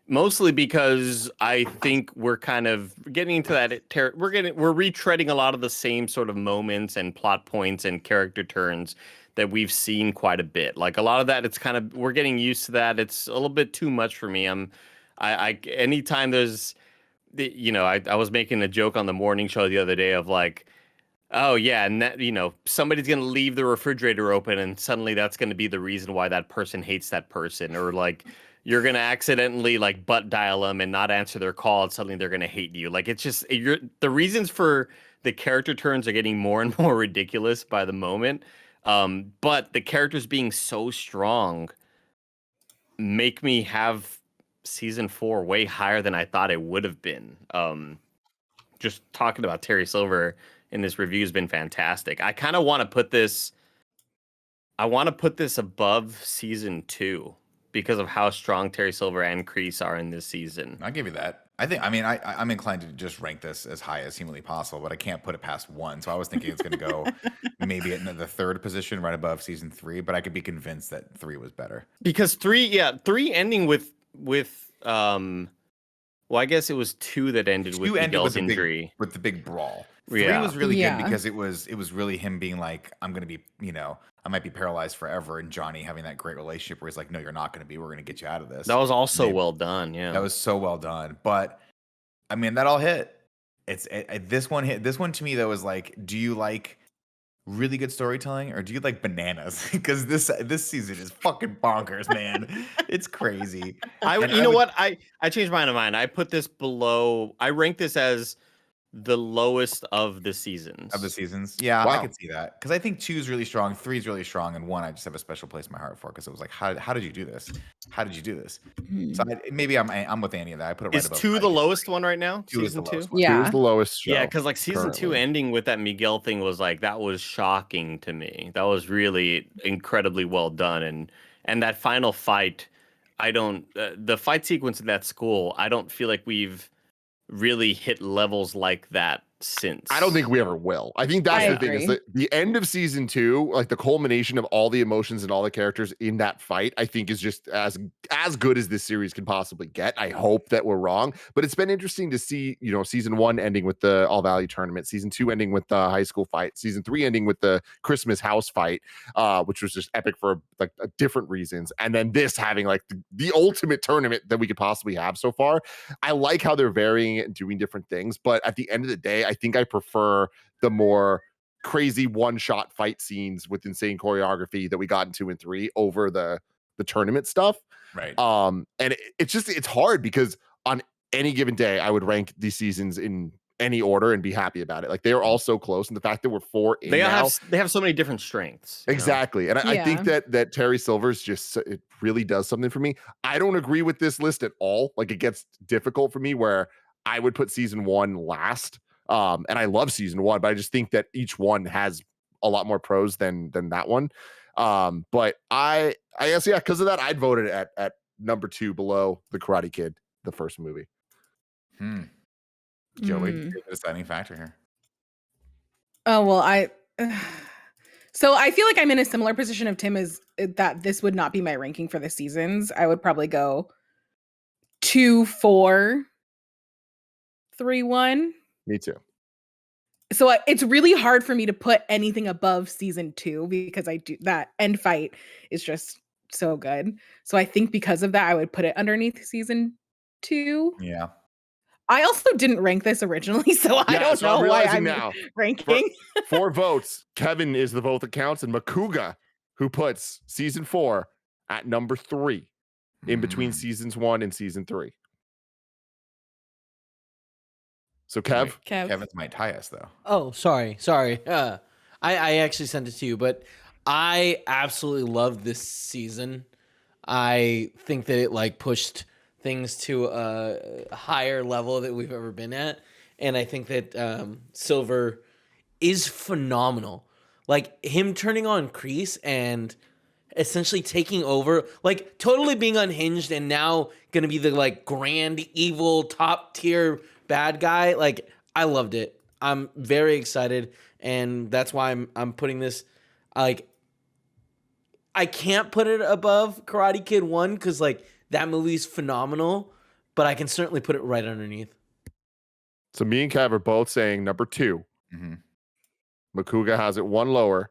S2: Mostly because I think we're kind of getting into that we're retreading a lot of the same sort of moments and plot points and character turns that we've seen quite a bit. Like a lot of that, it's kind of, we're getting used to that. It's a little bit too much for me. Anytime there's, I was making a joke on the morning show the other day of like, oh yeah, and that, somebody's gonna leave the refrigerator open, and suddenly that's gonna be the reason why that person hates that person, or like you're gonna accidentally like butt dial them and not answer their call, and suddenly they're gonna hate you. Like it's just the reasons for the character turns are getting more and more ridiculous by the moment. But the characters being so strong make me have season 4 way higher than I thought it would have been. Just talking about Terry Silver in this review has been fantastic. I kind of want to put this above season 2 because of how strong Terry Silver and Kreese are in this season.
S4: I'll give you that. I'm inclined to just rank this as high as humanly possible, but I can't put it past 1. So I was thinking it's going to go maybe in the 3rd position, right above season 3. But I could be convinced that 3 was better
S2: because 3 ending with well, I guess it was 2 that ended with Miguel's injury.
S4: With the big brawl. 3 was really good because it was really him being like, I'm going to be, I might be paralyzed forever. And Johnny having that great relationship where he's like, no, you're not going to be. We're going to get you out of this.
S2: That was also well done. Yeah.
S4: That was so well done. But I mean, that all hit. This one hit. This one to me, though, was like, do you like really good storytelling or do you like bananas? Because this season is fucking bonkers, man. It's crazy.
S2: I changed my mind. I put this below. I rank this as the lowest of the seasons.
S4: Yeah, wow. I could see that. Because I think 2 is really strong, 3 is really strong, and 1 I just have a special place in my heart for, because it was like, how did you do this? How did you do this? So maybe I'm with Annie in that. I put it right above.
S2: Is 2 the lowest one right now?
S4: 2 is the lowest
S3: one. Yeah.
S1: 2 is the lowest show.
S2: Yeah, because like season 2 ending with that Miguel thing was like, that was shocking to me. That was really incredibly well done. And that final fight, the fight sequence in that school, I don't feel like we've really hit levels like that since.
S1: I don't think we ever will. I think that's the thing, is that the end of season 2, like the culmination of all the emotions and all the characters in that fight, I think is just as good as this series can possibly get. I hope that we're wrong, but it's been interesting to see, season 1 ending with the All Valley tournament, season 2 ending with the high school fight, season 3 ending with the Christmas house fight, which was just epic for like different reasons, and then this having like the ultimate tournament that we could possibly have so far. I like how they're varying it and doing different things, but at the end of the day, I think I prefer the more crazy one-shot fight scenes with insane choreography that we got in 2 and 3 over the tournament stuff.
S4: Right.
S1: And it's hard because on any given day, I would rank these seasons in any order and be happy about it. Like they are all so close, and the fact that we're 4 in now,
S2: they have so many different strengths.
S1: Exactly. And I think that Terry Silver's just, it really does something for me. I don't agree with this list at all. Like it gets difficult for me where I would put season 1 last. And I love season 1, but I just think that each one has a lot more pros than that one. But I guess, because of that, I'd vote it at number 2 below The Karate Kid, the first movie.
S4: Joey, the deciding factor here.
S3: Oh, well, so I feel like I'm in a similar position of Tim, is that this would not be my ranking for the seasons. I would probably go 2, 4, 3, 1.
S1: Me too.
S3: So it's really hard for me to put anything above season 2 because that end fight is just so good. So I think because of that, I would put it underneath season 2.
S4: Yeah.
S3: I also didn't rank this originally, so I don't
S1: so
S3: know
S1: I'm
S3: why
S1: realizing
S3: I'm
S1: now.
S3: ranking.
S1: 4 votes. Kevin is the vote that counts, and Makuga, who puts season 4 at number 3 in between seasons 1 and season 3. So Kev,
S4: Wait,
S3: Kev.
S4: Kevin's might tie us though.
S6: Oh, sorry. I actually sent it to you, but I absolutely loved this season. I think that it like pushed things to a higher level that we've ever been at, and I think that Silver is phenomenal. Like him turning on Kreese and essentially taking over, like totally being unhinged and now gonna be the like grand evil top tier bad guy. Like I loved it. I'm very excited, and that's why I'm putting this like I can't put it above Karate Kid 1 because like that movie's phenomenal, but I can certainly put it right underneath.
S1: so me and Kev are both saying number 2.
S4: Mhm.
S1: Makuga has it 1 lower.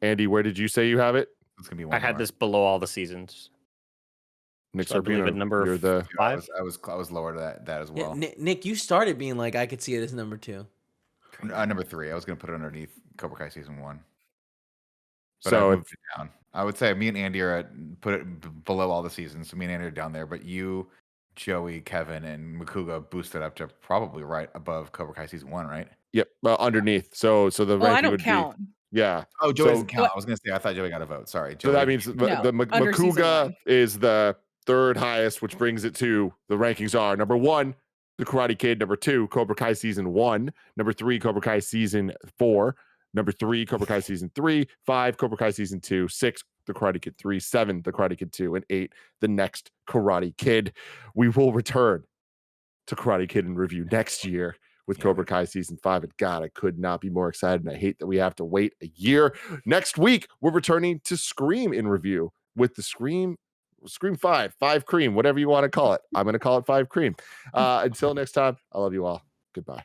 S1: Andy, where did you say you have it?
S4: It's gonna be one.
S2: I had
S4: more.
S2: this below all the seasons.
S1: Nick
S2: So I believe
S1: Sarbino,
S2: at number
S1: you're the
S4: I
S2: 5.
S4: was lower to that as
S6: Yeah,
S4: well.
S6: Nick, you started being like I could see it as number 2.
S4: Number 3. I was gonna put it underneath Cobra Kai season 1, but
S1: so
S4: I
S1: if,
S4: moved it down. I would say me and Andy are put it below all the seasons. So me and Andy are down there, but you, Joey, Kevin, and Makuga boosted up to probably right above Cobra Kai season 1, right?
S1: yep, underneath. So the
S3: Well, I
S1: ranking
S3: don't
S1: would
S3: count.
S1: be yeah.
S4: Oh, Joey
S1: So
S4: doesn't count. I was gonna say I thought Joey got a vote. Sorry, Joey.
S1: So that means
S3: No,
S1: the
S3: under season
S1: Makuga
S3: 1.
S1: is the 3rd highest, which brings it to the rankings are number 1, The Karate Kid, number 2, Cobra Kai season 1, number 3, Cobra Kai season 4, number 3, Cobra Kai season 3, 5, Cobra Kai season 2, 6, The Karate Kid 3, 7, The Karate Kid 2, and 8, The Next Karate Kid. We will return to Karate Kid in review next year with Cobra Kai season 5. And God, I could not be more excited. And I hate that we have to wait a year. Next week, we're returning to Scream in review with the Scream 5 Cream, whatever you want to call it. I'm going to call it 5 Cream. Until next time, I love you all. Goodbye.